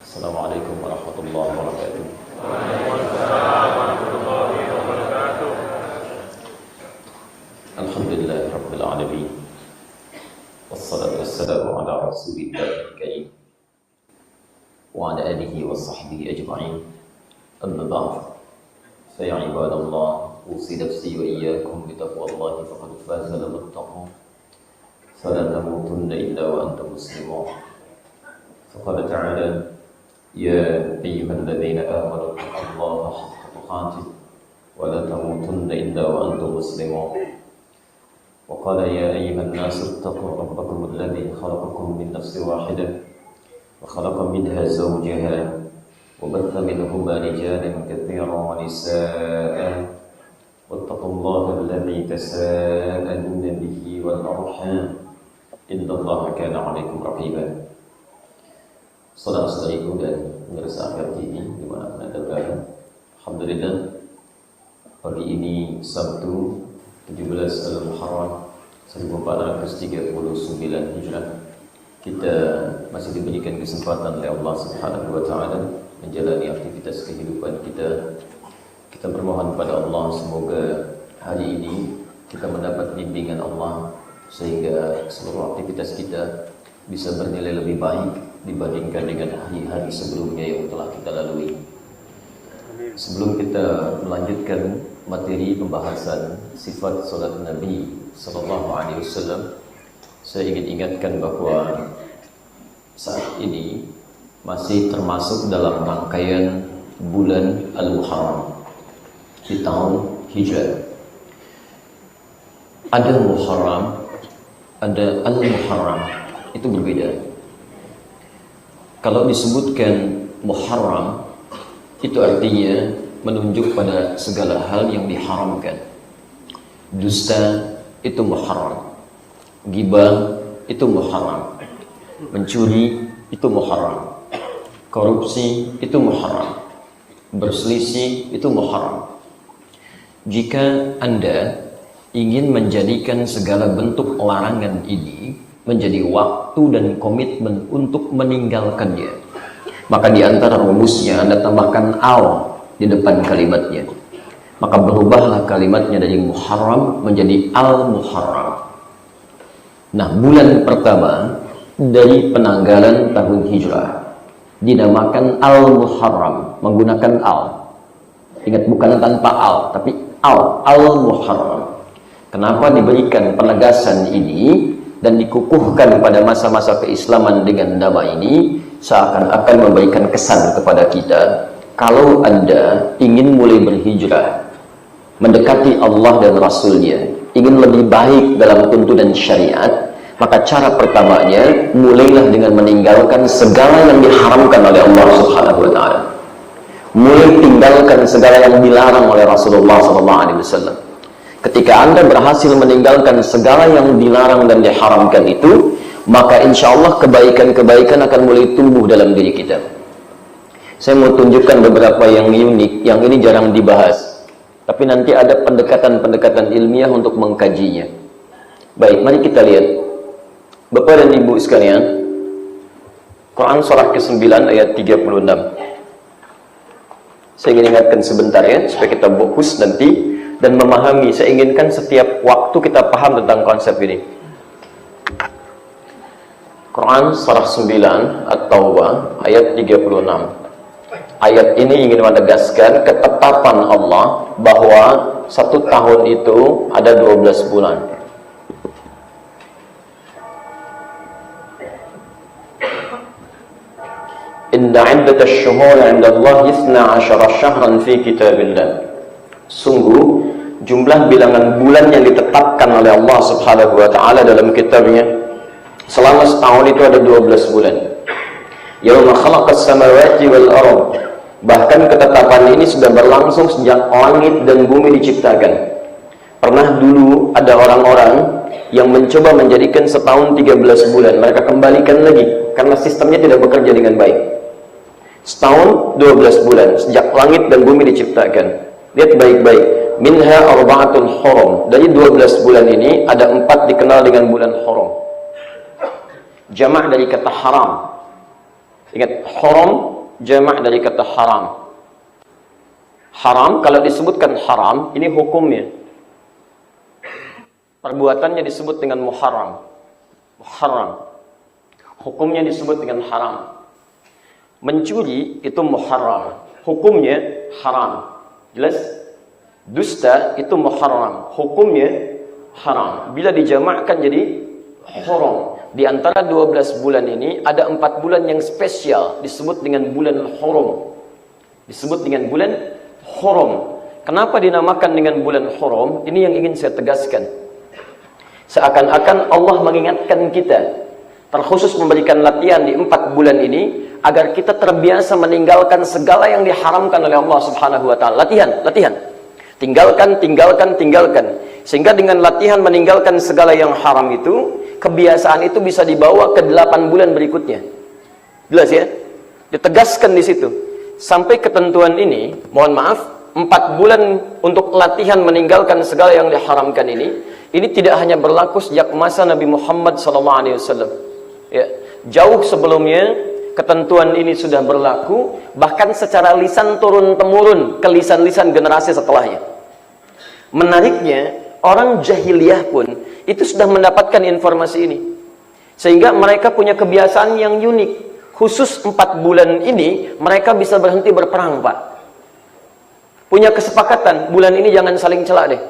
Assalamualaikum warahmatullahi wabarakatuh. Waalaikumsalam warahmatullahi wabarakatuh. Alhamdulillah rabbil alamin. Wassalatu wassalamu ala rasulillahil karim wa ala alihi wa sahbihi ajma'in. Amma ba'd. Fa ya ibadallah, usi nafsi wa iyyakum bi taqwallahi faqad faza al-muttaqun. Fala tamutunna illa wa antum muslimun. Faqala ta'ala: يا أيها الذين آمنوا اتقوا الله حق تقاته ولا تموتن إلا وأنتم مسلمون. وقال يا أيها الناس اتقوا ربكم الذي خلقكم من نفس واحدة وخلق منها زوجها وبث منهما رجالا كثيرا ونساء واتقوا الله الذي تساءلون به والأرحام إن الله كان عليكم رقيبا. Saudara-saudariku dan pemirsa Akhir TV dimanapun Anda berada, alhamdulillah pagi ini Sabtu 17 Al-Muharram 1439 Hijrah, kita masih diberikan kesempatan oleh Allah Subhanahu wa taala menjalani aktivitas kehidupan kita. Kita bermohon pada Allah semoga hari ini kita mendapat bimbingan Allah sehingga seluruh aktivitas kita bisa bernilai lebih baik dibandingkan dengan hari-hari sebelumnya yang telah kita lalui. Sebelum kita melanjutkan materi pembahasan sifat salat Nabi sallallahu alaihi wasallam, saya ingin ingatkan bahwa saat ini masih termasuk dalam rangkaian bulan Al-Muharram di tahun Hijrah. Ada Muharram, ada Al-Muharram, itu berbeda. Kalau disebutkan Muharram, itu artinya menunjuk pada segala hal yang diharamkan. Dusta itu Muharram, ghibah itu Muharram, mencuri itu Muharram, korupsi itu Muharram, berselisih itu Muharram. Jika Anda ingin menjadikan segala bentuk larangan ini menjadi waktu dan komitmen untuk meninggalkannya, maka di antara rumusnya Anda tambahkan al di depan kalimatnya. Maka berubahlah kalimatnya dari Muharram menjadi al-Muharram. Nah, bulan pertama dari penanggalan tahun Hijrah dinamakan al-Muharram, menggunakan al. Ingat, bukan tanpa al, tapi al-Muharram. Kenapa diberikan penegasan ini dan dikukuhkan pada masa-masa keislaman dengan nama ini? Seakan-akan memberikan kesan kepada kita, kalau Anda ingin mulai berhijrah, mendekati Allah dan Rasulnya, ingin lebih baik dalam tuntunan syariat, maka cara pertamanya, mulailah dengan meninggalkan segala yang diharamkan oleh Allah Subhanahu wa taala. Mulai tinggalkan segala yang dilarang oleh Rasulullah SAW. Ketika Anda berhasil meninggalkan segala yang dilarang dan diharamkan itu, maka insya Allah kebaikan-kebaikan akan mulai tumbuh dalam diri kita. Saya mau tunjukkan beberapa yang unik, yang ini jarang dibahas, tapi nanti ada pendekatan-pendekatan ilmiah untuk mengkajinya. Baik, mari kita lihat. Bapak dan Ibu sekalian, Quran surah ke-9 ayat 36. Saya ingin ingatkan sebentar ya, supaya kita fokus nanti dan memahami. Saya inginkan setiap waktu kita paham tentang konsep ini. Quran surah 9 At-Taubah ayat 36. Ayat ini ingin menegaskan ketetapan Allah bahwa satu tahun itu ada 12 bulan. Inna 'iddatash shuhuri 'inda Allah 12 syahran fi kitabillah. Sungguh jumlah bilangan bulan yang ditetapkan oleh Allah Subhanahu wa taala dalam kitabnya selama setahun itu ada 12 bulan. Yauma khalaqas samawati wal ardh. Bahkan ketetapan ini sudah berlangsung sejak langit dan bumi diciptakan. Pernah dulu ada orang-orang yang mencoba menjadikan setahun 13 bulan. Mereka kembalikan lagi karena sistemnya tidak bekerja dengan baik. Setahun 12 bulan sejak langit dan bumi diciptakan. Lihat baik-baik. Minha arba'atun hurum. Dari 12 bulan ini ada 4 dikenal dengan bulan hurum. Jamak dari kata haram. Ingat, hurum jamak dari kata haram. Haram, kalau disebutkan haram, ini hukumnya. Perbuatannya disebut dengan muharram. Muharram. Hukumnya disebut dengan haram. Mencuri itu muharram. Hukumnya haram. Jelas? Dusta itu muharram. Hukumnya haram. Bila dijamakkan jadi haram. Di antara 12 bulan ini ada 4 bulan yang spesial disebut dengan bulan haram. Disebut dengan bulan haram. Kenapa dinamakan dengan bulan haram? Ini yang ingin saya tegaskan. Seakan-akan Allah mengingatkan kita, terkhusus memberikan latihan di 4 bulan ini agar kita terbiasa meninggalkan segala yang diharamkan oleh Allah Subhanahu wa taala. Latihan. Tinggalkan. Sehingga dengan latihan meninggalkan segala yang haram itu, kebiasaan itu bisa dibawa ke 8 bulan berikutnya. Jelas ya? Ditegaskan di situ. Sampai ketentuan ini, mohon maaf, 4 bulan untuk latihan meninggalkan segala yang diharamkan ini tidak hanya berlaku sejak masa Nabi Muhammad SAW. Ya, jauh sebelumnya ketentuan ini sudah berlaku, bahkan secara lisan turun-temurun ke lisan-lisan generasi setelahnya. Menariknya, orang jahiliyah pun itu sudah mendapatkan informasi ini. Sehingga mereka punya kebiasaan yang unik. Khusus 4 bulan ini, mereka bisa berhenti berperang, Pak. Punya kesepakatan, bulan ini jangan saling celak deh.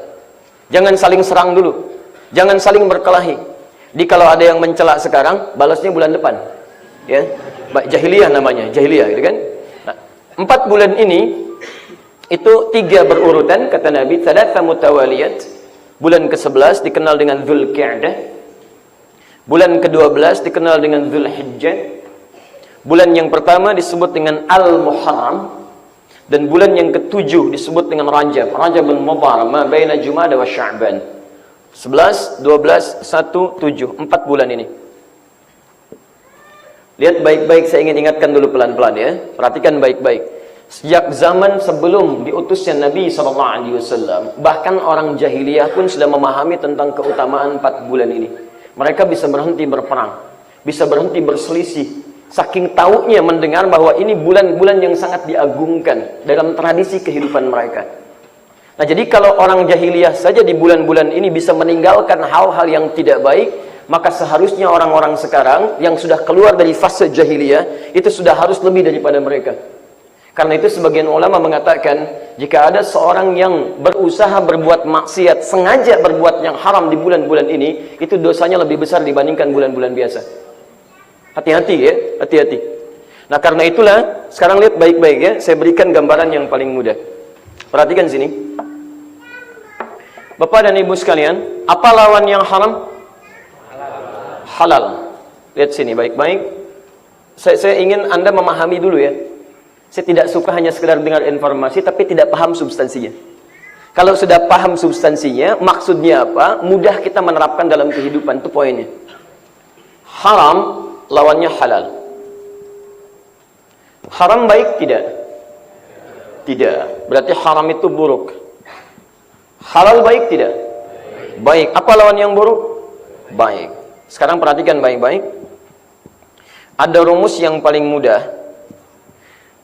Jangan saling serang dulu. Jangan saling berkelahi. Jadi kalau ada yang mencelak sekarang, balasnya bulan depan. Ya, jahiliyah namanya, jahiliyah, gitu kan? Nah, 4 bulan ini itu 3 berurutan, kata Nabi, thalatha mutawaliyat. Bulan ke-11 dikenal dengan Dzulqa'dah. Bulan ke-12 dikenal dengan Dzulhijjah. Bulan yang pertama disebut dengan Al-Muharram. Dan bulan yang ke-7 disebut dengan Rajab. Rajabul Mudhar, ma baina Jumada wa Sya'ban. 11, 12, 1, 7. 4 bulan ini. Lihat baik-baik, saya ingin ingatkan dulu pelan-pelan ya. Perhatikan baik-baik. Sejak zaman sebelum diutusnya Nabi SAW, bahkan orang jahiliyah pun sudah memahami tentang keutamaan 4 bulan ini. Mereka bisa berhenti berperang, bisa berhenti berselisih, saking taunya mendengar bahwa ini bulan-bulan yang sangat diagungkan dalam tradisi kehidupan mereka. Nah, jadi kalau orang jahiliyah saja di bulan-bulan ini bisa meninggalkan hal-hal yang tidak baik, maka seharusnya orang-orang sekarang yang sudah keluar dari fase jahiliyah itu sudah harus lebih daripada mereka. Karena itu sebagian ulama mengatakan, jika ada seorang yang berusaha berbuat maksiat, sengaja berbuat yang haram di bulan-bulan ini, itu dosanya lebih besar dibandingkan bulan-bulan biasa. Hati-hati ya, hati-hati. Nah, karena itulah, sekarang lihat baik-baik ya, saya berikan gambaran yang paling mudah. Perhatikan sini. Bapak dan Ibu sekalian, apa lawan yang haram? Halal. Lihat sini baik-baik. Saya ingin Anda memahami dulu ya. Saya tidak suka hanya sekedar dengar informasi tapi tidak paham substansinya. Kalau sudah paham substansinya, maksudnya apa, mudah kita menerapkan dalam kehidupan, itu poinnya. Haram lawannya halal. Haram baik tidak? Tidak. Berarti haram itu buruk. Halal baik tidak? Baik. Apa lawan yang buruk? Baik. Sekarang perhatikan baik-baik. Ada rumus yang paling mudah.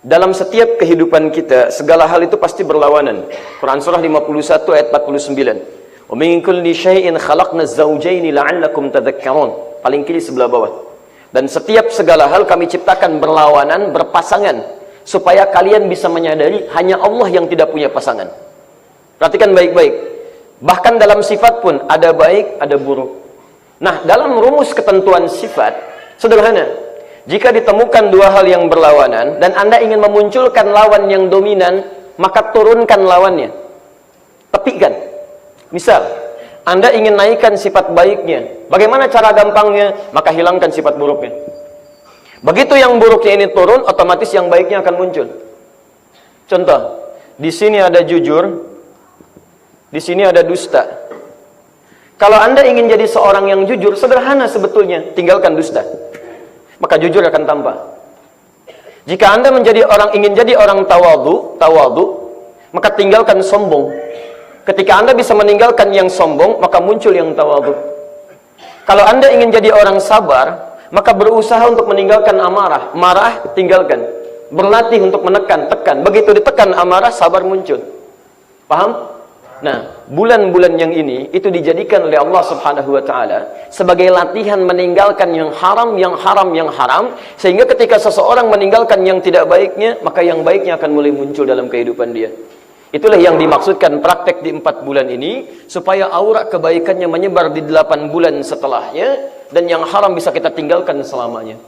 Dalam setiap kehidupan kita, segala hal itu pasti berlawanan. Quran surah 51 ayat 49. Wa min kulli syai'in khalaqna az-zawjayn la'allakum tadhakkarun. Paling kiri sebelah bawah. Dan setiap segala hal kami ciptakan berlawanan, berpasangan, supaya kalian bisa menyadari hanya Allah yang tidak punya pasangan. Perhatikan baik-baik. Bahkan dalam sifat pun ada baik, ada buruk. Nah, dalam rumus ketentuan sifat sederhana. Jika ditemukan 2 hal yang berlawanan dan Anda ingin memunculkan lawan yang dominan, maka turunkan lawannya. Tepikan. Misal, Anda ingin naikkan sifat baiknya. Bagaimana cara gampangnya? Maka hilangkan sifat buruknya. Begitu yang buruknya ini turun, otomatis yang baiknya akan muncul. Contoh, di sini ada jujur, di sini ada dusta. Kalau Anda ingin jadi seorang yang jujur, sederhana sebetulnya, tinggalkan dusta. Maka jujur akan tampak. Jika Anda ingin jadi orang tawadhu, maka tinggalkan sombong. Ketika Anda bisa meninggalkan yang sombong, maka muncul yang tawadhu. Kalau Anda ingin jadi orang sabar, maka berusaha untuk meninggalkan amarah. Marah, tinggalkan. berlatih untuk menekan, tekan. Begitu ditekan amarah, sabar muncul. Paham? Nah, bulan-bulan yang ini itu dijadikan oleh Allah Subhanahu wa taala sebagai latihan meninggalkan yang haram, yang haram, yang haram, sehingga ketika seseorang meninggalkan yang tidak baiknya, maka yang baiknya akan mulai muncul dalam kehidupan dia. Itulah yang dimaksudkan praktek di 4 bulan ini, supaya aura kebaikannya menyebar di 8 bulan setelahnya, dan yang haram bisa kita tinggalkan selamanya.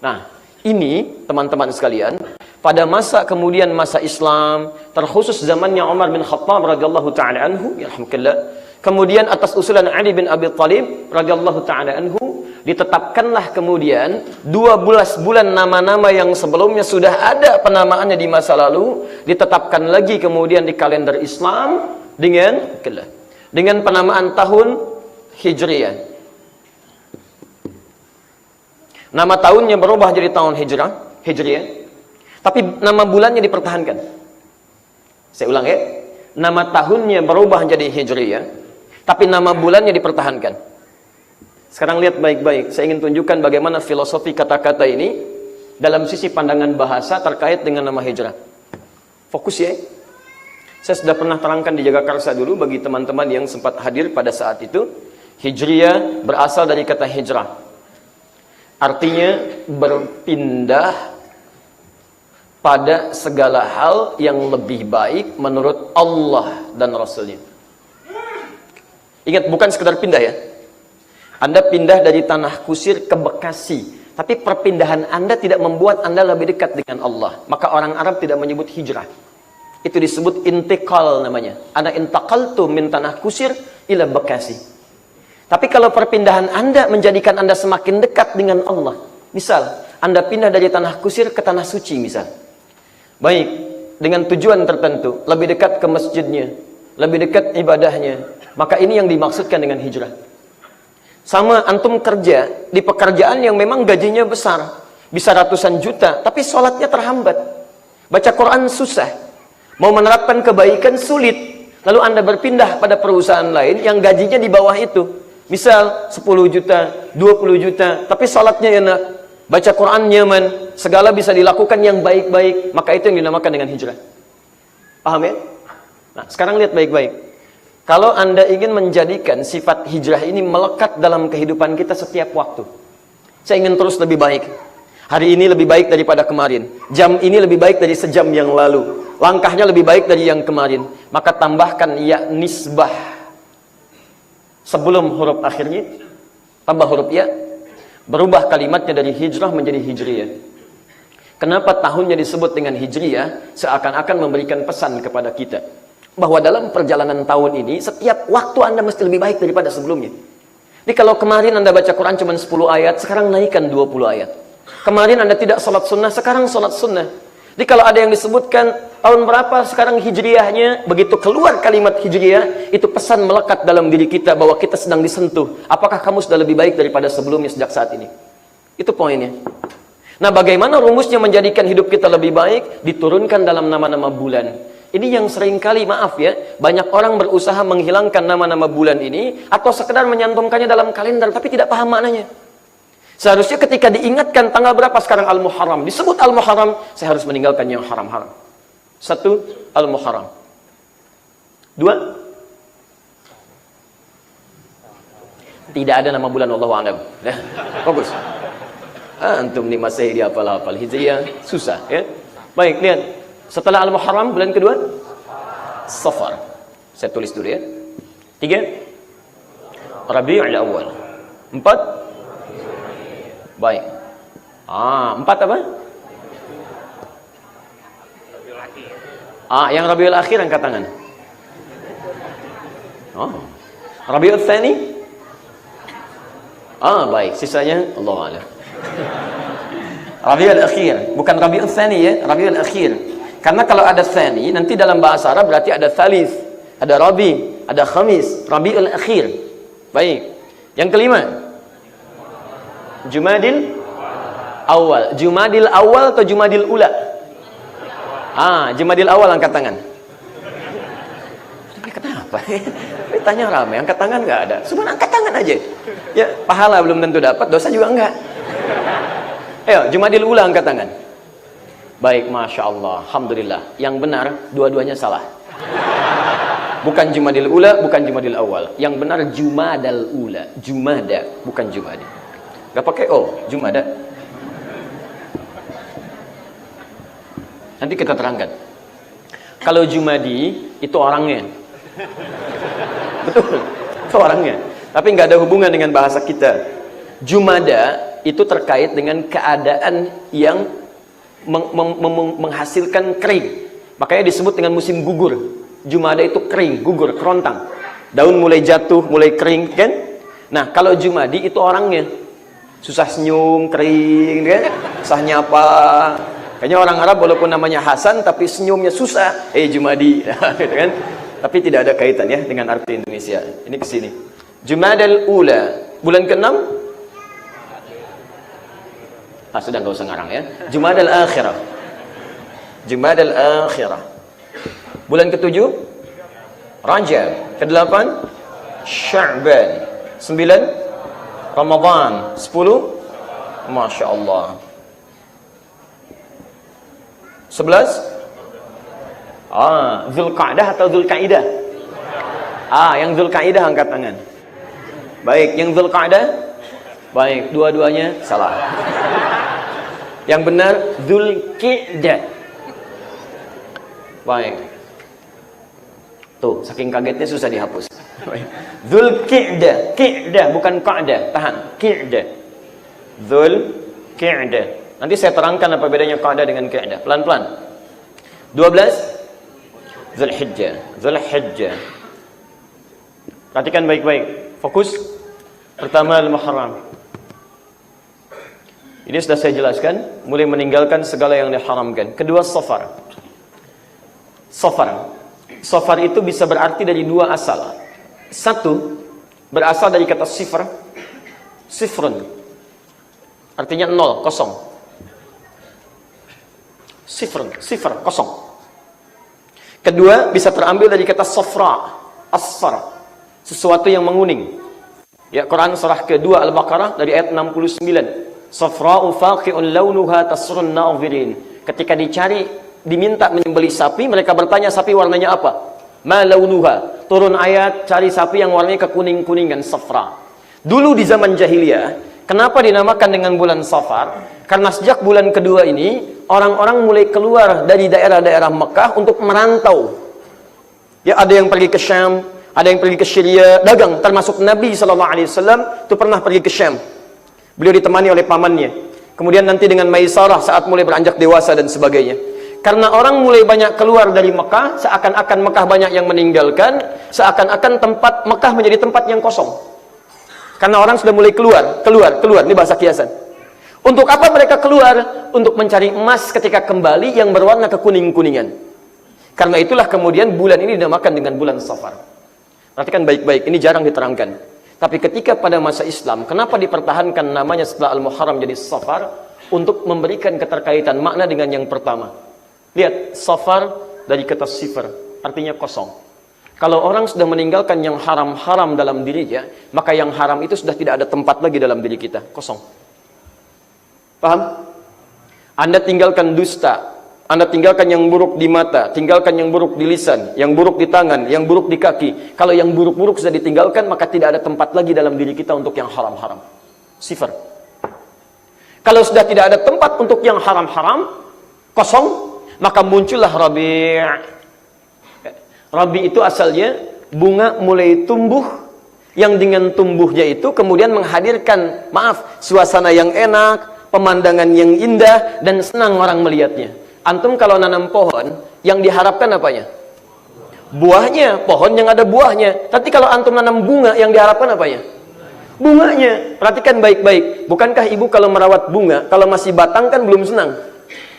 Nah, ini teman-teman sekalian, pada masa kemudian masa Islam, terkhusus zamannya Umar bin Khattab radhiyallahu taala anhu, yarhamukallah, kemudian atas usulan Ali bin Abi Thalib radhiyallahu taala anhu, ditetapkanlah kemudian 12 bulan nama-nama yang sebelumnya sudah ada penamaannya di masa lalu, ditetapkan lagi kemudian di kalender Islam dengan penamaan tahun Hijriyah. Nama tahunnya berubah jadi tahun Hijriyah, tapi nama bulannya dipertahankan. Saya ulang ya, nama tahunnya berubah jadi Hijriyah, tapi nama bulannya dipertahankan. Sekarang lihat baik-baik, saya ingin tunjukkan bagaimana filosofi kata-kata ini dalam sisi pandangan bahasa terkait dengan nama hijrah. Fokus ya. Saya sudah pernah terangkan di Jagakarsa dulu bagi teman-teman yang sempat hadir pada saat itu. Hijriyah berasal dari kata hijrah. Artinya berpindah pada segala hal yang lebih baik menurut Allah dan Rasulnya. Ingat, bukan sekedar pindah ya. Anda pindah dari Tanah Kusir ke Bekasi, tapi perpindahan Anda tidak membuat Anda lebih dekat dengan Allah. Maka orang Arab tidak menyebut hijrah. Itu disebut intikal namanya. Ana intaqaltu min Tanah Kusir ila Bekasi. Tapi kalau perpindahan Anda menjadikan Anda semakin dekat dengan Allah. Misal, Anda pindah dari Tanah Kusir ke Tanah Suci misal. Baik, dengan tujuan tertentu, lebih dekat ke masjidnya, lebih dekat ibadahnya. Maka ini yang dimaksudkan dengan hijrah. Sama antum kerja di pekerjaan yang memang gajinya besar, bisa ratusan juta, tapi sholatnya terhambat. Baca Quran susah. Mau menerapkan kebaikan sulit. Lalu Anda berpindah pada perusahaan lain yang gajinya di bawah itu. Misal 10 juta, 20 juta, tapi salatnya enak, baca Quran nyaman, segala bisa dilakukan yang baik-baik, maka itu yang dinamakan dengan hijrah. Paham ya? Nah, sekarang lihat baik-baik. Kalau Anda ingin menjadikan sifat hijrah ini melekat dalam kehidupan kita setiap waktu. Saya ingin terus lebih baik. Hari ini lebih baik daripada kemarin. Jam ini lebih baik dari sejam yang lalu. Langkahnya lebih baik dari yang kemarin. Maka tambahkan ya nisbah. Sebelum huruf akhirnya, tambah huruf ya, berubah kalimatnya dari hijrah menjadi hijriyah. Kenapa tahunnya disebut dengan hijriyah? Seakan-akan memberikan pesan kepada kita bahwa dalam perjalanan tahun ini, setiap waktu Anda mesti lebih baik daripada sebelumnya. Jadi kalau kemarin Anda baca Quran cuma 10 ayat, sekarang naikkan 20 ayat. Kemarin Anda tidak sholat sunnah, sekarang sholat sunnah. Jadi kalau ada yang disebutkan tahun berapa sekarang hijriyahnya, begitu keluar kalimat hijriyah, itu pesan melekat dalam diri kita bahwa kita sedang disentuh. Apakah kamu sudah lebih baik daripada sebelumnya sejak saat ini? Itu poinnya. Nah, bagaimana rumusnya menjadikan hidup kita lebih baik? Diturunkan dalam nama-nama bulan. Ini yang seringkali, maaf ya, banyak orang berusaha menghilangkan nama-nama bulan ini, atau sekedar menyantumkannya dalam kalender, tapi tidak paham maknanya. Seharusnya ketika diingatkan tanggal berapa sekarang Al-Muharram, disebut Al-Muharram, saya harus meninggalkan yang haram-haram. 1, Al-Muharram. 2, tidak ada nama bulan, Wallahu a'lam. Nah, fokus. Antum nih masih dihafal-hafal Hijriyah, susah ya. Baik, lihat. Setelah Al-Muharram, bulan kedua Safar. Saya tulis dulu ya. 3, Rabiul Awal. 4, baik. 4 apa? Yang Rabiul Akhir angkat tangan. Rabiul Tsani? Baik, sisanya Allah a'lam. Rabiul Akhir, bukan Rabiul Tsani ya, Rabiul Akhir. Karena kalau ada Tsani, nanti dalam bahasa Arab berarti ada Tsalits, ada Rabi, ada Khamis, Rabiul Akhir. Baik. Yang kelima, Jumadil Awal. Jumadil Awal atau Jumadil Ula? Jumadil Awal angkat tangan. Kenapa? Tanya ramai, angkat tangan nggak ada. Cuma angkat tangan aja. Ya, pahala belum tentu dapat, dosa juga enggak. Ayo, Jumadil Ula angkat tangan. Baik, Masya Allah, Alhamdulillah. Yang benar, dua-duanya salah. Bukan Jumadil Ula, bukan Jumadil Awal. Yang benar Jumadal Ula. Jumada, bukan Jumadi. Gak pakai O, Jumada. Nanti kita terangkan. Kalau Jumadi, itu orangnya. Betul, itu orangnya. Tapi nggak ada hubungan dengan bahasa kita. Jumada itu terkait dengan keadaan yang menghasilkan kering. Makanya disebut dengan musim gugur. Jumada itu kering, gugur, kerontang. Daun mulai jatuh, mulai kering, kan? Nah, kalau Jumadi itu orangnya. Susah senyum, kering, kan? Susah nyapa. Kayaknya orang Arab walaupun namanya Hasan, tapi senyumnya susah. Jumadi, gitu kan? Tapi tidak ada kaitan ya dengan arti Indonesia. Ini kesini. Jumadal Ula, bulan ke-6. Sudah nggak usah ngarang ya. Jumadal Akhirah. Jumadal Akhirah. Bulan ke-7 Rajab. Ke-8 Sya'ban. 9 Ramadan. 10 Masya Allah. 11 Zulqa'dah atau Zulqa'idah? Yang Zulqa'idah angkat tangan. Baik, yang Zulqa'dah? Baik, dua-duanya salah. Yang benar Zulqi'dah. Baik. Tuh, saking kagetnya susah dihapus. Zulqi'dah, Qi'dah bukan Qa'dah. Tahan, Qi'dah. Zulqi'dah. Nanti saya terangkan apa bedanya Qa'dah dengan Qi'dah. Pelan-pelan. 12 Zulhijjah. Zulhijjah. Perhatikan baik-baik. Fokus. Pertama Al-Muharram. Ini sudah saya jelaskan. Mulai meninggalkan segala yang diharamkan. Kedua Safar. Safar itu bisa berarti dari dua asal. Satu, berasal dari kata sifr. Sifrun. Artinya 0, kosong. Sifr, kosong. Kedua, bisa terambil dari kata safra. Asfar. Sesuatu yang menguning. Ya, Quran surah kedua Al-Baqarah dari ayat 69. Safra'u faqi'un launuha tasrun nazirin. Ketika diminta menyembelih sapi, mereka bertanya sapi warnanya apa? Ma launuha. Turun ayat cari sapi yang warnanya kekuning-kuningan, safra. Dulu di zaman jahiliyah, kenapa dinamakan dengan bulan Safar? Karena sejak bulan kedua ini, orang-orang mulai keluar dari daerah-daerah Mekah untuk merantau. Ya, ada yang pergi ke Syam, ada yang pergi ke Syria, dagang. Termasuk Nabi SAW itu pernah pergi ke Syam. Beliau ditemani oleh pamannya. Kemudian nanti dengan Maisarah saat mulai beranjak dewasa dan sebagainya. Karena orang mulai banyak keluar dari Mekah, seakan-akan Mekah banyak yang meninggalkan, seakan-akan tempat Mekah menjadi tempat yang kosong. Karena orang sudah mulai keluar. Ini bahasa kiasan. Untuk apa mereka keluar? Untuk mencari emas ketika kembali yang berwarna kekuning-kuningan. Karena itulah kemudian bulan ini dinamakan dengan bulan Safar. Perhatikan baik-baik, ini jarang diterangkan. Tapi ketika pada masa Islam, kenapa dipertahankan namanya setelah Al-Muharram jadi Safar? Untuk memberikan keterkaitan makna dengan yang pertama. Lihat, Safar dari kata sifar, artinya kosong. Kalau orang sudah meninggalkan yang haram-haram dalam dirinya, maka yang haram itu sudah tidak ada tempat lagi dalam diri kita, kosong. Paham? Anda tinggalkan dusta, Anda tinggalkan yang buruk di mata, tinggalkan yang buruk di lisan, yang buruk di tangan, yang buruk di kaki. Kalau yang buruk-buruk sudah ditinggalkan, maka tidak ada tempat lagi dalam diri kita untuk yang haram-haram. Sifar. Kalau sudah tidak ada tempat untuk yang haram-haram, kosong, maka muncullah Rabi'. Rabi' itu asalnya bunga mulai tumbuh, yang dengan tumbuhnya itu kemudian menghadirkan, suasana yang enak, pemandangan yang indah, dan senang orang melihatnya. Antum kalau nanam pohon, yang diharapkan apanya? Buahnya, pohon yang ada buahnya. Tapi kalau antum nanam bunga, yang diharapkan apanya? Bunganya. Perhatikan baik-baik. Bukankah ibu kalau merawat bunga, kalau masih batang kan belum senang?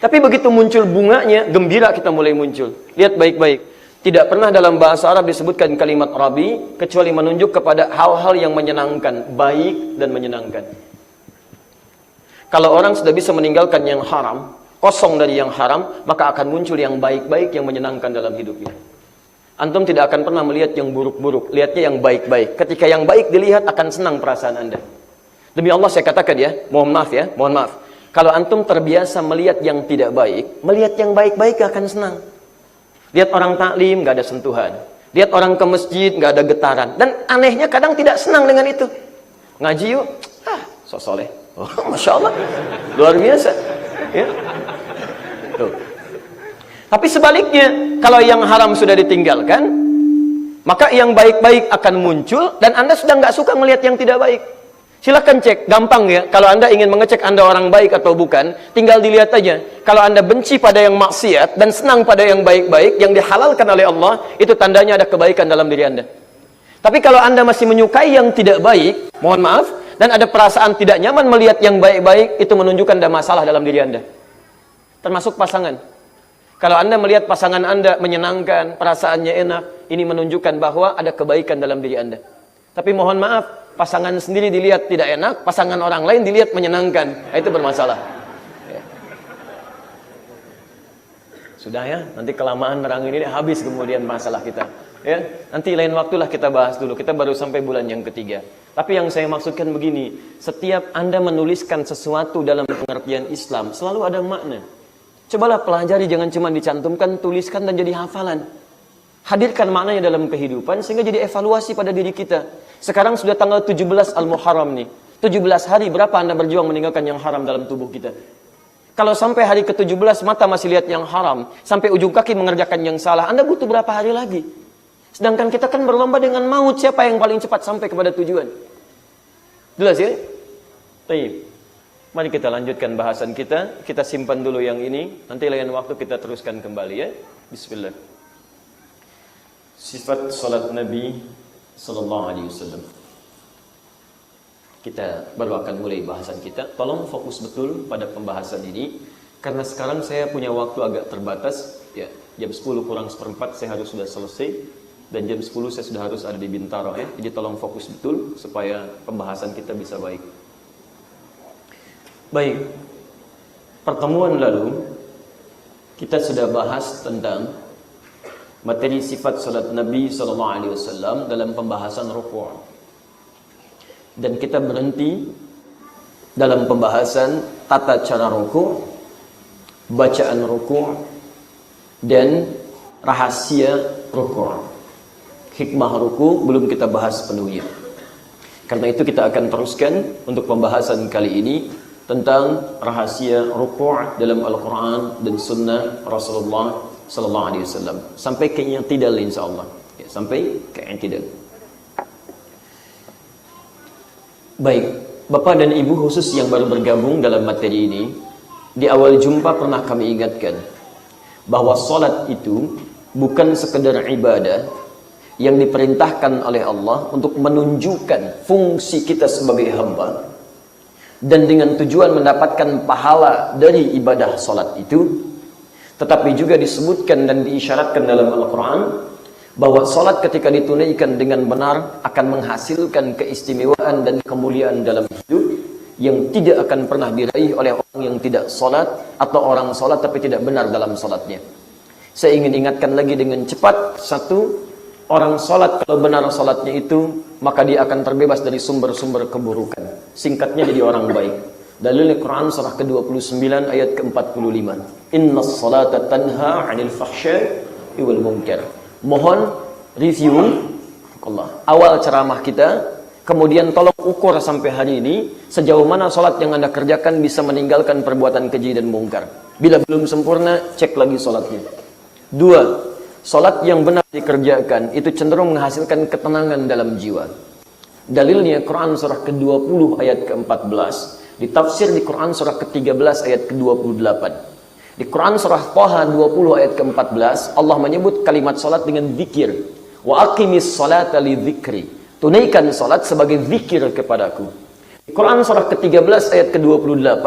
Tapi begitu muncul bunganya, gembira kita mulai muncul. Lihat baik-baik. Tidak pernah dalam bahasa Arab disebutkan kalimat Rabi, kecuali menunjuk kepada hal-hal yang menyenangkan, baik dan menyenangkan. Kalau orang sudah bisa meninggalkan yang haram, kosong dari yang haram, maka akan muncul yang baik-baik yang menyenangkan dalam hidupnya. Antum tidak akan pernah melihat yang buruk-buruk, lihatnya yang baik-baik. Ketika yang baik dilihat, akan senang perasaan Anda. Demi Allah saya katakan ya, mohon maaf. Kalau antum terbiasa melihat yang tidak baik, melihat yang baik-baik akan senang. Lihat orang taklim, nggak ada sentuhan. Lihat orang ke masjid, nggak ada getaran. Dan anehnya kadang tidak senang dengan itu. Ngaji yuk, so soleh. Oh, Masya Allah, luar biasa. Ya. Tuh. Tapi sebaliknya, kalau yang haram sudah ditinggalkan, maka yang baik-baik akan muncul, dan Anda sudah nggak suka melihat yang tidak baik. Silahkan cek, gampang ya. Kalau Anda ingin mengecek Anda orang baik atau bukan, tinggal dilihat aja. Kalau Anda benci pada yang maksiat dan senang pada yang baik-baik, yang dihalalkan oleh Allah, itu tandanya ada kebaikan dalam diri Anda. Tapi kalau Anda masih menyukai yang tidak baik, mohon maaf, dan ada perasaan tidak nyaman melihat yang baik-baik, itu menunjukkan ada masalah dalam diri Anda. Termasuk pasangan. Kalau Anda melihat pasangan Anda menyenangkan, perasaannya enak, ini menunjukkan bahwa ada kebaikan dalam diri Anda. Tapi mohon maaf, pasangan sendiri dilihat tidak enak, pasangan orang lain dilihat menyenangkan. Itu bermasalah. Ya. Sudah ya, nanti kelamaan nerang ini habis kemudian masalah kita. Ya, nanti lain waktulah kita bahas dulu. Kita baru sampai bulan yang ketiga. Tapi yang saya maksudkan begini, setiap Anda menuliskan sesuatu dalam pengertian Islam, selalu ada makna. Cobalah pelajari, jangan cuma dicantumkan, tuliskan dan jadi hafalan. Hadirkan maknanya dalam kehidupan sehingga jadi evaluasi pada diri kita. Sekarang sudah tanggal 17 Al-Muharram nih. 17 hari berapa Anda berjuang meninggalkan yang haram dalam tubuh kita? Kalau sampai hari ke-17 mata masih lihat yang haram, sampai ujung kaki mengerjakan yang salah, Anda butuh berapa hari lagi? Sedangkan kita kan berlomba dengan maut, siapa yang paling cepat sampai kepada tujuan. Jelas ya? Baik. Mari kita lanjutkan bahasan kita. Kita simpan dulu yang ini. Nanti lain waktu kita teruskan kembali ya. Bismillah. Sifat salat Nabi Sallallahu Alaihi Wasallam. Kita baru akan mulai bahasan kita. Tolong fokus betul pada pembahasan ini. Karena sekarang saya punya waktu agak terbatas. Ya, jam 10 kurang seperempat saya harus sudah selesai. Dan jam 10 saya sudah harus ada di Bintaro ya. Jadi tolong fokus betul supaya pembahasan kita bisa baik. Baik, pertemuan lalu kita sudah bahas tentang materi sifat salat Nabi SAW dalam pembahasan ruku'. Dan kita berhenti dalam pembahasan tata cara ruku', bacaan ruku', dan rahasia ruku'. Hikmah ruku' belum kita bahas penuhnya. Karena itu kita akan teruskan untuk pembahasan kali ini tentang rahasia ruku' dalam Al-Quran dan Sunnah Rasulullah Sallallahu Alaihi Wasallam sampai ke i'tidal insyaallah. Ya, sampai ke i'tidal. Baik, Bapak dan Ibu khusus yang baru bergabung dalam materi ini, di awal jumpa pernah kami ingatkan bahwa salat itu bukan sekedar ibadah yang diperintahkan oleh Allah untuk menunjukkan fungsi kita sebagai hamba, dan dengan tujuan mendapatkan pahala dari ibadah salat itu, tetapi juga disebutkan dan diisyaratkan dalam Al-Quran bahwa salat ketika ditunaikan dengan benar akan menghasilkan keistimewaan dan kemuliaan dalam hidup yang tidak akan pernah diraih oleh orang yang tidak salat atau orang salat tapi tidak benar dalam salatnya. Saya ingin ingatkan lagi dengan cepat, satu, orang salat kalau benar salatnya itu, maka dia akan terbebas dari sumber-sumber keburukan. Singkatnya jadi orang baik. Dalil Quran surah ke-29 ayat ke-45. Innas salata tanha 'anil fahsya'i wal munkar. Mohon review Allah. Awal ceramah kita, kemudian tolong ukur sampai hari ini sejauh mana salat yang Anda kerjakan bisa meninggalkan perbuatan keji dan mungkar. Bila belum sempurna, cek lagi salatnya. 2. Salat yang benar dikerjakan itu cenderung menghasilkan ketenangan dalam jiwa. Dalilnya Quran surah ke-20 ayat ke-14, ditafsir di Quran surah ke-13 ayat ke-28. Di Quran surah Thaha 20 ayat ke-14, Allah menyebut kalimat salat dengan zikir. Wa aqimis salata li dzikri. Tunaikan salat sebagai zikir kepadaku. Di Quran surah ke-13 ayat ke-28,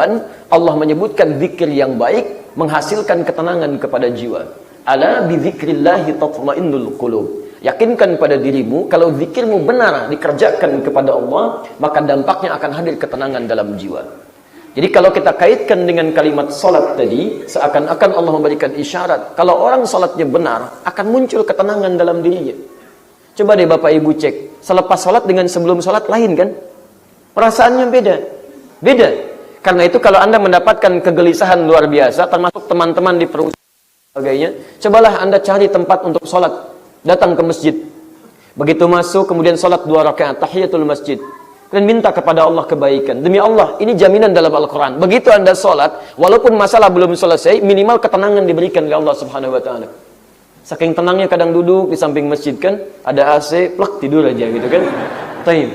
Allah menyebutkan zikir yang baik menghasilkan ketenangan kepada jiwa. Ala bi dzikrillahi tatma'innul qulub. Yakinkan pada dirimu kalau zikirmu benar dikerjakan kepada Allah, maka dampaknya akan hadir ketenangan dalam jiwa. Jadi kalau kita kaitkan dengan kalimat salat tadi, seakan-akan Allah memberikan isyarat kalau orang salatnya benar akan muncul ketenangan dalam dirinya. Coba deh Bapak Ibu cek, selepas salat dengan sebelum salat lain kan? Perasaannya beda. Beda. Karena itu kalau Anda mendapatkan kegelisahan luar biasa, termasuk teman-teman di perusahaan dan sebagainya, cobalah Anda cari tempat untuk sholat. Datang ke masjid. Begitu masuk, kemudian sholat 2 rakaat, tahiyatul masjid. Dan minta kepada Allah kebaikan. Demi Allah, ini jaminan dalam Al-Quran. Begitu Anda sholat, walaupun masalah belum selesai, minimal ketenangan diberikan oleh Allah Subhanahu wa Ta'ala. Saking tenangnya kadang duduk di samping masjid kan, ada AC, plak tidur aja gitu kan. Taib.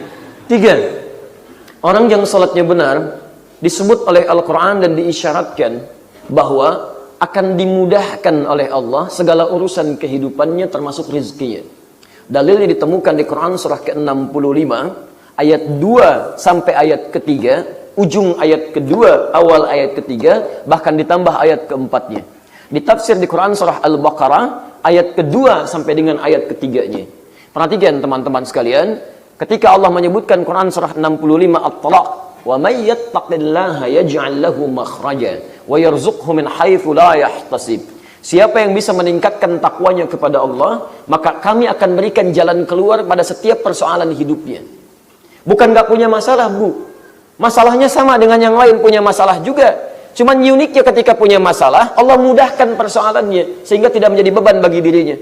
3. Orang yang sholatnya benar, disebut oleh Al-Quran dan diisyaratkan bahwa akan dimudahkan oleh Allah segala urusan kehidupannya termasuk rezekinya. Dalilnya ditemukan di Quran surah ke-65 ayat 2 sampai ayat ketiga, ujung ayat kedua, awal ayat ketiga, bahkan ditambah ayat keempatnya. Ditafsir di Quran surah Al-Baqarah ayat kedua sampai dengan ayat ketiganya. Perhatikan teman-teman sekalian, ketika Allah menyebutkan Quran surah 65 At-Talaq, wa may yattaqillaha yaj'al lahu makhraja wa yarzuqhu min haitsu la yahtasib. Siapa yang bisa meningkatkan takwanya kepada Allah, maka kami akan berikan jalan keluar pada setiap persoalan hidupnya. Bukan gak punya masalah, Bu. Masalahnya sama dengan yang lain, punya masalah juga. Cuman uniknya ketika punya masalah, Allah mudahkan persoalannya sehingga tidak menjadi beban bagi dirinya.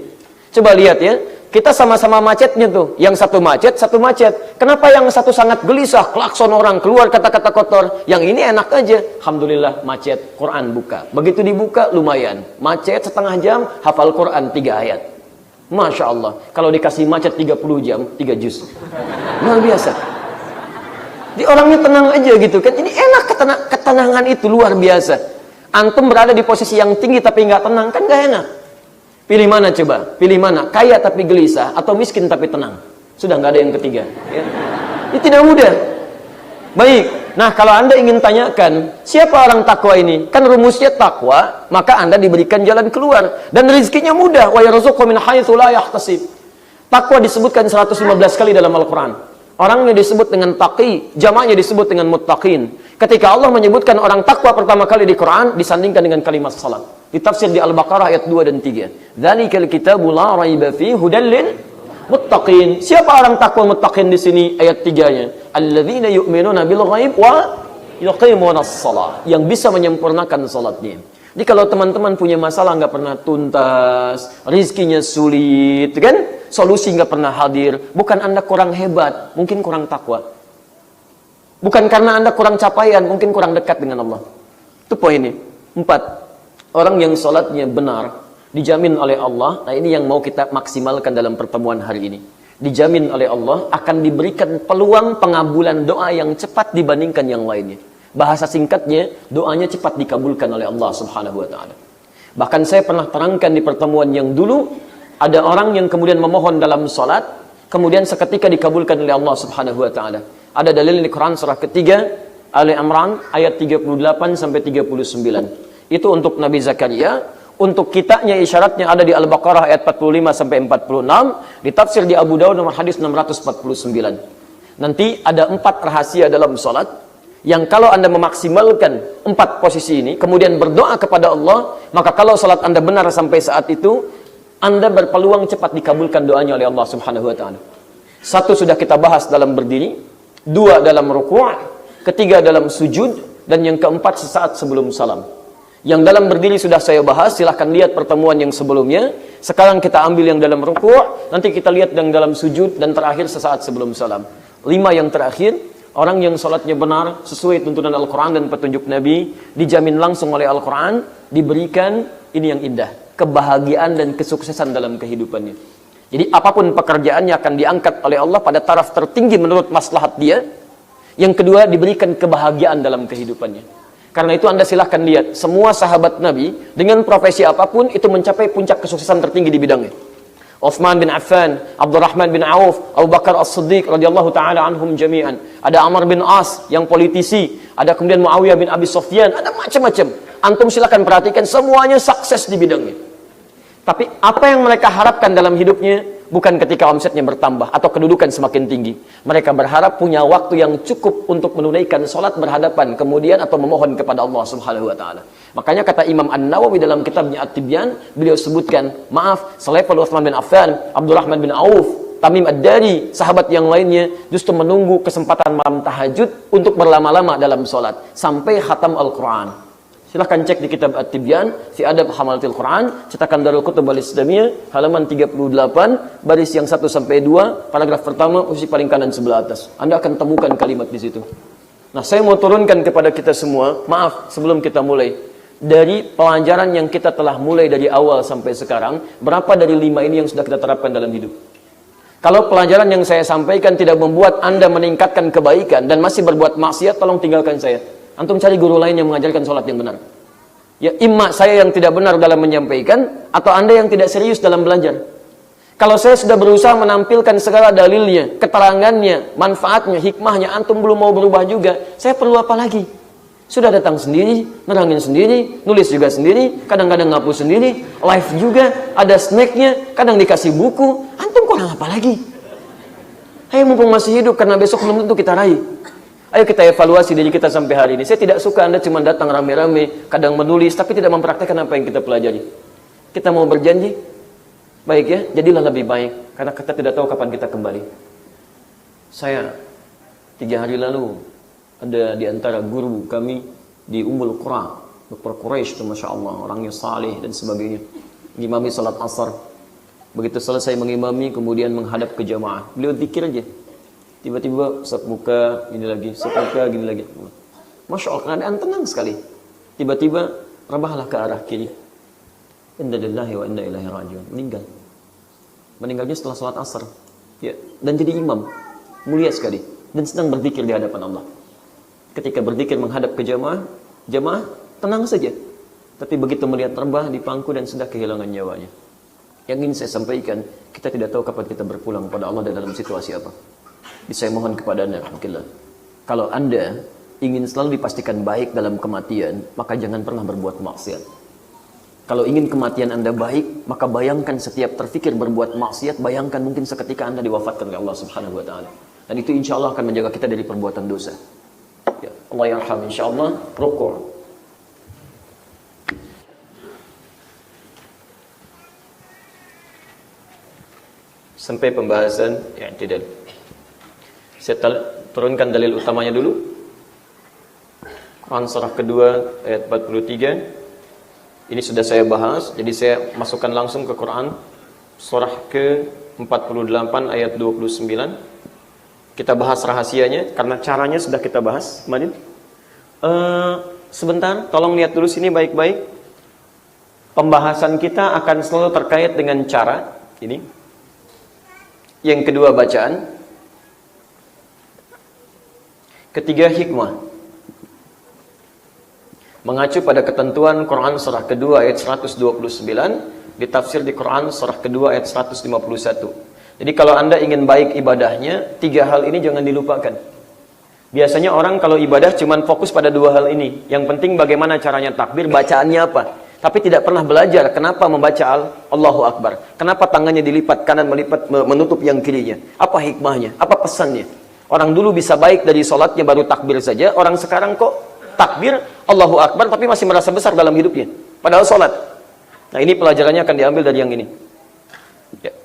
Coba lihat ya, kita sama-sama macetnya tuh. Yang satu macet, satu macet. Kenapa yang satu sangat gelisah, klakson orang, keluar kata-kata kotor. Yang ini enak aja. Alhamdulillah macet, Quran buka. Begitu dibuka, lumayan. Macet setengah jam, hafal Quran 3 ayat. Masya Allah. Kalau dikasih macet 30 jam, 3 juz. Luar biasa. Di orangnya tenang aja gitu kan. Ini enak, ketenangan itu luar biasa. Antum berada di posisi yang tinggi tapi nggak tenang, kan nggak enak. Pilih mana coba? Pilih mana? Kaya tapi gelisah atau miskin tapi tenang? Sudah nggak ada yang ketiga. Ya. Ini tidak mudah. Baik. Nah, kalau Anda ingin tanyakan, siapa orang takwa ini? Kan rumusnya takwa, maka Anda diberikan jalan keluar dan rezekinya mudah. Wa yarzuqhu min haitsu la yahtasib. Takwa disebutkan 115 kali dalam Al-Qur'an. Orangnya disebut dengan taqi, jamaknya disebut dengan muttaqin. Ketika Allah menyebutkan orang takwa pertama kali di Quran, disandingkan dengan kalimat salat. Ditafsir di Al-Baqarah ayat 2 dan 3. Dzalikal kitabu la raiba fihi hudal lil muttaqin. Siapa orang takwa muttaqin di sini ayat 3-nya? Alladzina yu'minuna bil ghaib wa yuqimunas shalah. Yang bisa menyempurnakan salatnya. Jadi kalau teman-teman punya masalah nggak pernah tuntas, rizkinya sulit, kan? Solusi nggak pernah hadir, bukan Anda kurang hebat, mungkin kurang takwa. Bukan karena Anda kurang capaian, mungkin kurang dekat dengan Allah. Itu poin ini. 4. Orang yang sholatnya benar, dijamin oleh Allah. Nah, ini yang mau kita maksimalkan dalam pertemuan hari ini. Dijamin oleh Allah akan diberikan peluang pengabulan doa yang cepat dibandingkan yang lainnya. Bahasa singkatnya, doanya cepat dikabulkan oleh Allah Subhanahu wa Ta'ala. Bahkan saya pernah terangkan di pertemuan yang dulu, ada orang yang kemudian memohon dalam sholat, kemudian seketika dikabulkan oleh Allah Subhanahu wa Ta'ala. Ada dalil di Quran surah ketiga, Ali Imran ayat 38 sampai 39. Itu untuk Nabi Zakaria. Untuk kitanya isyaratnya ada di Al-Baqarah ayat 45 sampai 46, ditafsir di Abu Dawud nomor hadis 649. Nanti ada 4 rahasia dalam sholat yang kalau Anda memaksimalkan 4 posisi ini, kemudian berdoa kepada Allah, maka kalau sholat Anda benar sampai saat itu, Anda berpeluang cepat dikabulkan doanya oleh Allah Subhanahu wa Ta'ala. 1 sudah kita bahas dalam berdiri, 2 dalam ruku', 3 dalam sujud, dan yang keempat sesaat sebelum salam. Yang dalam berdiri sudah saya bahas, silahkan lihat pertemuan yang sebelumnya. Sekarang kita ambil yang dalam ruku', nanti kita lihat yang dalam sujud, dan terakhir sesaat sebelum salam. 5 yang terakhir, orang yang sholatnya benar, sesuai tuntunan Al-Quran dan petunjuk Nabi, dijamin langsung oleh Al-Quran, diberikan ini yang indah, kebahagiaan dan kesuksesan dalam kehidupannya. Jadi apapun pekerjaannya akan diangkat oleh Allah pada taraf tertinggi menurut maslahat dia. Yang kedua, diberikan kebahagiaan dalam kehidupannya. Karena itu Anda silahkan lihat, semua sahabat Nabi dengan profesi apapun itu mencapai puncak kesuksesan tertinggi di bidangnya. Utsman bin Affan, Abdurrahman bin Auf, Abu Bakar As-Siddiq radhiyallahu taala anhum jami'an. Ada Amr bin As yang politisi, ada kemudian Muawiyah bin Abi Sufyan, ada macam-macam. Antum silakan perhatikan, semuanya sukses di bidangnya. Tapi apa yang mereka harapkan dalam hidupnya bukan ketika omsetnya bertambah atau kedudukan semakin tinggi. Mereka berharap punya waktu yang cukup untuk menunaikan sholat berhadapan kemudian atau memohon kepada Allah Subhanahu wa Ta'ala. Makanya kata Imam An-Nawawi dalam kitabnya At-Tibyan, beliau sebutkan, maaf, selevel Utsman bin Affan, Abdurrahman bin Auf, Tamim Ad-Dari, sahabat yang lainnya justru menunggu kesempatan malam tahajud untuk berlama-lama dalam sholat sampai khatam Al-Quran. Silahkan cek di kitab At-Tibyan fi Adab Hamalatil Quran, cetakan Darul Kutub Al-Islamiyah, halaman 38, baris yang 1 sampai 2, paragraf pertama, posisi paling kanan sebelah atas. Anda akan temukan kalimat di situ. Nah, saya mau turunkan kepada kita semua, maaf sebelum kita mulai, dari pelajaran yang kita telah mulai dari awal sampai sekarang, berapa dari 5 ini yang sudah kita terapkan dalam hidup? Kalau pelajaran yang saya sampaikan tidak membuat Anda meningkatkan kebaikan dan masih berbuat maksiat, tolong tinggalkan saya. Antum cari guru lain yang mengajarkan sholat yang benar. Ya, imma saya yang tidak benar dalam menyampaikan, atau Anda yang tidak serius dalam belajar. Kalau saya sudah berusaha menampilkan segala dalilnya, keterangannya, manfaatnya, hikmahnya, antum belum mau berubah juga, saya perlu apa lagi? Sudah datang sendiri, nerangin sendiri, nulis juga sendiri, kadang-kadang ngapus sendiri, live juga, ada snacknya, kadang dikasih buku, antum kurang apa lagi? Ayo mumpung masih hidup, karena besok belum tentu kita raih. Ayo kita evaluasi diri kita sampai hari ini. Saya tidak suka Anda cuma datang rame-rame, kadang menulis, tapi tidak mempraktekkan apa yang kita pelajari. Kita mau berjanji, baik ya, jadilah lebih baik, karena kita tidak tahu kapan kita kembali. Saya 3 hari lalu ada di antara guru kami di Ummul Qura, Dr. Quraisy, Masya Allah, orangnya saleh dan sebagainya, mengimami salat asar. Begitu selesai mengimami, kemudian menghadap ke jamaah, beliau zikir aja. Tiba-tiba Ustaz buka, gini lagi, Ustaz buka, gini lagi. Masya Allah, keadaan tenang sekali. Tiba-tiba rebahlah ke arah kiri. Inna lillahi wa inna ilaihi rajiun. Meninggal. Meninggalnya setelah salat asar. Ya, dan jadi imam. Mulia sekali. Dan sedang berzikir di hadapan Allah. Ketika berzikir menghadap ke jamaah, jamaah tenang saja. Tapi begitu melihat rebah di pangku dan sudah kehilangan nyawanya. Yang ingin saya sampaikan, kita tidak tahu kapan kita berpulang pada Allah dan dalam situasi apa. Saya mohon kepada Anda, kalau Anda ingin selalu dipastikan baik dalam kematian, maka jangan pernah berbuat maksiat. Kalau ingin kematian Anda baik, maka bayangkan setiap terfikir berbuat maksiat, bayangkan mungkin seketika Anda diwafatkan oleh Allah Subhanahu wa taala. Dan itu insya Allah akan menjaga kita dari perbuatan dosa. Ya, Allah yarham, insya Allah. Rukuk. Sampai pembahasan i'tidal. Saya turunkan dalil utamanya dulu. Quran surah kedua ayat 43. Ini sudah saya bahas, jadi saya masukkan langsung ke Quran surah ke-48 ayat 29. Kita bahas rahasianya karena caranya sudah kita bahas kemarin. Sebentar, tolong lihat dulu sini baik-baik. Pembahasan kita akan selalu terkait dengan cara ini. Yang kedua bacaan. Ketiga hikmah. Mengacu pada ketentuan Quran surah kedua ayat 129, ditafsir di Quran surah kedua ayat 151. Jadi kalau Anda ingin baik ibadahnya, 3 hal ini jangan dilupakan. Biasanya orang kalau ibadah cuma fokus pada 2 hal ini. Yang penting bagaimana caranya takbir, bacaannya apa. Tapi tidak pernah belajar kenapa membaca Allahu Akbar. Kenapa tangannya dilipat kanan melipat menutup yang kirinya. Apa hikmahnya, apa pesannya. Orang dulu bisa baik dari sholatnya baru takbir saja. Orang sekarang kok takbir Allahu Akbar tapi masih merasa besar dalam hidupnya. Padahal sholat. Nah ini pelajarannya akan diambil dari yang ini. Ya.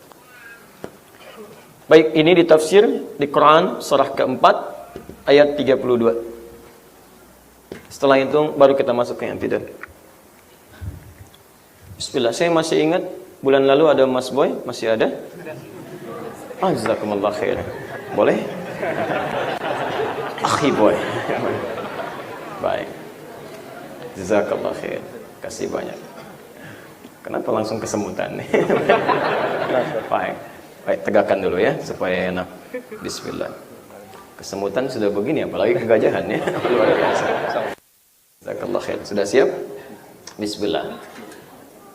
Baik, ini ditafsir di Quran surah keempat ayat 32. Setelah itu baru kita masuk ke yang tidak. Bismillah, saya masih ingat bulan lalu ada Mas Boy, masih ada? Jazakumullah khair. Boleh? Akhi Boy. Baik. Jazakallah khair. Kasih banyak. Kenapa langsung kesemutan nih? Baik. Baik, tegakkan dulu ya supaya enak. Bismillah. Kesemutan sudah begini apalagi kegajahan ya. Luar biasa. Jazakallah khair. Sudah siap? Bismillah.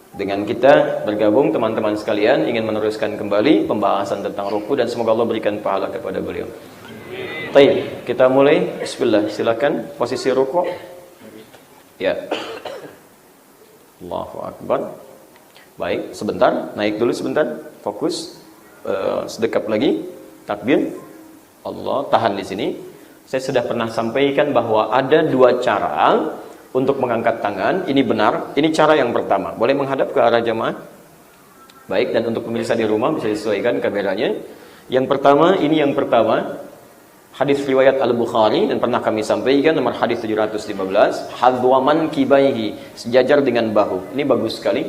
Dengan kita bergabung teman-teman sekalian ingin meneruskan kembali pembahasan tentang ruku dan semoga Allah berikan pahala kepada beliau. Baik, kita mulai. Bismillah, silakan posisi ruku. Ya. Allahu Akbar. Baik, sebentar, naik dulu sebentar. Fokus. Sedekap lagi. Takbir. Allah, tahan di sini. Saya sudah pernah sampaikan bahwa ada 2 cara untuk mengangkat tangan. Ini benar. Ini cara yang pertama. Boleh menghadap ke arah jamaah. Baik, dan untuk pemirsa di rumah bisa disesuaikan kameranya. Yang pertama, ini yang pertama. Hadis riwayat Al-Bukhari dan pernah kami sampaikan nomor hadis 715, hadwa mankibaihi, sejajar dengan bahu. Ini bagus sekali.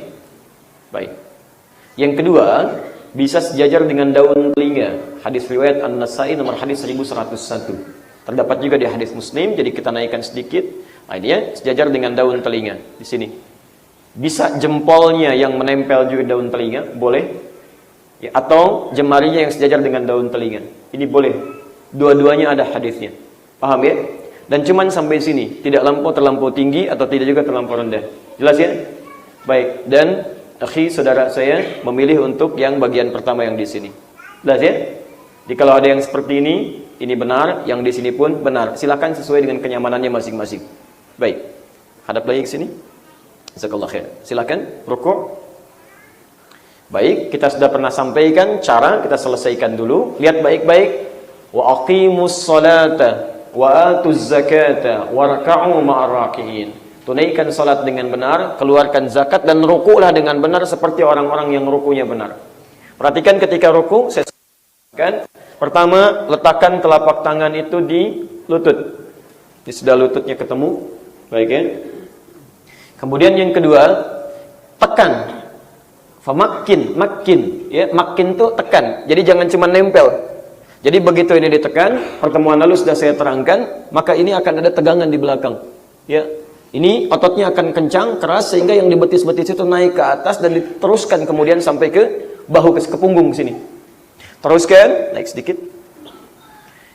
Baik. Yang kedua, bisa sejajar dengan daun telinga. Hadis riwayat An-Nasai nomor hadis 1101. Terdapat juga di hadis Muslim, jadi kita naikkan sedikit. Nah, ini ya, sejajar dengan daun telinga di sini. Bisa jempolnya yang menempel juga daun telinga, boleh. Ya, atau jemarinya yang sejajar dengan daun telinga. Ini boleh. Dua-duanya ada hadisnya. Paham ya? Dan cuman sampai sini, tidak terlampau tinggi atau tidak juga terlampau rendah. Jelas ya? Baik. Dan akhi saudara saya memilih untuk yang bagian pertama yang di sini. Jelas ya? Jadi kalau ada yang seperti ini benar, yang di sini pun benar. Silakan sesuai dengan kenyamanannya masing-masing. Baik. Hadap lagi ke sini. Jazakallahu khair. Silakan rukuk. Baik, kita sudah pernah sampaikan cara, kita selesaikan dulu. Lihat baik-baik. Wa aqimus salata wa atuz zakata warka'u ma'ar raki'in. Tunaikan salat dengan benar, keluarkan zakat dan rukuklah dengan benar seperti orang-orang yang rukunya benar. Perhatikan ketika ruku, saya sampaikan, pertama letakkan telapak tangan itu di lutut. Ini sudah lututnya ketemu, baik ya. Kemudian yang kedua, tekan. Famakin, makin, ya, makin tuh tekan. Jadi jangan cuma nempel. Jadi begitu ini ditekan, pertemuan lalu sudah saya terangkan, maka ini akan ada tegangan di belakang. Ya, ini ototnya akan kencang, keras sehingga yang di betis-betis itu naik ke atas dan diteruskan kemudian sampai ke bahu, ke punggung sini. Teruskan, naik sedikit.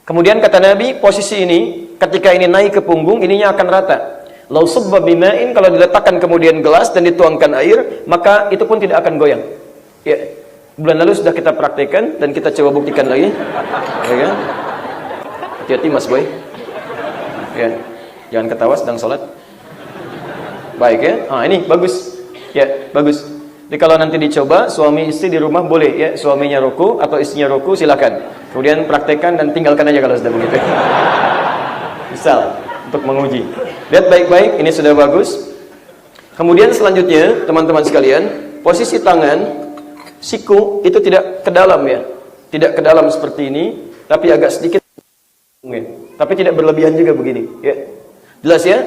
Kemudian kata Nabi, posisi ini ketika ini naik ke punggung, ininya akan rata. Lau subba bima'in, kalau diletakkan kemudian gelas dan dituangkan air, maka itu pun tidak akan goyang. Ya. Bulan lalu sudah kita praktekkan dan kita coba buktikan lagi. Ya kan? Hati-hati Mas Boy. Ya. Jangan ketawa sedang sholat. Baik ya. Ah, ini bagus. Ya, bagus. Jadi kalau nanti dicoba suami istri di rumah boleh ya, suaminya ruku atau istrinya ruku silakan. Kemudian praktekkan dan tinggalkan aja kalau sudah begitu. Misal untuk menguji. Lihat baik-baik, ini sudah bagus. Kemudian selanjutnya, teman-teman sekalian, posisi tangan siku itu tidak ke dalam ya. Tidak ke dalam seperti ini, tapi agak sedikit ya. Tapi tidak berlebihan juga begini ya. Jelas ya?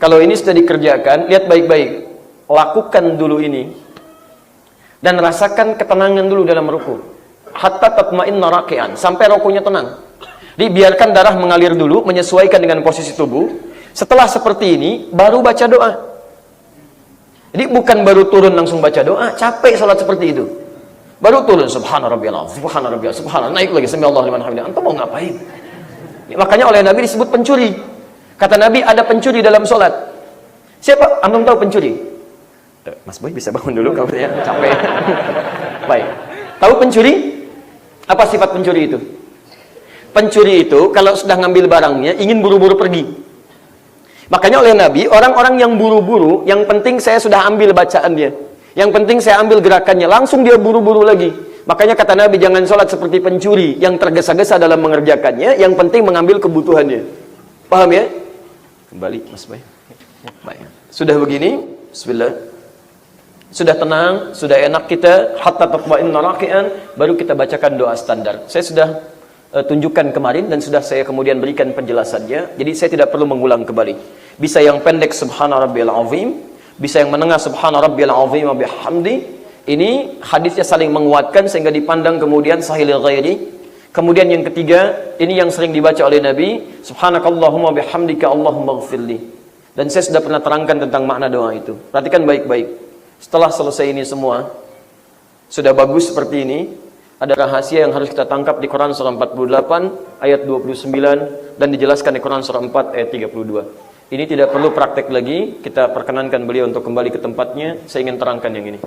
Kalau ini sudah dikerjakan, lihat baik-baik. Lakukan dulu ini. Dan rasakan ketenangan dulu dalam ruku. Hatta tatma'inna raki'an, sampai rukunya tenang. Dibiarkan darah mengalir dulu, menyesuaikan dengan posisi tubuh. Setelah seperti ini, baru baca doa. Jadi bukan baru turun langsung baca doa, capek salat seperti itu. Baru turun subhana rabbiyal azim, subhana rabbiyal subhana, naik lagi sami Allahu liman hamidah. Antum mau ngapain? Ya, makanya oleh Nabi disebut pencuri. Kata Nabi ada pencuri dalam salat. Siapa? Antum tahu pencuri? Mas Boy bisa bangun dulu kalau ya capek. Baik. Tahu pencuri? Apa sifat pencuri itu? Pencuri itu kalau sudah ngambil barangnya ingin buru-buru pergi. Makanya oleh Nabi, orang-orang yang buru-buru, yang penting saya sudah ambil bacaannya. Yang penting saya ambil gerakannya, langsung dia buru-buru lagi. Makanya kata Nabi, jangan sholat seperti pencuri yang tergesa-gesa dalam mengerjakannya, yang penting mengambil kebutuhannya. Paham ya? Kembali, Mas Bay. Baik. Sudah begini, bismillah. Sudah tenang, sudah enak kita, hatta tatma'inna raki'an, baru kita bacakan doa standar. Saya sudah tunjukkan kemarin dan sudah saya kemudian berikan penjelasannya. Jadi saya tidak perlu mengulang kembali. Bisa yang pendek subhana rabbiyal azim, bisa yang menengah subhana rabbiyal azim wa bihamdi. Ini hadisnya saling menguatkan sehingga dipandang kemudian sahih li ghairi. Kemudian yang ketiga, ini yang sering dibaca oleh Nabi, subhanakallahumma bihamdika allahumma ighfirli. Dan saya sudah pernah terangkan tentang makna doa itu. Perhatikan baik-baik. Setelah selesai ini semua, sudah bagus seperti ini, ada rahasia yang harus kita tangkap di Quran surah 48 ayat 29 dan dijelaskan di Quran surah 4 ayat 32. Ini tidak perlu praktek lagi, kita perkenankan beliau untuk kembali ke tempatnya. Saya ingin terangkan yang ini.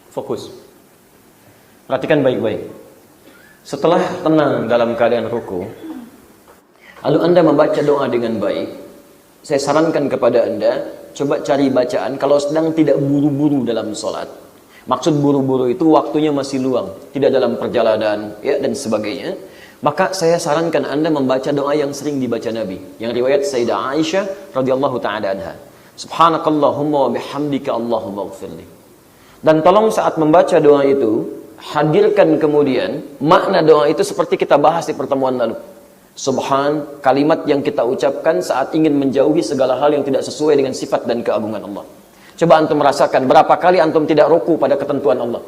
Fokus. Perhatikan baik-baik. Setelah tenang dalam keadaan ruku, lalu Anda membaca doa dengan baik, saya sarankan kepada Anda, coba cari bacaan kalau sedang tidak buru-buru dalam sholat. Maksud buru-buru itu waktunya masih luang, tidak dalam perjalanan ya, dan sebagainya. Maka saya sarankan Anda membaca doa yang sering dibaca Nabi, yang riwayat Sayyidah Aisyah radhiyallahu ta'ala anha. Subhanakallahumma wa bihamdika Allahumma ighfirli. Dan tolong saat membaca doa itu, hadirkan kemudian makna doa itu seperti kita bahas di pertemuan lalu. Subhan, kalimat yang kita ucapkan saat ingin menjauhi segala hal yang tidak sesuai dengan sifat dan keagungan Allah. Coba antum merasakan berapa kali antum tidak ruku pada ketentuan Allah.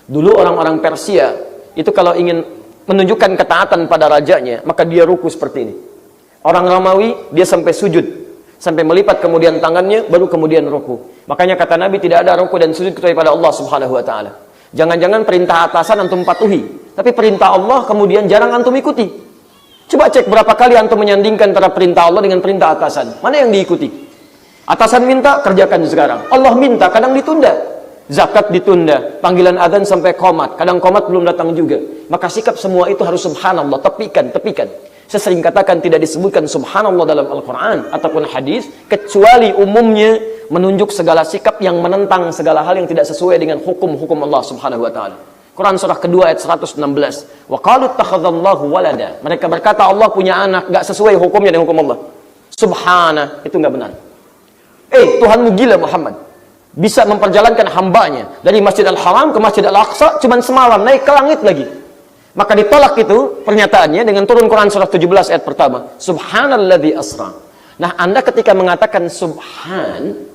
Dulu orang-orang Persia itu kalau ingin menunjukkan ketaatan pada rajanya, maka dia ruku seperti ini. Orang Romawi dia sampai sujud, sampai melipat kemudian tangannya, baru kemudian ruku. Makanya kata Nabi, tidak ada ruku dan sujud kecuali pada Allah Subhanahu wa taala. Jangan-jangan perintah atasan antum patuhi, tapi perintah Allah kemudian jarang antum ikuti. Coba cek berapa kali antum menyandingkan antara perintah Allah dengan perintah atasan. Mana yang diikuti? Atasan minta, kerjakan sekarang. Allah minta, kadang ditunda. Zakat ditunda, panggilan adzan sampai qomat, kadang qomat belum datang juga. Maka sikap semua itu harus subhanallah, tepikan. Saya sering katakan tidak disebutkan subhanallah dalam Al-Quran ataupun hadis, kecuali umumnya menunjuk segala sikap yang menentang segala hal yang tidak sesuai dengan hukum-hukum Allah Subhanahu wa taala. Quran surah kedua ayat 116. Wa qalu ittakhadallahu walada. Mereka berkata Allah punya anak, enggak sesuai hukumnya dengan hukum Allah. Subhana, itu enggak benar. Tuhanmu gila Muhammad. Bisa memperjalankan hambanya dari Masjid Al-Haram ke Masjid Al-Aqsa cuman semalam, naik ke langit lagi. Maka ditolak itu pernyataannya dengan turun Quran surah 17 ayat pertama. Subhanalladzi asra. Nah, Anda ketika mengatakan subhan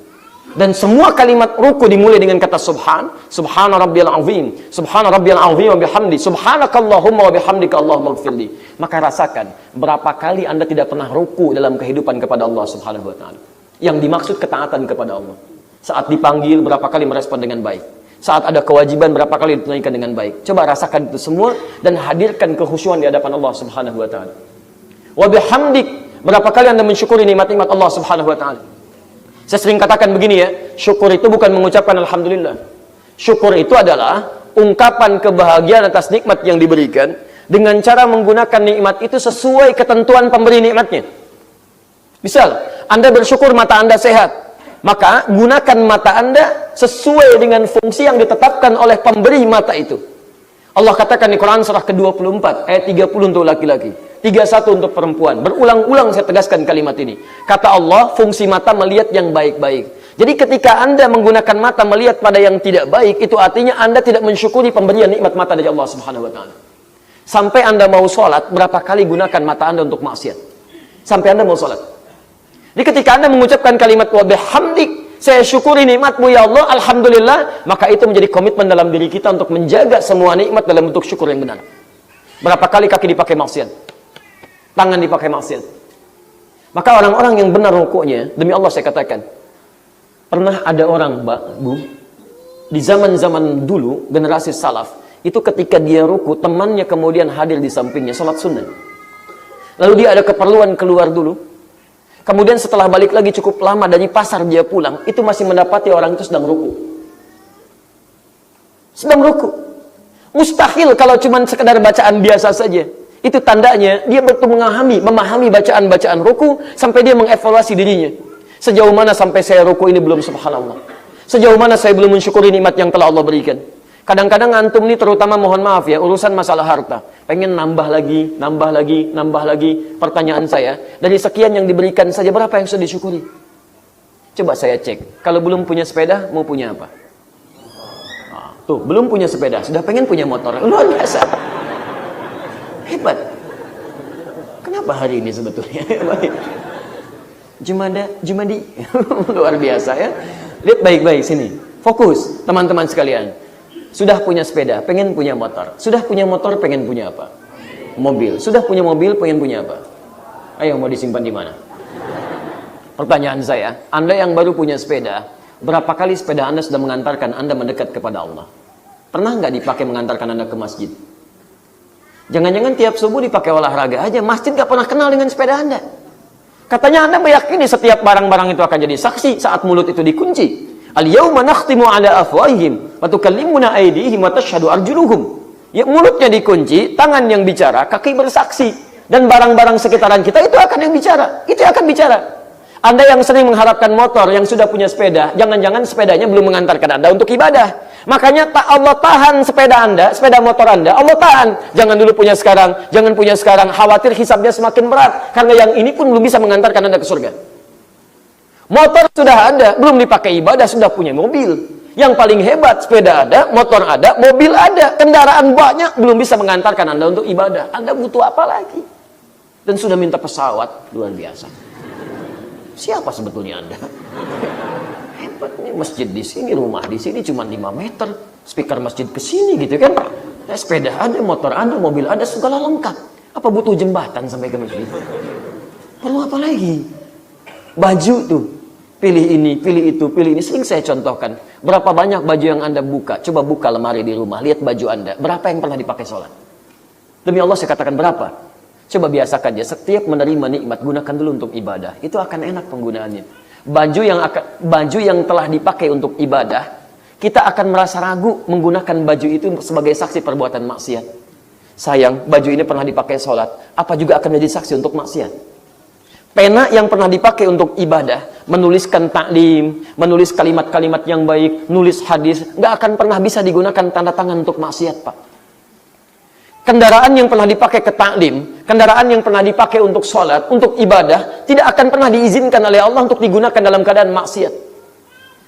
dan semua kalimat ruku dimulai dengan kata subhan, subhana rabbiyal azim, subhana rabbiyal azim wa bihamdi, subhanakallahumma wa bihamdika allahumma ighfirli. Maka rasakan berapa kali Anda tidak pernah ruku dalam kehidupan kepada Allah Subhanahu wa taala. Yang dimaksud ketaatan kepada Allah. Saat dipanggil berapa kali merespon dengan baik. Saat ada kewajiban berapa kali ditunaikan dengan baik. Coba rasakan itu semua dan hadirkan kekhusyuan di hadapan Allah Subhanahu wa taala. Wa bihamdik, berapa kali Anda mensyukuri nikmat-nikmat Allah Subhanahu wa taala. Saya sering katakan begini ya, syukur itu bukan mengucapkan alhamdulillah. Syukur itu adalah ungkapan kebahagiaan atas nikmat yang diberikan dengan cara menggunakan nikmat itu sesuai ketentuan pemberi nikmatnya. Misal, Anda bersyukur mata Anda sehat, maka gunakan mata Anda sesuai dengan fungsi yang ditetapkan oleh pemberi mata itu. Allah katakan di Quran surah ke-24 ayat 30 untuk laki-laki, 31 untuk perempuan. Berulang-ulang saya tegaskan kalimat ini. Kata Allah, fungsi mata melihat yang baik-baik. Jadi ketika Anda menggunakan mata melihat pada yang tidak baik, itu artinya Anda tidak mensyukuri pemberian nikmat mata dari Allah Subhanahu wa taala. Sampai Anda mau sholat, berapa kali gunakan mata Anda untuk maksiat? Sampai Anda mau sholat. Jadi ketika Anda mengucapkan kalimat wa bihamdik, saya syukuri nikmatmu ya Allah, alhamdulillah, maka itu menjadi komitmen dalam diri kita untuk menjaga semua nikmat dalam bentuk syukur yang benar. Berapa kali kaki dipakai maksiat? Tangan dipakai maksiat. Maka orang-orang yang benar rukuknya, demi Allah saya katakan, pernah ada orang, Mbak, Bu, di zaman-zaman dulu, generasi salaf, itu ketika dia ruku, temannya kemudian hadir di sampingnya, salat sunnah. Lalu dia ada keperluan keluar dulu. Kemudian setelah balik lagi cukup lama dari pasar dia pulang, itu masih mendapati orang itu sedang ruku. Sedang ruku. Mustahil kalau cuma sekedar bacaan biasa saja. Itu tandanya dia betul memahami bacaan-bacaan ruku sampai dia mengevaluasi dirinya. Sejauh mana sampai saya ruku ini belum subhanallah. Sejauh mana saya belum mensyukuri nikmat yang telah Allah berikan. Kadang-kadang antum ini terutama mohon maaf ya, urusan masalah harta. Pengen nambah lagi. Pertanyaan saya, dari sekian yang diberikan saja berapa yang sudah disyukuri? Coba saya cek. Kalau belum punya sepeda, mau punya apa? Tuh, belum punya sepeda, sudah pengen punya motor. Luar biasa. Hebat. Kenapa hari ini sebetulnya? Jumadi. Luar biasa ya. Lihat baik-baik sini. Fokus, teman-teman sekalian. Sudah punya sepeda, pengen punya motor. Sudah punya motor, pengen punya apa? Mobil. Sudah punya mobil, pengen punya apa? Ayo, mau disimpan di mana? Pertanyaan saya, Anda yang baru punya sepeda, berapa kali sepeda Anda sudah mengantarkan Anda mendekat kepada Allah? Pernah nggak dipakai mengantarkan Anda ke masjid? Jangan-jangan tiap subuh dipakai olahraga aja, masjid nggak pernah kenal dengan sepeda Anda. Katanya Anda meyakini setiap barang-barang itu akan jadi saksi saat mulut itu dikunci. Al-yawma nakhtimu ala afwahihim wa tukallimuna aydihim wa tashhadu arjuluhum. Ya, mulutnya dikunci, tangan yang bicara, kaki bersaksi, dan barang-barang sekitaran kita itu akan yang bicara. Itu akan bicara. Anda yang sering mengharapkan motor, yang sudah punya sepeda, jangan-jangan sepedanya belum mengantarkan Anda untuk ibadah. Makanya Allah tahan sepeda Anda, sepeda motor Anda, Allah tahan. Jangan dulu punya sekarang, jangan punya sekarang, khawatir hisabnya semakin berat, karena yang ini pun belum bisa mengantarkan Anda ke surga. Motor sudah ada, belum dipakai ibadah, sudah punya mobil. Yang paling hebat, sepeda ada, motor ada, mobil ada, kendaraan banyak, belum bisa mengantarkan Anda untuk ibadah. Anda butuh apa lagi? Dan sudah minta pesawat, luar biasa. Siapa sebetulnya Anda? Hebat nih, masjid di sini, rumah di sini cuma 5 meter, speaker masjid ke sini gitu kan. Sepeda ada, motor ada, mobil ada, segala lengkap. Apa butuh jembatan sampai ke masjid? Perlu apa lagi? Baju tuh, pilih ini, pilih itu, pilih ini. Sering saya contohkan. Berapa banyak baju yang Anda buka? Coba buka lemari di rumah, lihat baju Anda. Berapa yang pernah dipakai sholat? Demi Allah saya katakan berapa? Coba biasakan ya, setiap menerima nikmat, gunakan dulu untuk ibadah. Itu akan enak penggunaannya. Baju yang telah dipakai untuk ibadah, kita akan merasa ragu menggunakan baju itu sebagai saksi perbuatan maksiat. Sayang, baju ini pernah dipakai sholat, apa juga akan menjadi saksi untuk maksiat? Pena yang pernah dipakai untuk ibadah, menuliskan taklim, menulis kalimat-kalimat yang baik, nulis hadis, nggak akan pernah bisa digunakan tanda tangan untuk maksiat, Pak. Kendaraan yang pernah dipakai ke taklim, kendaraan yang pernah dipakai untuk sholat, untuk ibadah, tidak akan pernah diizinkan oleh Allah untuk digunakan dalam keadaan maksiat.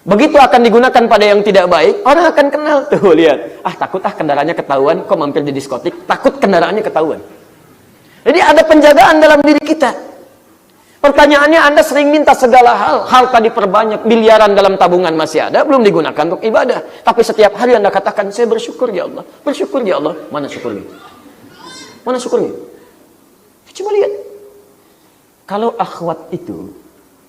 Begitu akan digunakan pada yang tidak baik, orang akan kenal. Tuh, lihat. Takut kendaraannya ketahuan, kok mampir di diskotik, takut kendaraannya ketahuan. Jadi ada penjagaan dalam diri kita. Pertanyaannya, Anda sering minta segala hal, harta diperbanyak, miliaran dalam tabungan masih ada, belum digunakan untuk ibadah. Tapi setiap hari Anda katakan, saya bersyukur ya Allah, bersyukur ya Allah. Mana syukurnya? Mana syukurnya? Coba lihat. Kalau akhwat itu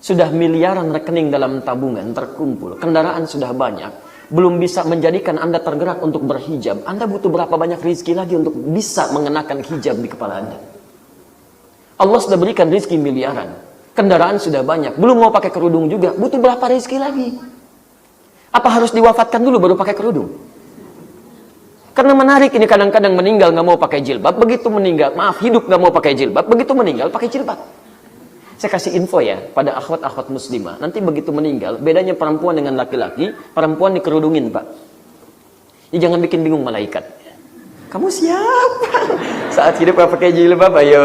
sudah miliaran rekening dalam tabungan terkumpul, kendaraan sudah banyak, belum bisa menjadikan Anda tergerak untuk berhijab, Anda butuh berapa banyak rezeki lagi untuk bisa mengenakan hijab di kepala Anda? Allah sudah berikan rezeki miliaran, kendaraan sudah banyak, belum mau pakai kerudung juga, butuh berapa rezeki lagi? Apa harus diwafatkan dulu baru pakai kerudung? Karena menarik ini, kadang-kadang meninggal nggak mau pakai jilbab, begitu meninggal, hidup nggak mau pakai jilbab, begitu meninggal pakai jilbab. Saya kasih info ya pada akhwat-akhwat muslimah, nanti begitu meninggal, bedanya perempuan dengan laki-laki, perempuan dikerudungin, Pak. Ini jangan bikin bingung malaikat. Kamu siapa? Saat hidup kau pakai jilbab, ayo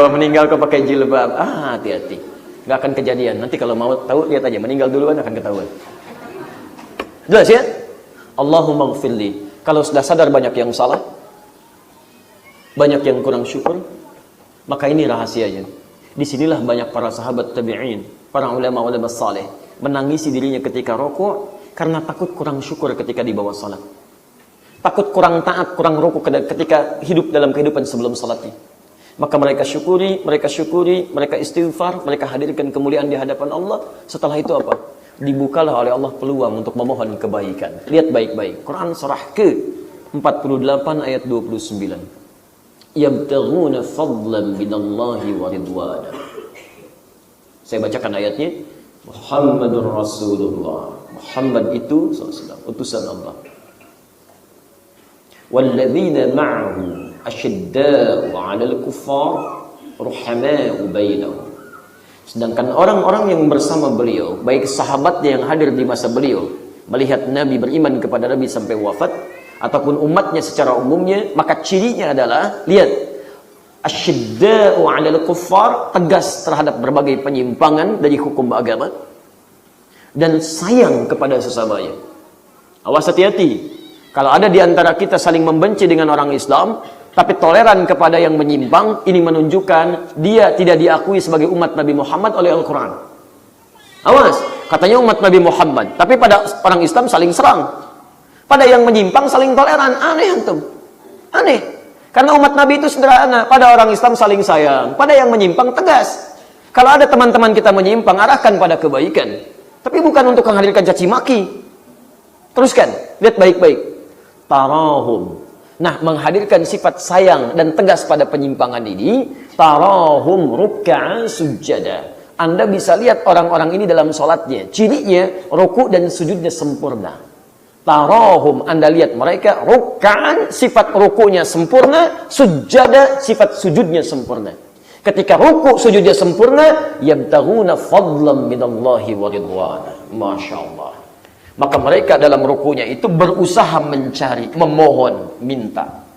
meninggal kau pakai jilbab. Hati-hati. Nggak akan kejadian. Nanti kalau mau tahu, lihat aja. Meninggal duluan akan ketahuan. Jelas ya? Allahumma gfirli. Kalau sudah sadar banyak yang salah, banyak yang kurang syukur, maka ini rahasianya. Disinilah banyak para sahabat tabi'in, para ulama-ulama saleh, menangisi dirinya ketika rokok, karena takut kurang syukur ketika di bawah salat. Takut kurang taat, kurang rukuk ketika hidup dalam kehidupan sebelum salatnya. Maka mereka syukuri, mereka istighfar, mereka hadirkan kemuliaan di hadapan Allah. Setelah itu apa? Dibukalah oleh Allah peluang untuk memohon kebaikan. Lihat baik-baik. Quran surah ke-48 ayat 29. Yabtaghuna fadlan minallahi wa ridwana. Saya bacakan ayatnya. Muhammadur Rasulullah. Muhammad itu utusan Allah. وَالَّذِينَ مَعَهُ أَشِدَّاءُ عَلَى الْكُفَّارِ رُحَمَاءُ بَيْنَهُمْ. Sedangkan orang-orang yang bersama beliau, baik sahabatnya yang hadir di masa beliau, melihat Nabi beriman kepada Nabi sampai wafat, ataupun umatnya secara umumnya, maka cirinya adalah, lihat, أَشِدَّاءُ عَلَى الْكُفَّارِ, tegas terhadap berbagai penyimpangan dari hukum agama, dan sayang kepada sesamanya. Awas, hati-hati. Kalau ada di antara kita saling membenci dengan orang Islam, tapi toleran kepada yang menyimpang, ini menunjukkan dia tidak diakui sebagai umat Nabi Muhammad oleh Al-Quran. Awas, katanya umat Nabi Muhammad, tapi pada orang Islam saling serang. Pada yang menyimpang saling toleran. Aneh antum. Aneh. Karena umat Nabi itu sederhana. Pada orang Islam saling sayang. Pada yang menyimpang tegas. Kalau ada teman-teman kita menyimpang, arahkan pada kebaikan. Tapi bukan untuk menghadirkan caci maki. Teruskan, lihat baik-baik. Tarahum. Nah, menghadirkan sifat sayang dan tegas pada penyimpangan ini, tarahum ruk'an sujada. Anda bisa lihat orang-orang ini dalam sholatnya, cirinya ruku' dan sujudnya sempurna. Tarahum, Anda lihat mereka ruk'an, sifat ruku'nya sempurna, sujada, sifat sujudnya sempurna. Ketika ruku' sujudnya sempurna, yabtaghuna fadlan minallahi wa ridwana. Masya Allah. Maka mereka dalam rukunya itu berusaha mencari, memohon, minta.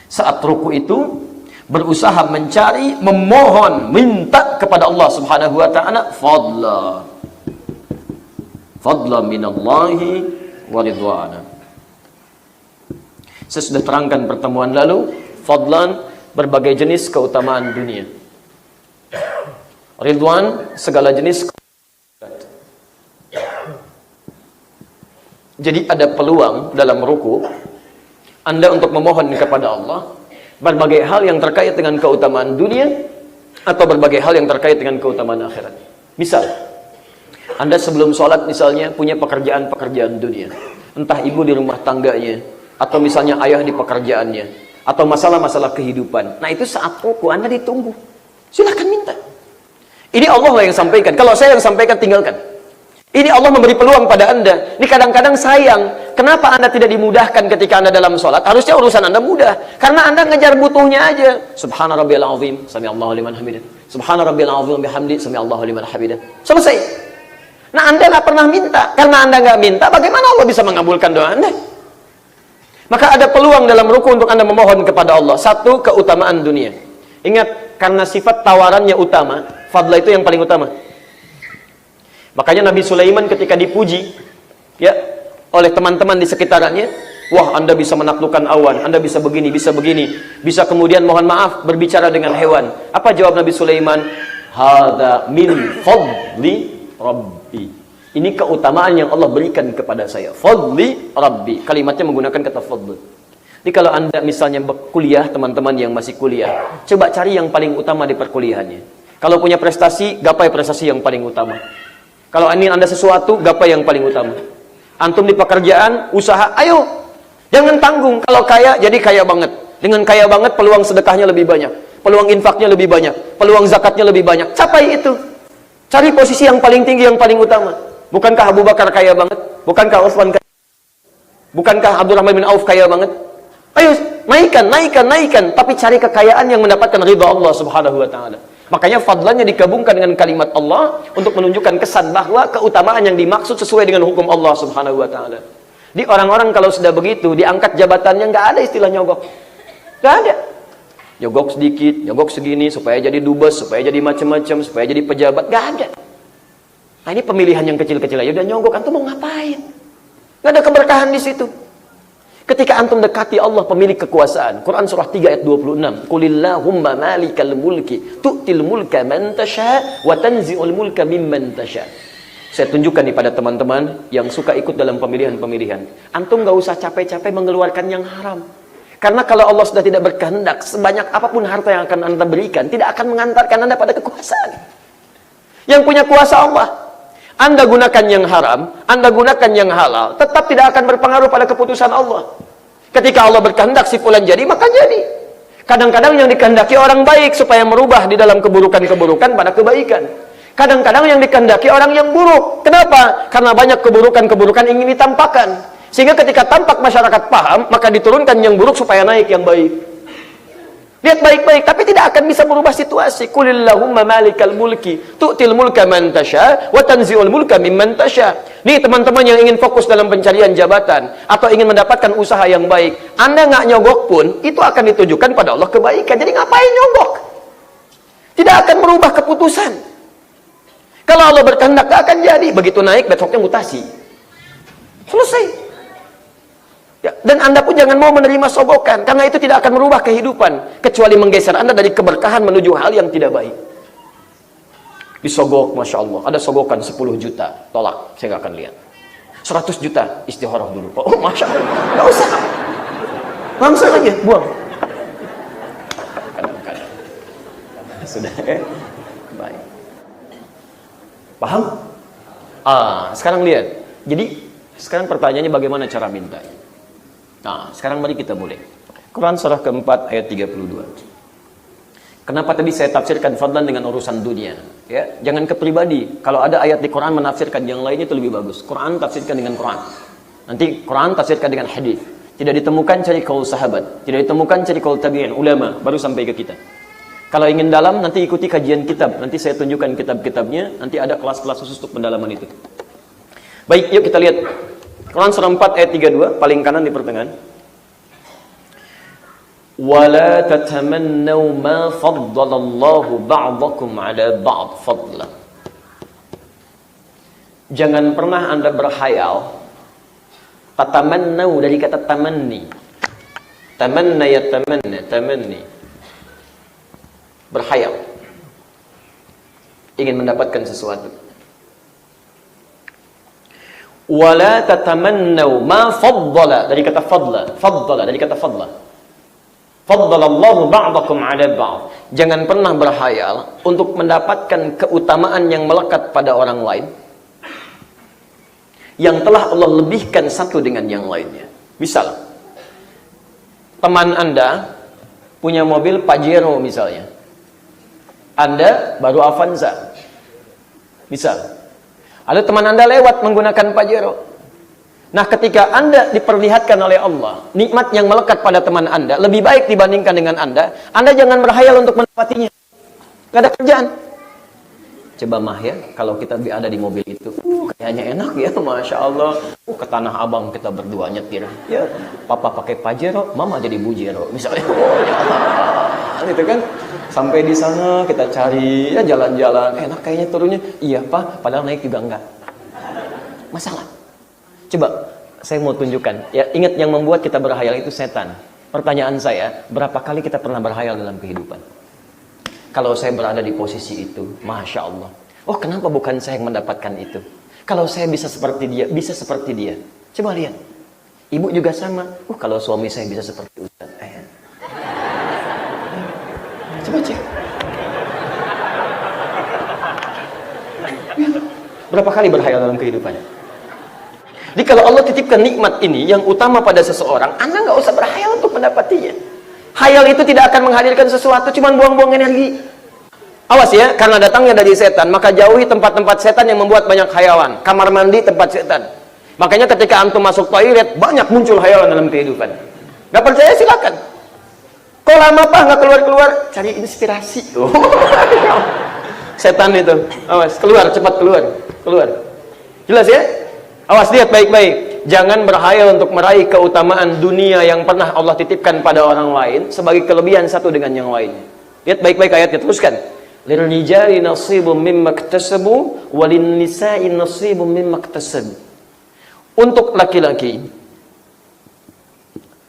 Saat ruku itu berusaha mencari, memohon, minta kepada Allah Subhanahu wa taala fadla. Fadla minallahi wa ridwana. Saya sudah terangkan pertemuan lalu, fadlan berbagai jenis keutamaan dunia. Ridwan segala jenis. Jadi ada peluang dalam ruku Anda untuk memohon kepada Allah berbagai hal yang terkait dengan keutamaan dunia atau berbagai hal yang terkait dengan keutamaan akhirat. Misal, Anda sebelum sholat misalnya punya pekerjaan-pekerjaan dunia, entah ibu di rumah tangganya, atau misalnya ayah di pekerjaannya, atau masalah-masalah kehidupan. Nah itu saat ruku Anda ditunggu. Silahkan minta. Ini Allah lah yang sampaikan. Kalau saya yang sampaikan, tinggalkan. Ini Allah memberi peluang pada Anda. Ini kadang-kadang sayang. Kenapa Anda tidak dimudahkan ketika Anda dalam sholat? Harusnya urusan Anda mudah. Karena Anda ngejar butuhnya aja. Subhana rabbiyal azim, sami'allahu liman hamidah. Subhana rabbiyal azim bihamdi, sami'allahu liman hamidah. Selesai. Nah Anda nggak pernah minta. Karena Anda nggak minta, bagaimana Allah bisa mengabulkan doa Anda? Maka ada peluang dalam ruku untuk Anda memohon kepada Allah. Satu, keutamaan dunia. Ingat, karena sifat tawarannya utama, fadla itu yang paling utama. Makanya Nabi Sulaiman ketika dipuji ya oleh teman-teman di sekitarnya, wah Anda bisa menaklukkan awan, Anda bisa begini, bisa kemudian mohon maaf berbicara dengan hewan. Apa jawab Nabi Sulaiman? Hadza min fadli rabbi. Ini keutamaan yang Allah berikan kepada saya. Fadli rabbi. Kalimatnya menggunakan kata fadl. Jadi kalau Anda misalnya kuliah, teman-teman yang masih kuliah, coba cari yang paling utama di perkuliahannya. Kalau punya prestasi, gapai prestasi yang paling utama. Kalau ingin Anda sesuatu, gapai yang paling utama. Antum di pekerjaan, usaha, ayo. Jangan tanggung. Kalau kaya, jadi kaya banget. Dengan kaya banget, peluang sedekahnya lebih banyak. Peluang infaknya lebih banyak. Peluang zakatnya lebih banyak. Capai itu. Cari posisi yang paling tinggi, yang paling utama. Bukankah Abu Bakar kaya banget? Bukankah Utsman kaya? Bukankah Abdurrahman bin Auf kaya banget? Ayo, naikkan. Tapi cari kekayaan yang mendapatkan ridha Allah subhanahu wa ta'ala. Makanya fadlannya digabungkan dengan kalimat Allah untuk menunjukkan kesan bahwa keutamaan yang dimaksud sesuai dengan hukum Allah subhanahu wa ta'ala. Di orang-orang kalau sudah begitu, diangkat jabatannya, nggak ada istilah nyogok. Nggak ada. Nyogok sedikit, nyogok segini, supaya jadi dubes, supaya jadi macam-macam, supaya jadi pejabat, nggak ada. Nah ini pemilihan yang kecil-kecil aja, udah nyogok, antum mau ngapain? Nggak ada keberkahan di situ. Ketika antum dekati Allah pemilik kekuasaan, Quran surah 3 ayat 26, Qulillahumma malikal mulki tu'til mulka man tasha wa tanzi'ul mulka mimman tasha. Saya tunjukkan nih pada teman-teman yang suka ikut dalam pemilihan-pemilihan. Antum nggak usah capek-capek mengeluarkan yang haram. Karena kalau Allah sudah tidak berkehendak, sebanyak apapun harta yang akan Anda berikan, tidak akan mengantarkan Anda pada kekuasaan. Yang punya kuasa Allah. Anda gunakan yang haram, Anda gunakan yang halal, tetap tidak akan berpengaruh pada keputusan Allah. Ketika Allah berkehendak si fulan jadi, maka jadi. Kadang-kadang yang dikehendaki orang baik supaya merubah di dalam keburukan-keburukan pada kebaikan. Kadang-kadang yang dikehendaki orang yang buruk. Kenapa? Karena banyak keburukan-keburukan ingin ditampakkan. Sehingga ketika tampak masyarakat paham, maka diturunkan yang buruk supaya naik yang baik. Lihat baik-baik, tapi tidak akan bisa merubah situasi. Qulillahumma malikal mulki tu'til mulka man tasha wa tanzi'ul mulka mimman tasha. Nih teman-teman yang ingin fokus dalam pencarian jabatan atau ingin mendapatkan usaha yang baik, Anda nggak nyogok pun itu akan ditujukan pada Allah kebaikan. Jadi ngapain nyogok? Tidak akan merubah keputusan. Kalau Allah berkehendak nggak akan jadi. Begitu naik besoknya mutasi. Selesai. Ya, dan Anda pun jangan mau menerima sogokan, karena itu tidak akan merubah kehidupan, kecuali menggeser Anda dari keberkahan menuju hal yang tidak baik. Disogok, Masya Allah, ada sogokan 10 juta, tolak, saya nggak akan lihat. 100 juta, istikharah dulu. Oh, Masya Allah, nggak usah. Langsung aja, buang. Kadang-kadang. Sudah, baik. Paham? Sekarang lihat. Jadi, sekarang pertanyaannya bagaimana cara minta? Nah, sekarang mari kita mulai. Quran surah keempat ayat 32. Kenapa tadi saya tafsirkan fadlan dengan urusan dunia? Ya, jangan ke pribadi. Kalau ada ayat di Quran menafsirkan yang lain itu lebih bagus. Quran tafsirkan dengan Quran. Nanti Quran tafsirkan dengan hadis. Tidak ditemukan cari kaul sahabat, tidak ditemukan cari kaul tabi'in, ulama, baru sampai ke kita. Kalau ingin dalam, nanti ikuti kajian kitab. Nanti saya tunjukkan kitab-kitabnya. Nanti ada kelas-kelas khusus untuk pendalaman itu. Baik, yuk kita lihat. Quran surah 4 ayat 32, paling kanan di pertengahan. وَلَا تَتَمَنَّوْا مَا فَضَّلَ اللَّهُ بَعْضَكُمْ عَلَى بَعْضٍ فَضْلًا. Jangan pernah Anda berkhayal Tatamannau dari kata tamanni. Tamanna yatamanna, tamanni. Berhayal. Ingin mendapatkan sesuatu. Wala tatamannau ma faddala dari kata fadla. Faddala dari kata fadla. Faddalallahu ba'dakum 'ala ba'd. Jangan pernah berhayal untuk mendapatkan keutamaan yang melekat pada orang lain yang telah Allah lebihkan satu dengan yang lainnya. Misal, teman Anda punya mobil Pajero misalnya. Anda baru Avanza. Misal, ada teman Anda lewat menggunakan Pajero. Nah, ketika Anda diperlihatkan oleh Allah nikmat yang melekat pada teman Anda lebih baik dibandingkan dengan Anda jangan berhayal untuk mendapatinya. Gak ada kerjaan. Coba mah ya, kalau kita ada di mobil itu, kayaknya enak ya, Masya Allah. Ke Tanah Abang kita berdua nyetir. Ya, papa pakai Pajero, mama jadi Bujero, misalnya. Gitu kan? Sampai di sana kita cari, ya jalan-jalan, enak kayaknya turunnya. Iya pak, padahal naik juga enggak. Masalah. Coba, saya mau tunjukkan. Ya, ingat yang membuat kita berhayal itu setan. Pertanyaan saya, berapa kali kita pernah berhayal dalam kehidupan? Kalau saya berada di posisi itu, Masya Allah. Oh, kenapa bukan saya yang mendapatkan itu? Kalau saya bisa seperti dia, bisa seperti dia. Coba lihat. Ibu juga sama. Kalau suami saya bisa seperti Ustaz. Coba cek. Berapa kali berhayal dalam kehidupannya? Jadi kalau Allah titipkan nikmat ini yang utama pada seseorang, Anda nggak usah berhayal untuk mendapatinya. Hayal itu tidak akan menghadirkan sesuatu, cuma buang-buang energi. Awas ya, karena datangnya dari setan, maka jauhi tempat-tempat setan yang membuat banyak hayalan. Kamar mandi tempat setan. Makanya ketika antum masuk toilet, banyak muncul hayalan dalam kehidupan. Gak percaya silakan. Kok lama pak nggak keluar-keluar? Cari inspirasi. Setan itu. Awas, keluar, cepat keluar. Keluar. Jelas ya? Awas, lihat baik-baik. Jangan berhayal untuk meraih keutamaan dunia yang pernah Allah titipkan pada orang lain sebagai kelebihan satu dengan yang lainnya. Lihat baik-baik ayatnya, teruskan. Lirijali nasibum mimma iktasabu walin nisa'i nasibum mimma iktasabu. Untuk laki-laki,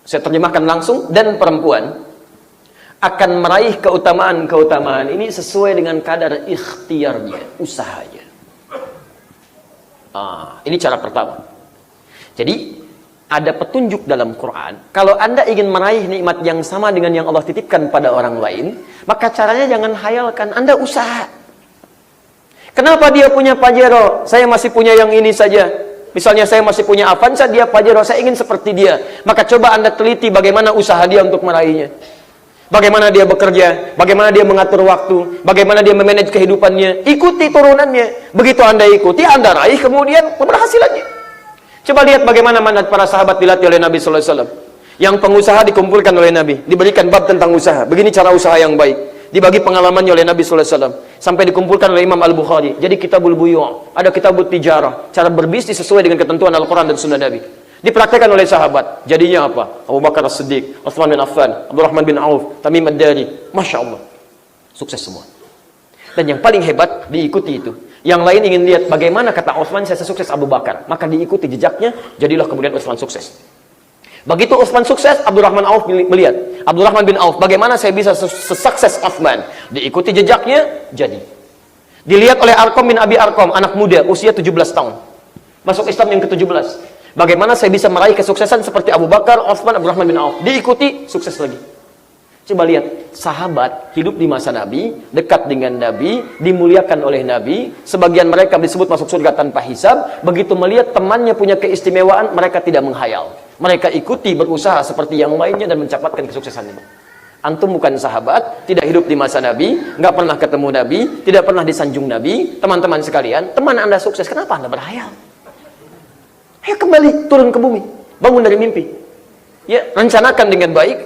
saya terjemahkan langsung, dan perempuan akan meraih keutamaan-keutamaan ini sesuai dengan kadar ikhtiarnya, usahanya. Ini cara pertama. Jadi, ada petunjuk dalam Quran. Kalau Anda ingin meraih nikmat yang sama dengan yang Allah titipkan pada orang lain, maka caranya jangan hayalkan, Anda usaha. Kenapa dia punya Pajero? Saya masih punya yang ini saja. Misalnya saya masih punya Avanza, dia Pajero, saya ingin seperti dia. Maka coba Anda teliti bagaimana usaha dia untuk meraihnya. Bagaimana dia bekerja, bagaimana dia mengatur waktu, bagaimana dia memanage kehidupannya. Ikuti turunannya. Begitu Anda ikuti, Anda raih kemudian keberhasilannya. Coba lihat bagaimana manhaj para sahabat dilatih oleh Nabi sallallahu alaihi wasallam. Yang pengusaha dikumpulkan oleh Nabi, diberikan bab tentang usaha. Begini cara usaha yang baik. Dibagi pengalamannya oleh Nabi sallallahu alaihi wasallam sampai dikumpulkan oleh Imam Al-Bukhari. Jadi kitabul buyu', ada kitabut tijarah, cara berbisnis sesuai dengan ketentuan Al-Qur'an dan Sunnah Nabi. Dipraktikkan oleh sahabat. Jadinya apa? Abu Bakar As-Siddiq, Utsman bin Affan, Abdurrahman bin Auf, Tamim Ad-Dari. Masya Allah. Sukses semua. Dan yang paling hebat, diikuti itu. Yang lain ingin lihat bagaimana kata Utsman saya sesukses Abu Bakar. Maka diikuti jejaknya, jadilah kemudian Utsman sukses. Begitu Utsman sukses, Abdurrahman Auf melihat. Abdurrahman bin Auf, bagaimana saya bisa sesukses Utsman? Diikuti jejaknya, jadi. Dilihat oleh Arqam bin Abi Arqam, anak muda, usia 17 tahun. Masuk Islam yang ke-17. Bagaimana saya bisa meraih kesuksesan seperti Abu Bakar, Utsman, Abdurrahman bin Auf? Diikuti, sukses lagi. Coba lihat, sahabat hidup di masa Nabi, dekat dengan Nabi, dimuliakan oleh Nabi, sebagian mereka disebut masuk surga tanpa hisab. Begitu melihat temannya punya keistimewaan, mereka tidak menghayal. Mereka ikuti, berusaha seperti yang lainnya dan mencatatkan kesuksesan ini. Antum bukan sahabat, tidak hidup di masa Nabi, nggak pernah ketemu Nabi, tidak pernah disanjung Nabi. Teman-teman sekalian, teman Anda sukses, kenapa Anda berhayal? Ayo kembali, turun ke bumi, bangun dari mimpi. Ya, rencanakan dengan baik,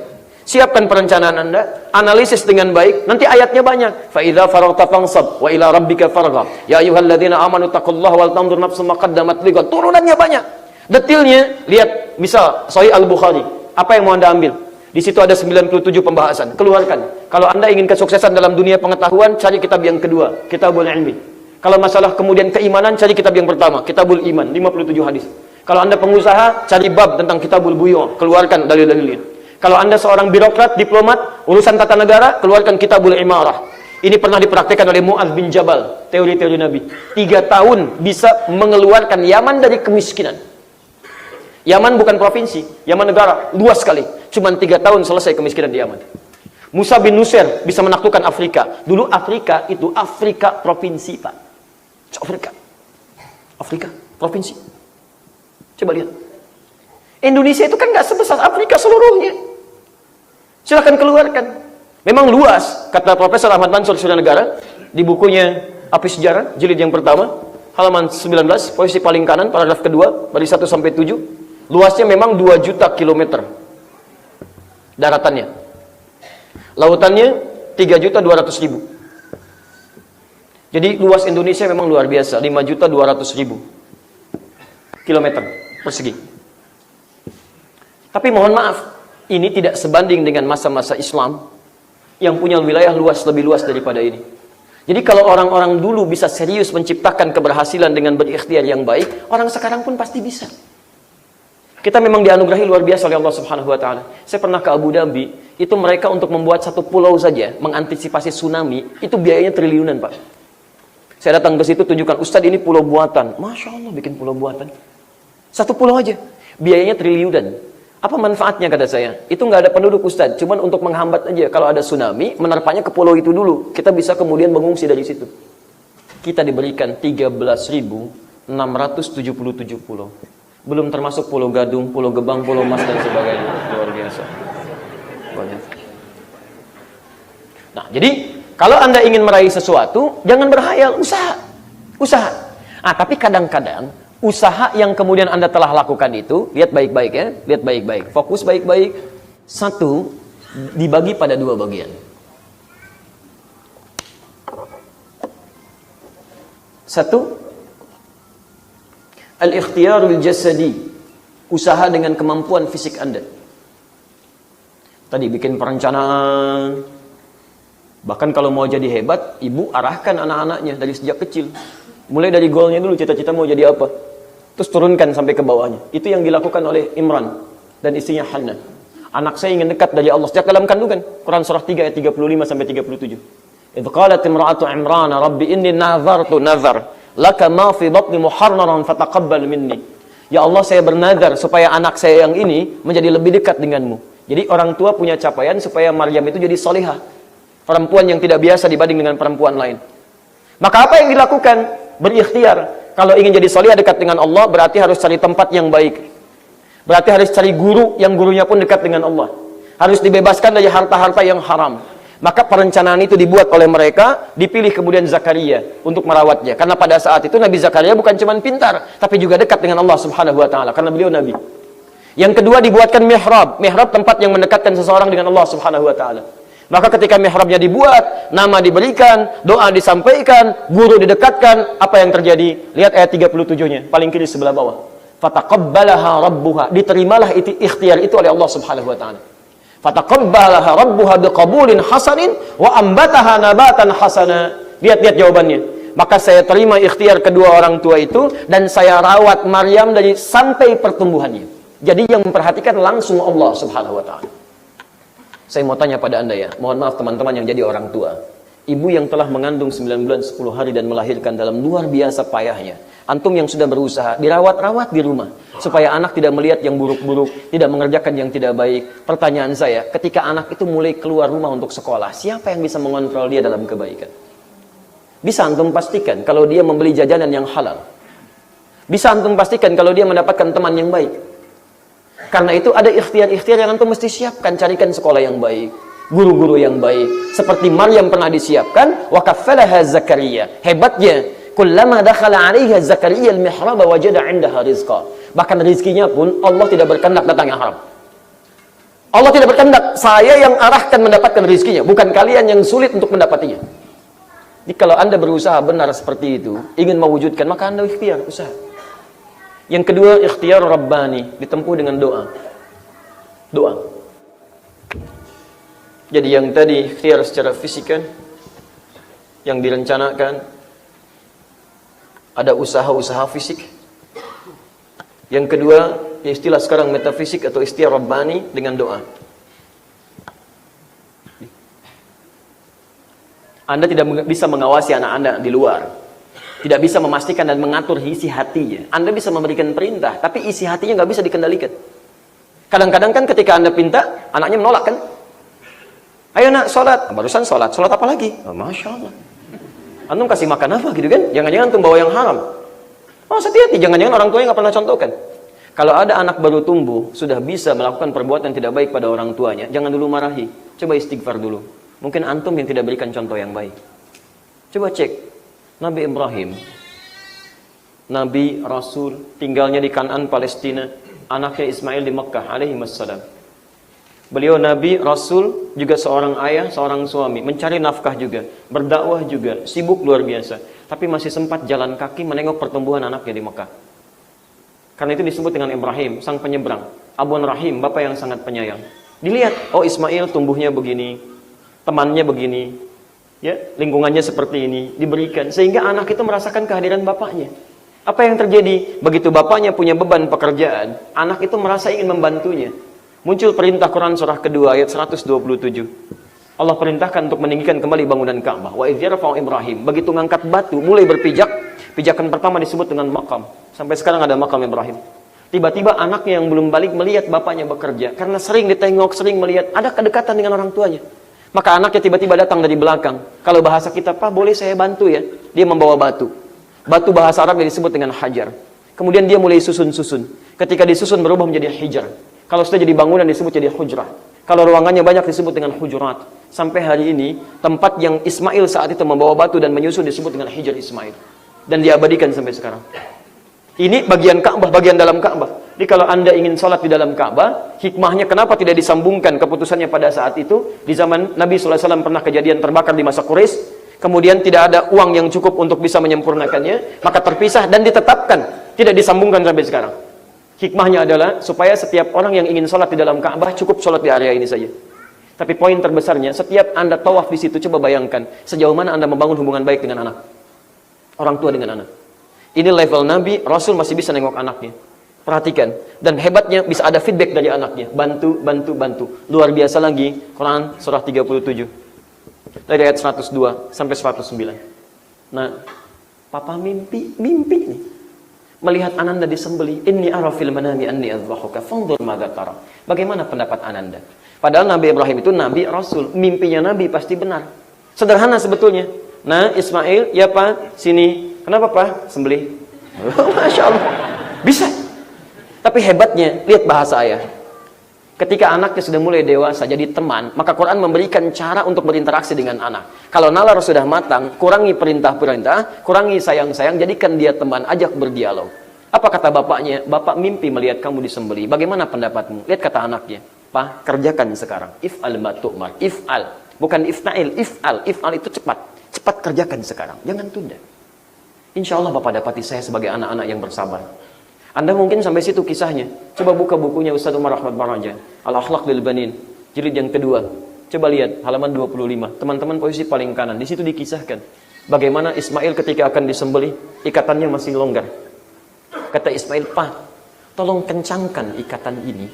siapkan perencanaan Anda, analisis dengan baik. Nanti ayatnya banyak. Fa idza faraghta fansab wa ila rabbika farghab. Ya ayyuhalladzina amanu taqullaha wal tanzur nafsum ma qaddamat lighad. Turunannya banyak. Detailnya lihat, misal Sahih Al-Bukhari. Apa yang mau Anda ambil? Di situ ada 97 pembahasan. Keluarkan. Kalau Anda ingin kesuksesan dalam dunia pengetahuan, cari kitab yang kedua, Kitabul Ilmi. Kalau masalah kemudian keimanan, cari kitab yang pertama, Kitabul Iman, 57 hadis. Kalau Anda pengusaha, cari bab tentang Kitabul Buyu', keluarkan dalil-dalilnya. Kalau Anda seorang birokrat, diplomat, urusan tata negara, keluarkan Kitabul Imarah. Ini pernah dipraktikkan oleh Mu'adz bin Jabal, teori-teori Nabi. 3 tahun bisa mengeluarkan Yaman dari kemiskinan. Yaman bukan provinsi, Yaman negara, luas sekali. Cuman 3 tahun selesai kemiskinan di Yaman. Musa bin Nusair bisa menaklukkan Afrika. Dulu Afrika itu Afrika provinsi, Pak. Afrika provinsi. Coba lihat. Indonesia itu kan nggak sebesar Afrika seluruhnya. Silahkan keluarkan. Memang luas, kata Profesor Ahmad Mansur Suranegara di bukunya Api Sejarah, jilid yang pertama, halaman 19, posisi paling kanan, paragraf kedua, dari 1 sampai 7. Luasnya memang 2 juta kilometer. Daratannya. Lautannya 3.200.000. Jadi luas Indonesia memang luar biasa, 5.200.000 kilometer persegi. Tapi mohon maaf, ini tidak sebanding dengan masa-masa Islam yang punya wilayah luas, lebih luas daripada ini. Jadi kalau orang-orang dulu bisa serius menciptakan keberhasilan dengan berikhtiar yang baik, orang sekarang pun pasti bisa. Kita memang dianugerahi luar biasa oleh Allah Subhanahu wa taala. Saya pernah ke Abu Dhabi, itu mereka untuk membuat satu pulau saja, mengantisipasi tsunami, itu biayanya triliunan, Pak. Saya datang ke situ, tunjukkan, Ustadz ini pulau buatan. Masya Allah bikin pulau buatan. Satu pulau aja, biayanya triliunan. Apa manfaatnya kata saya? Itu nggak ada penduduk Ustadz, cuman untuk menghambat aja. Kalau ada tsunami, menerpanya ke pulau itu dulu. Kita bisa kemudian mengungsi dari situ. Kita diberikan 13.677 pulau. Belum termasuk Pulau Gadung, Pulau Gebang, Pulau Mas dan sebagainya. Luar biasa. Banyak. Nah, jadi kalau Anda ingin meraih sesuatu, jangan berhayal, usaha. Usaha. Tapi kadang-kadang usaha yang kemudian Anda telah lakukan itu, lihat baik-baik ya, lihat baik-baik. Fokus baik-baik. 1 dibagi pada 2 bagian. 1, al-ikhtiyarul jasadi, usaha dengan kemampuan fisik Anda. Tadi bikin perencanaan. Bahkan kalau mau jadi hebat, ibu arahkan anak-anaknya dari sejak kecil. Mulai dari goalnya dulu, cita-cita mau jadi apa. Terus turunkan sampai ke bawahnya. Itu yang dilakukan oleh Imran dan istrinya Hannah. Anak saya ingin dekat dari Allah sejak dalam kandungan. Quran surah 3 ayat 35 sampai 37. Idh qalat imra'atu Imran, Rabbi inni nazartu nazar laka ma fi batni muharraran fataqabbal minni. Ya Allah, saya bernazar supaya anak saya yang ini menjadi lebih dekat denganmu. Jadi orang tua punya capaian supaya Maryam itu jadi solihah, perempuan yang tidak biasa dibanding dengan perempuan lain. Maka apa yang dilakukan? Berikhtiar. Kalau ingin jadi solihah dekat dengan Allah, berarti harus cari tempat yang baik. Berarti harus cari guru yang gurunya pun dekat dengan Allah. Harus dibebaskan dari harta-harta yang haram. Maka perencanaan itu dibuat oleh mereka, dipilih kemudian Zakaria untuk merawatnya. Karena pada saat itu Nabi Zakaria bukan cuma pintar, tapi juga dekat dengan Allah Subhanahu wa taala karena beliau nabi. Yang kedua dibuatkan mihrab. Mihrab tempat yang mendekatkan seseorang dengan Allah Subhanahu wa taala. Maka ketika mihrabnya dibuat, nama diberikan, doa disampaikan, guru didekatkan, apa yang terjadi? Lihat ayat 37-nya, paling kiri sebelah bawah. Fataqabbalaha rabbuha, diterimalah itu ikhtiar itu oleh Allah Subhanahu wa taala. Fataqabbalaha rabbuha biqabulin hasanin wa ambataha nabatan hasana. Lihat jawabannya. Maka saya terima ikhtiar kedua orang tua itu dan saya rawat Maryam dari sampai pertumbuhannya. Jadi yang memperhatikan langsung Allah Subhanahu wa taala. Saya mau tanya pada Anda ya, mohon maaf teman-teman yang jadi orang tua. Ibu yang telah mengandung 9 bulan 10 hari dan melahirkan dalam luar biasa payahnya. Antum yang sudah berusaha, dirawat-rawat di rumah. Supaya anak tidak melihat yang buruk-buruk, tidak mengerjakan yang tidak baik. Pertanyaan saya, ketika anak itu mulai keluar rumah untuk sekolah, siapa yang bisa mengontrol dia dalam kebaikan? Bisa antum pastikan kalau dia membeli jajanan yang halal. Bisa antum pastikan kalau dia mendapatkan teman yang baik. Karena itu ada ikhtiar-ikhtiar yang antum mesti siapkan. Carikan sekolah yang baik, guru-guru yang baik. Seperti Maryam pernah disiapkan, wa kaffalaha Zakaria. Hebatnya, kullama dakhala 'alaiha Zakaria al-mihrab wajada 'indaha rizqa. Bahkan rizkinya pun Allah tidak berkehendak datang yang haram. Allah tidak berkehendak, saya yang arahkan mendapatkan rizkinya, bukan kalian yang sulit untuk mendapatinya. Jadi kalau Anda berusaha benar seperti itu, ingin mewujudkan, maka Anda ikhtiar, usaha. Yang kedua, ikhtiar Rabbani, ditempuh dengan doa. Doa. Jadi yang tadi ikhtiar secara fisik kan, yang direncanakan, ada usaha-usaha fisik. Yang kedua, istilah sekarang metafisik atau istilah Rabbani dengan doa. Anda tidak bisa mengawasi anak Anda di luar. Tidak bisa memastikan dan mengatur isi hatinya. Anda bisa memberikan perintah, tapi isi hatinya nggak bisa dikendalikan. Kadang-kadang kan ketika Anda pinta, anaknya menolak kan? Ayo nak, sholat. Barusan sholat. Sholat apa lagi? Oh, Masya Allah. Antum kasih makan apa gitu kan? Jangan-jangan antum bawa yang haram. Oh, hati-hati. Jangan-jangan orang tuanya nggak pernah contohkan. Kalau ada anak baru tumbuh, sudah bisa melakukan perbuatan tidak baik pada orang tuanya, jangan dulu marahi. Coba istighfar dulu. Mungkin antum yang tidak berikan contoh yang baik. Coba cek. Nabi Ibrahim, Nabi Rasul, tinggalnya di Kanaan, Palestina. Anaknya Ismail di Mekah, alaihi wassalam. Beliau Nabi, Rasul, juga seorang ayah, seorang suami. Mencari nafkah juga, berdakwah juga, sibuk luar biasa. Tapi masih sempat jalan kaki menengok pertumbuhan anaknya di Mekah. Karena itu disebut dengan Ibrahim, sang penyeberang. Abun Rahim, bapak yang sangat penyayang. Dilihat, oh Ismail tumbuhnya begini, temannya begini, ya, lingkungannya seperti ini, diberikan. Sehingga anak itu merasakan kehadiran bapaknya. Apa yang terjadi? Begitu bapaknya punya beban pekerjaan, anak itu merasa ingin membantunya. Muncul perintah Quran surah kedua ayat 127. Allah perintahkan untuk meninggikan kembali bangunan Ka'bah. Wa idh yarfa'u Ibrahim. Begitu ngangkat batu, mulai berpijak. Pijakan pertama disebut dengan makam. Sampai sekarang ada makam Ibrahim. Tiba-tiba anaknya yang belum balik melihat bapaknya bekerja. Karena sering ditengok, sering melihat. Ada kedekatan dengan orang tuanya. Maka anaknya tiba-tiba datang dari belakang. Kalau bahasa kita, Pak boleh saya bantu ya? Dia membawa batu. Batu bahasa Arab yang disebut dengan hajar. Kemudian dia mulai susun-susun. Ketika disusun berubah menjadi hijar. Kalau sudah jadi bangunan disebut jadi hujrah. Kalau ruangannya banyak disebut dengan hujurat. Sampai hari ini, tempat yang Ismail saat itu membawa batu dan menyusun disebut dengan Hijr Ismail. Dan diabadikan sampai sekarang. Ini bagian Ka'bah, bagian dalam Ka'bah. Jadi kalau Anda ingin sholat di dalam Ka'bah, hikmahnya kenapa tidak disambungkan keputusannya pada saat itu? Di zaman Nabi SAW pernah kejadian terbakar di masa Quraisy. Kemudian tidak ada uang yang cukup untuk bisa menyempurnakannya. Maka terpisah dan ditetapkan. Tidak disambungkan sampai sekarang. Hikmahnya adalah supaya setiap orang yang ingin sholat di dalam Ka'bah cukup sholat di area ini saja. Tapi poin terbesarnya, setiap Anda tawaf di situ, coba bayangkan sejauh mana Anda membangun hubungan baik dengan anak. Orang tua dengan anak. Ini level Nabi, Rasul masih bisa nengok anaknya. Perhatikan. Dan hebatnya bisa ada feedback dari anaknya. Bantu, bantu, bantu. Luar biasa lagi, Quran surah 37. Dari ayat 102 sampai 109. Nah, papa mimpi nih. Melihat Ananda disembelih, inni ara fil manami anni adzahuka fanzur madza tara. Bagaimana pendapat Ananda? Padahal Nabi Ibrahim itu Nabi Rasul, mimpinya Nabi pasti benar. Sederhana sebetulnya. Nah, Ismail, ya Pak, sini. Kenapa Pak? Sembelih. Masya Allah. Bisa. Tapi hebatnya, lihat bahasa ayah. Ketika anaknya sudah mulai dewasa, jadi teman, maka Quran memberikan cara untuk berinteraksi dengan anak. Kalau nalar sudah matang, kurangi perintah-perintah, kurangi sayang-sayang, jadikan dia teman, ajak berdialog. Apa kata bapaknya? Bapak mimpi melihat kamu disembelih. Bagaimana pendapatmu? Lihat kata anaknya. Pak, kerjakan sekarang. If'al ma tu'mar. If'al. Bukan ifna'il, if'al. If'al itu cepat. Cepat kerjakan sekarang. Jangan tunda. Insya Allah Bapak dapati saya sebagai anak-anak yang bersabar. Anda mungkin sampai situ kisahnya. Coba buka bukunya Ustaz Umar Ahmad Baraja. Al-Akhlaq lil Banin. Jilid yang kedua. Coba lihat halaman 25. Teman-teman posisi paling kanan. Di situ dikisahkan. Bagaimana Ismail ketika akan disembelih, ikatannya masih longgar. Kata Ismail, Pak, tolong kencangkan ikatan ini.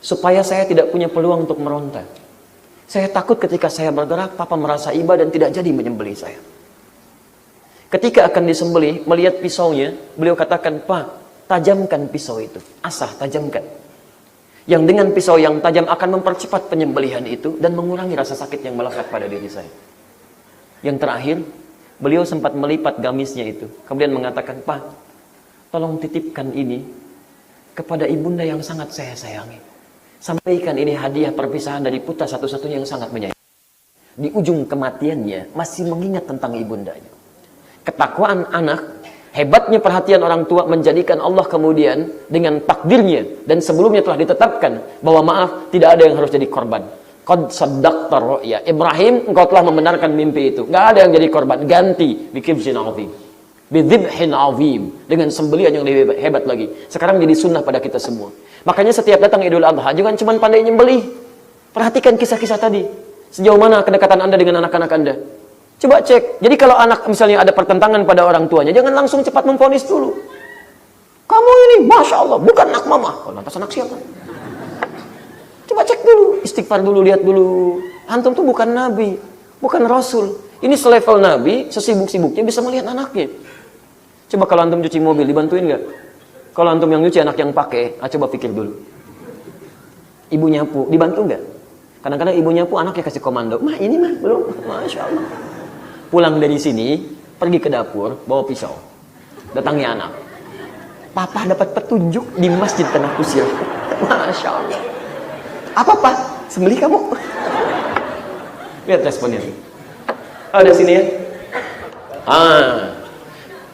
Supaya saya tidak punya peluang untuk meronta. Saya takut ketika saya bergerak, Papa merasa iba dan tidak jadi menyembelih saya. Ketika akan disembelih, melihat pisaunya, beliau katakan, Pak, tajamkan pisau itu. Asah, tajamkan. Yang dengan pisau yang tajam akan mempercepat penyembelihan itu dan mengurangi rasa sakit yang melekat pada diri saya. Yang terakhir, beliau sempat melipat gamisnya itu. Kemudian mengatakan, Pak, tolong titipkan ini kepada ibunda yang sangat saya sayangi. Sampaikan ini hadiah perpisahan dari putra satu-satunya yang sangat menyayangi. Di ujung kematiannya, masih mengingat tentang ibundanya. Ketakwaan anak, hebatnya perhatian orang tua menjadikan Allah kemudian dengan takdirnya dan sebelumnya telah ditetapkan bahwa maaf, tidak ada yang harus jadi korban. Qad saddaqta ru'ya. Ibrahim, engkau telah membenarkan mimpi itu. Enggak ada yang jadi korban, ganti bikibzin 'azim. Bidzibhin 'azim, dengan sembelihan yang lebih hebat lagi. Sekarang jadi sunnah pada kita semua. Makanya setiap datang Idul Adha jangan cuma pandai nyembelih. Perhatikan kisah-kisah tadi. Sejauh mana kedekatan Anda dengan anak-anak Anda? Coba cek. Jadi kalau anak misalnya ada pertentangan pada orang tuanya, jangan langsung cepat memvonis dulu. Kamu ini, Masya Allah, bukan anak mama. Oh, lantas anak siapa? Coba cek dulu, istighfar dulu, lihat dulu. Antum tuh bukan nabi, bukan rasul. Ini selevel nabi, sesibuk-sibuknya bisa melihat anaknya. Coba kalau antum cuci mobil, dibantuin nggak? Kalau antum yang nyuci, anak yang pakai, coba pikir dulu. Ibu nyapu, dibantu nggak? Kadang-kadang ibu nyapu, anaknya kasih komando. Mah ini mah belum, Masya Allah. Pulang dari sini, pergi ke dapur, bawa pisau. Datangi anak. Papa dapat petunjuk di masjid Tanah Kusir. Masya Allah. Apa Pak? Sembelih kamu? Lihat responnya. Ada sini ya.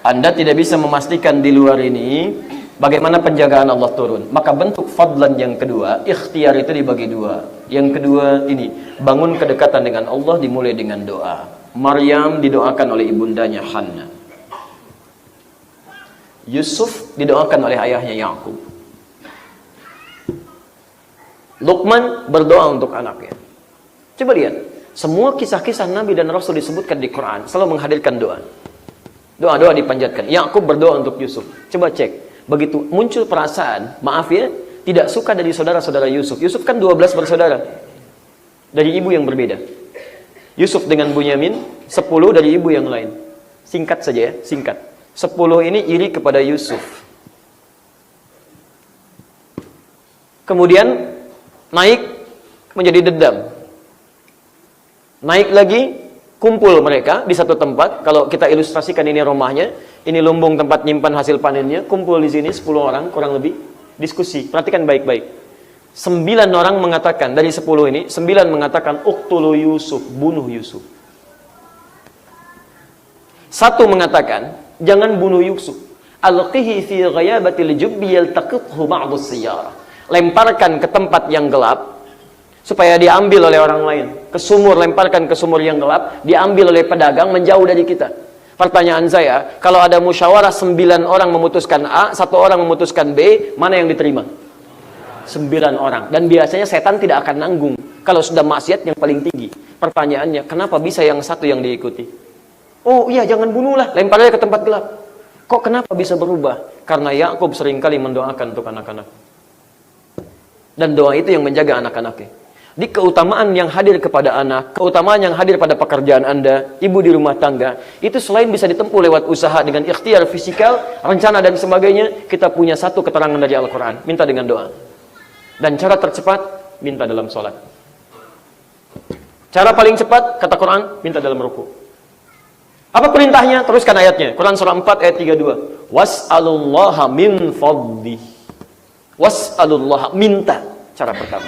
Anda tidak bisa memastikan di luar ini bagaimana penjagaan Allah turun. Maka bentuk fadlan yang kedua, ikhtiar itu dibagi dua. Yang kedua ini, bangun kedekatan dengan Allah dimulai dengan doa. Maryam didoakan oleh ibundanya Hannah. Yusuf didoakan oleh ayahnya Yakub. Luqman berdoa untuk anaknya. Coba lihat, semua kisah-kisah Nabi dan Rasul disebutkan di Quran selalu menghadirkan doa. Doa-doa dipanjatkan. Yakub berdoa untuk Yusuf. Coba cek, begitu muncul perasaan, maaf ya, tidak suka dari saudara-saudara Yusuf. Yusuf kan 12 bersaudara. Dari ibu yang berbeda. Yusuf dengan Bunyamin, 10 dari ibu yang lain. Singkat saja ya, singkat. 10 ini iri kepada Yusuf. Kemudian naik menjadi dendam. Naik lagi, kumpul mereka di satu tempat. Kalau kita ilustrasikan ini rumahnya, ini lumbung tempat nyimpan hasil panennya. Kumpul di sini 10 orang kurang lebih, diskusi. Perhatikan baik-baik. 9 orang mengatakan, dari 10 ini 9 mengatakan uqtulu Yusuf, bunuh Yusuf. 1 mengatakan jangan bunuh Yusuf. Alqihi fi ghayabatil jubbi yaltaqithu ba'd as-sayyarah. Lemparkan ke tempat yang gelap supaya diambil oleh orang lain. Ke sumur, lemparkan ke sumur yang gelap, diambil oleh pedagang menjauh dari kita. Pertanyaan saya, kalau ada musyawarah 9 orang memutuskan A, 1 orang memutuskan B, mana yang diterima? 9 orang. Dan biasanya setan tidak akan nanggung kalau sudah maksiat yang paling tinggi. Pertanyaannya, kenapa bisa yang satu yang diikuti? Oh iya, jangan bunuhlah, lemparnya ke tempat gelap. Kok kenapa bisa berubah? Karena Yakub seringkali mendoakan untuk anak-anak. Dan doa itu yang menjaga anak-anaknya. Di keutamaan yang hadir kepada anak, keutamaan yang hadir pada pekerjaan Anda, ibu di rumah tangga, itu selain bisa ditempuh lewat usaha dengan ikhtiar fisikal, rencana dan sebagainya, kita punya satu keterangan dari Al-Quran. Minta dengan doa. Dan cara tercepat, minta dalam sholat. Cara paling cepat, kata Quran, minta dalam ruku. Apa perintahnya? Teruskan ayatnya. Quran surah 4 ayat 32. Was'alullaha min fadlih. Was'alullaha, minta. Cara pertama.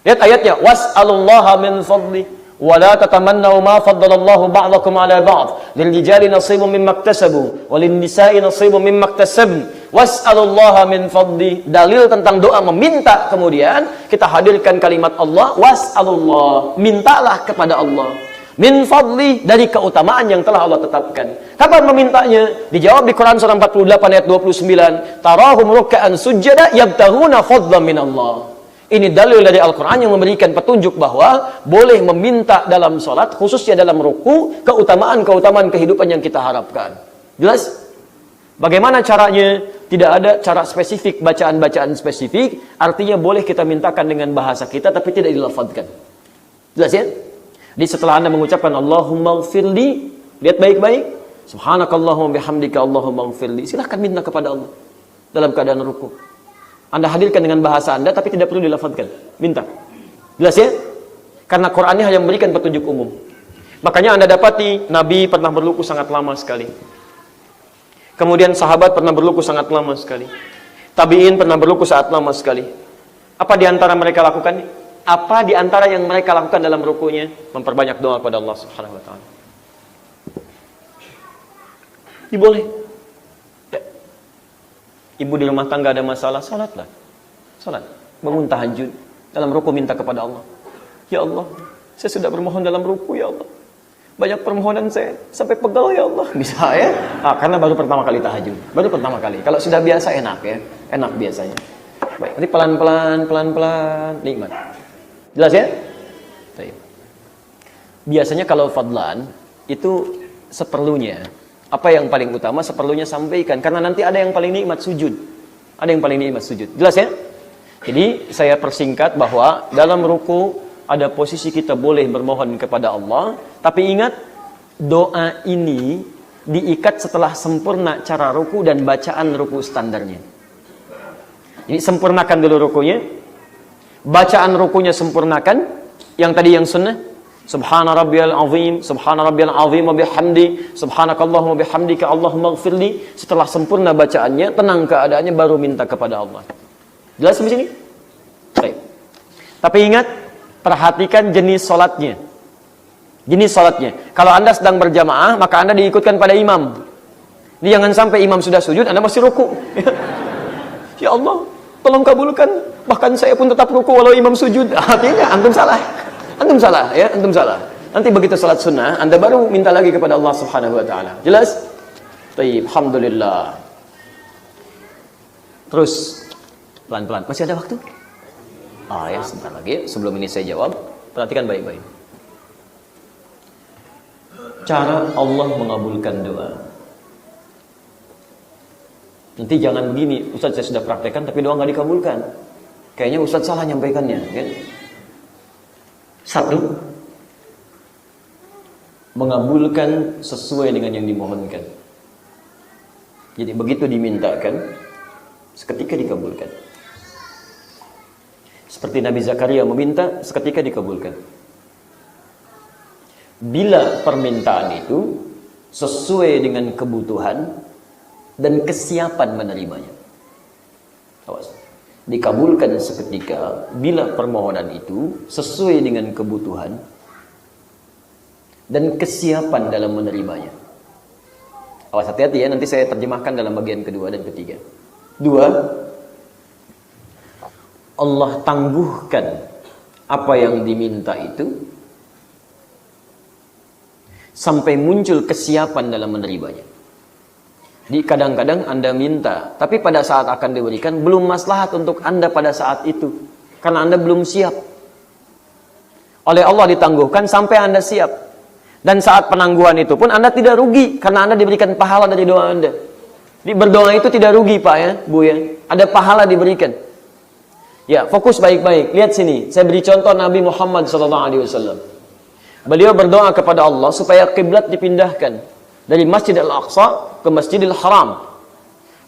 Lihat ayatnya. Was'alullaha min fadlih. Wala tatamannau ma faddalallahu ba'dakum ala ba'd. Lirijali nasibun mimma iktasabu. Walinnisa'i nasibun mimma iktasabn. Was'alullaha min fadlih. Dalil tentang doa meminta. Kemudian kita hadirkan kalimat Allah. Was'alullah. Mintalah kepada Allah. Min fadli, dari keutamaan yang telah Allah tetapkan. Kapan memintanya? Dijawab di Quran surah 48 ayat 29. Tarahum ruk'an sujada yabtaghuna fadlan min Allah. Ini dalil dari Al-Quran yang memberikan petunjuk bahwa boleh meminta dalam salat, khususnya dalam ruku, keutamaan-keutamaan kehidupan yang kita harapkan. Jelas? Bagaimana caranya? Tidak ada cara spesifik, bacaan-bacaan spesifik. Artinya boleh kita mintakan dengan bahasa kita, tapi tidak dilafadzkan. Jelas ya? Jadi setelah Anda mengucapkan Allahumma gfirli, lihat baik-baik. Subhanakallahumma bihamdika Allahumma gfirli. Silahkan minta kepada Allah dalam keadaan ruku. Anda hadirkan dengan bahasa Anda, tapi tidak perlu dilafadzkan. Minta. Jelas ya? Karena Qurannya hanya memberikan petunjuk umum. Makanya Anda dapati Nabi pernah berluku sangat lama sekali. Kemudian sahabat pernah berluku sangat lama sekali. Tabi'in pernah berluku sangat lama sekali. Apa di antara mereka lakukan? Apa di antara yang mereka lakukan dalam rukunya? Memperbanyak doa kepada Allah Subhanahu wa taala. Boleh. Ya. Ibu di rumah tangga ada masalah, salatlah. Salat. Bangun tahajud. Dalam ruku minta kepada Allah. Ya Allah, saya sudah bermohon dalam ruku, ya Allah. Banyak permohonan saya sampai pegal, ya Allah. Bisa ya? Karena baru pertama kali tahajud. Baru pertama kali. Kalau sudah biasa enak ya. Enak biasanya. Baik, nanti pelan-pelan, nikmat. Jelas ya? Baik. Biasanya kalau fadlan itu seperlunya Apa yang paling utama seperlunya sampaikan, karena nanti ada yang paling nikmat sujud. Ada yang paling nikmat sujud. Jelas ya? Jadi saya persingkat bahwa dalam ruku ada posisi kita boleh bermohon kepada Allah, tapi ingat doa ini diikat setelah sempurna cara ruku dan bacaan ruku standarnya. Jadi sempurnakan dulu rukunya, bacaan rukunya sempurnakan, yang tadi yang sunnah. Subhana rabbiyal azim, subhana rabbiyal azim wa bihamdi, subhanakallahumma bihamdika Allahumma ighfirli. Setelah sempurna bacaannya, tenang keadaannya, baru minta kepada Allah. Jelas sampai sini? Baik. Tapi ingat, perhatikan jenis salatnya. Jenis salatnya. Kalau Anda sedang berjamaah, maka Anda diikutkan pada imam. Jadi jangan sampai imam sudah sujud, Anda masih ruku. Ya Allah, tolong kabulkan. Bahkan saya pun tetap ruku walau imam sujud. Artinya antum salah. Antum salah ya, antum salah. Nanti begitu salat sunnah, Anda baru minta lagi kepada Allah Subhanahu wa taala. Jelas? Baik, alhamdulillah. Terus pelan-pelan. Masih ada waktu? Ya, sebentar lagi. Sebelum ini saya jawab, perhatikan baik-baik. Cara Allah mengabulkan doa. Nanti jangan begini, Ustaz saya sudah praktekkan tapi doa nggak dikabulkan. Kayaknya Ustaz salah nyampaikannya, kan? Satu, mengabulkan sesuai dengan yang dimohonkan. Jadi begitu dimintakan, seketika dikabulkan. Seperti Nabi Zakaria meminta, seketika dikabulkan. Bila permintaan itu sesuai dengan kebutuhan dan kesiapan menerimanya. Awas. Dikabulkan seketika bila permohonan itu sesuai dengan kebutuhan dan kesiapan dalam menerimanya. Awas, hati-hati ya, nanti saya terjemahkan dalam bagian kedua dan ketiga. Dua, Allah tangguhkan apa yang diminta itu sampai muncul kesiapan dalam menerimanya. Di kadang-kadang Anda minta, tapi pada saat akan diberikan belum maslahat untuk Anda pada saat itu, karena Anda belum siap. Oleh Allah ditangguhkan sampai Anda siap. Dan saat penangguhan itu pun Anda tidak rugi, karena Anda diberikan pahala dari doa Anda. Di berdoa itu tidak rugi Pak ya, Bu ya. Ada pahala diberikan. Ya, fokus baik-baik. Lihat sini, saya beri contoh Nabi Muhammad SAW. Beliau berdoa kepada Allah supaya kiblat dipindahkan dari Masjid Al-Aqsa ke Masjidil Haram.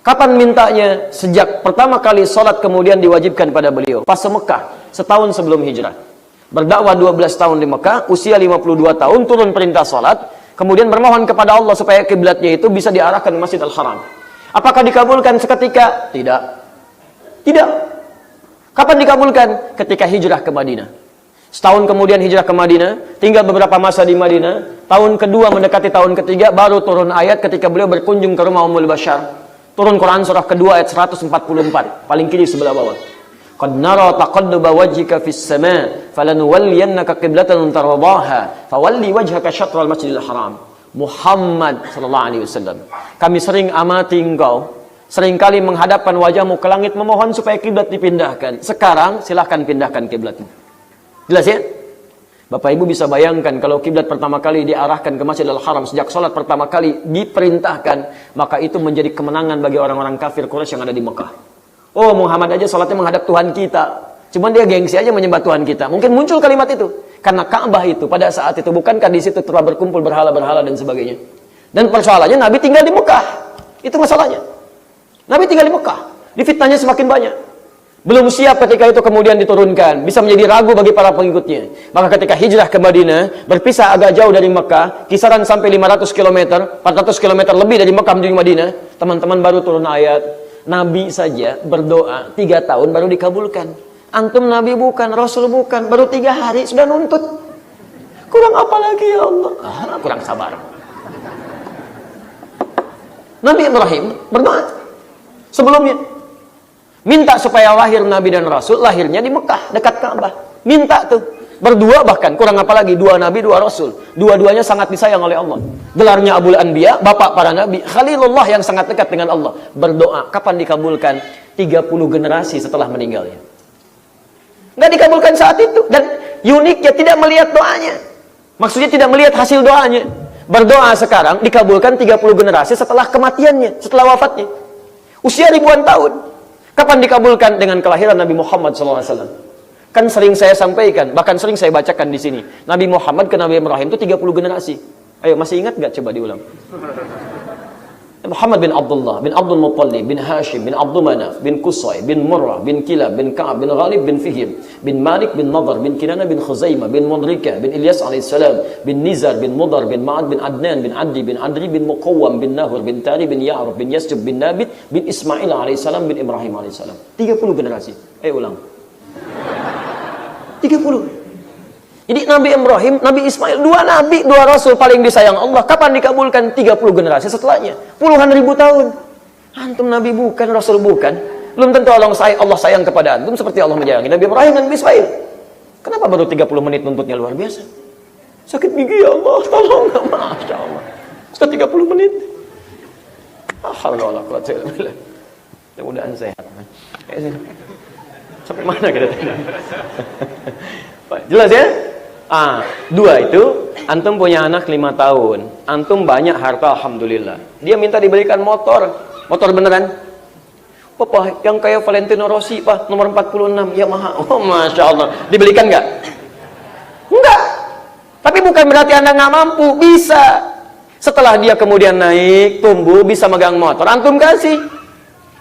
Kapan mintanya? Sejak pertama kali sholat kemudian diwajibkan pada beliau. Pas Mekah, setahun sebelum hijrah. Berdakwah 12 tahun di Mekah, usia 52 tahun, turun perintah sholat. Kemudian bermohon kepada Allah supaya kiblatnya itu bisa diarahkan ke Masjid Al-Haram. Apakah dikabulkan seketika? Tidak. Tidak. Kapan dikabulkan? Ketika hijrah ke Madinah. Setahun kemudian hijrah ke Madinah, tinggal beberapa masa di Madinah. Tahun kedua mendekati tahun ketiga, baru turun ayat ketika beliau berkunjung ke rumah Ummul Bashar. Turun Quran surah kedua ayat 144, paling kiri sebelah bawah. Qad nara taqalluba wajhika fis sama' falanuwalliyannaka qiblatan tardaha fawalli wajhaka syatral Masjidil Haram. Muhammad sallallahu alaihi wasallam, kami sering amati engkau, seringkali menghadapkan wajahmu ke langit memohon supaya kiblat dipindahkan. Sekarang silahkan pindahkan kiblatmu. Jelas ya? Bapak Ibu bisa bayangkan kalau kiblat pertama kali diarahkan ke Masjidil Haram sejak sholat pertama kali diperintahkan, maka itu menjadi kemenangan bagi orang-orang kafir Quraisy yang ada di Mekah. Oh, Muhammad aja sholatnya menghadap Tuhan kita, cuman dia gengsi aja menyembah Tuhan kita. Mungkin muncul kalimat itu karena Ka'bah itu pada saat itu, bukankah di situ telah berkumpul berhala-berhala dan sebagainya. Dan persoalannya Nabi tinggal di Mekah, itu masalahnya. Nabi tinggal di Mekah, difitnahnya semakin banyak. Belum siap ketika itu kemudian diturunkan, bisa menjadi ragu bagi para pengikutnya. Maka ketika hijrah ke Madinah, berpisah agak jauh dari Mekah, kisaran sampai 500 km, 400 km lebih dari Mekah menuju Madinah, teman-teman baru turun ayat. Nabi saja berdoa 3 tahun baru dikabulkan. Antum Nabi bukan, Rasul bukan, baru 3 hari sudah nuntut. Kurang apa lagi ya Allah? Kurang sabar. Nabi Ibrahim berdoa sebelumnya, minta supaya lahir Nabi dan Rasul, lahirnya di Mekah, dekat Ka'bah. Minta tuh. Berdua bahkan, kurang apa lagi, 2 Nabi, 2 Rasul. Dua-duanya sangat disayang oleh Allah. Gelarnya Abul Anbiya, bapak para Nabi. Khalilullah yang sangat dekat dengan Allah. Berdoa, kapan dikabulkan? 30 generasi setelah meninggalnya. Nggak dikabulkan saat itu. Dan uniknya tidak melihat doanya. Maksudnya tidak melihat hasil doanya. Berdoa sekarang dikabulkan 30 generasi setelah kematiannya, setelah wafatnya. Usia ribuan tahun. Kapan dikabulkan? Dengan kelahiran Nabi Muhammad SAW. Kan sering saya sampaikan, bahkan sering saya bacakan di sini. Nabi Muhammad ke Nabi Ibrahim itu 30 generasi. Ayo, masih ingat gak? Coba diulang. Muhammad bin Abdullah, bin Abdul Muttalib, bin Hashim, bin Abdul Manaf, bin Qusay, bin Murrah, bin Kilab, bin Ka'ab, bin Ghalib, bin Fihim, bin Malik, bin Nadar, bin Kinana, bin Khuzaimah, bin Mudrika, bin Ilyas alaihissalam, bin Nizar, bin Mudar, bin Ma'ad, bin Adnan, bin Addi, bin Adri, bin Muqawwam, bin Nahur, bin Tari, bin Ya'ruf, bin Yasjub, bin Nabit, bin Ismail alaihissalam, bin Ibrahim alaihissalam. 30 generasi. Ayo ulang. 30. Jadi Nabi Ibrahim, Nabi Ismail, dua nabi, dua rasul paling disayang Allah. Kapan dikabulkan? 30 generasi setelahnya. Puluhan ribu tahun. Antum nabi bukan, rasul bukan. Belum tentu Allah sayang kepada antum seperti Allah menyayangi Nabi Ibrahim dan Nabi Ismail. Kenapa baru 30 menit nuntutnya luar biasa? Sakit gigi ya Allah, tolong. Masya Allah. Sudah 30 menit. Alhamdulillah. Mudah-mudahan sehat. Sampai mana kita? Jelas ya? Dua itu, antum punya anak 5 tahun, antum banyak harta, alhamdulillah. Dia minta diberikan motor beneran. Papa, yang kayak Valentino Rossi, Pak, nomor 46, Yamaha. Oh, Masya Allah. Dibelikan nggak? Enggak. Tapi bukan berarti Anda nggak mampu, bisa. Setelah dia kemudian naik, tumbuh, bisa megang motor, antum kasih.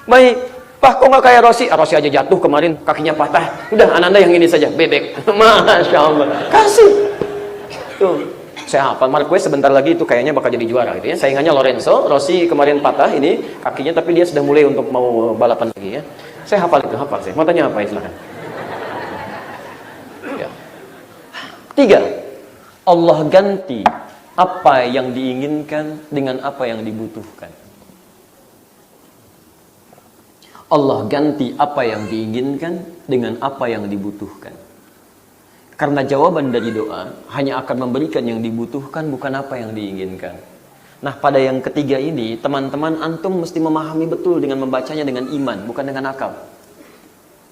Baik. Pak, kok nggak kayak Rossi? Rossi aja jatuh kemarin, kakinya patah. Udah, Ananda yang ini saja, bebek. Masya Allah. Kasih. Tuh, saya hafal. Marquez sebentar lagi itu kayaknya bakal jadi juara gitu ya. Saingannya Lorenzo. Rossi kemarin patah ini kakinya, tapi dia sudah mulai untuk mau balapan lagi ya. Saya hafal itu, hafal saya. Mau tanya apa ya, silakan. Ya. 3. Allah ganti apa yang diinginkan dengan apa yang dibutuhkan. Allah ganti apa yang diinginkan dengan apa yang dibutuhkan. Karena jawaban dari doa hanya akan memberikan yang dibutuhkan, bukan apa yang diinginkan. Nah, pada yang ketiga ini, teman-teman, antum mesti memahami betul dengan membacanya dengan iman, bukan dengan akal.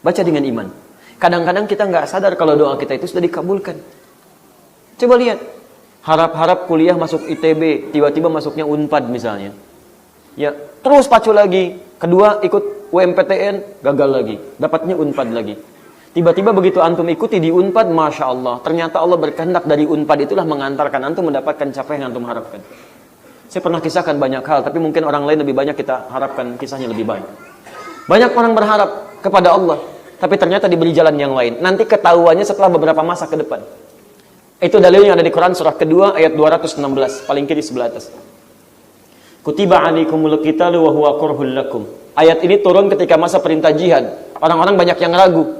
Baca dengan iman. Kadang-kadang kita nggak sadar kalau doa kita itu sudah dikabulkan. Coba lihat. Harap-harap kuliah masuk ITB, tiba-tiba masuknya Unpad misalnya. Ya, terus pacu lagi. Kedua ikut UMPTN, gagal lagi. Dapatnya Unpad lagi. Tiba-tiba begitu antum ikuti di Unpad, Masya Allah. Ternyata Allah berkehendak dari Unpad itulah mengantarkan antum mendapatkan capaian yang antum harapkan. Saya pernah kisahkan banyak hal, tapi mungkin orang lain lebih banyak kita harapkan kisahnya lebih baik. Banyak orang berharap kepada Allah, tapi ternyata diberi jalan yang lain. Nanti ketahuannya setelah beberapa masa ke depan. Itu dalilnya ada di Quran surah kedua ayat 216, paling kiri sebelah atas. Kutiba alaikumul qitalu wa huwa kurhul lakum. Ayat ini turun ketika masa perintah jihad. Orang-orang banyak yang ragu.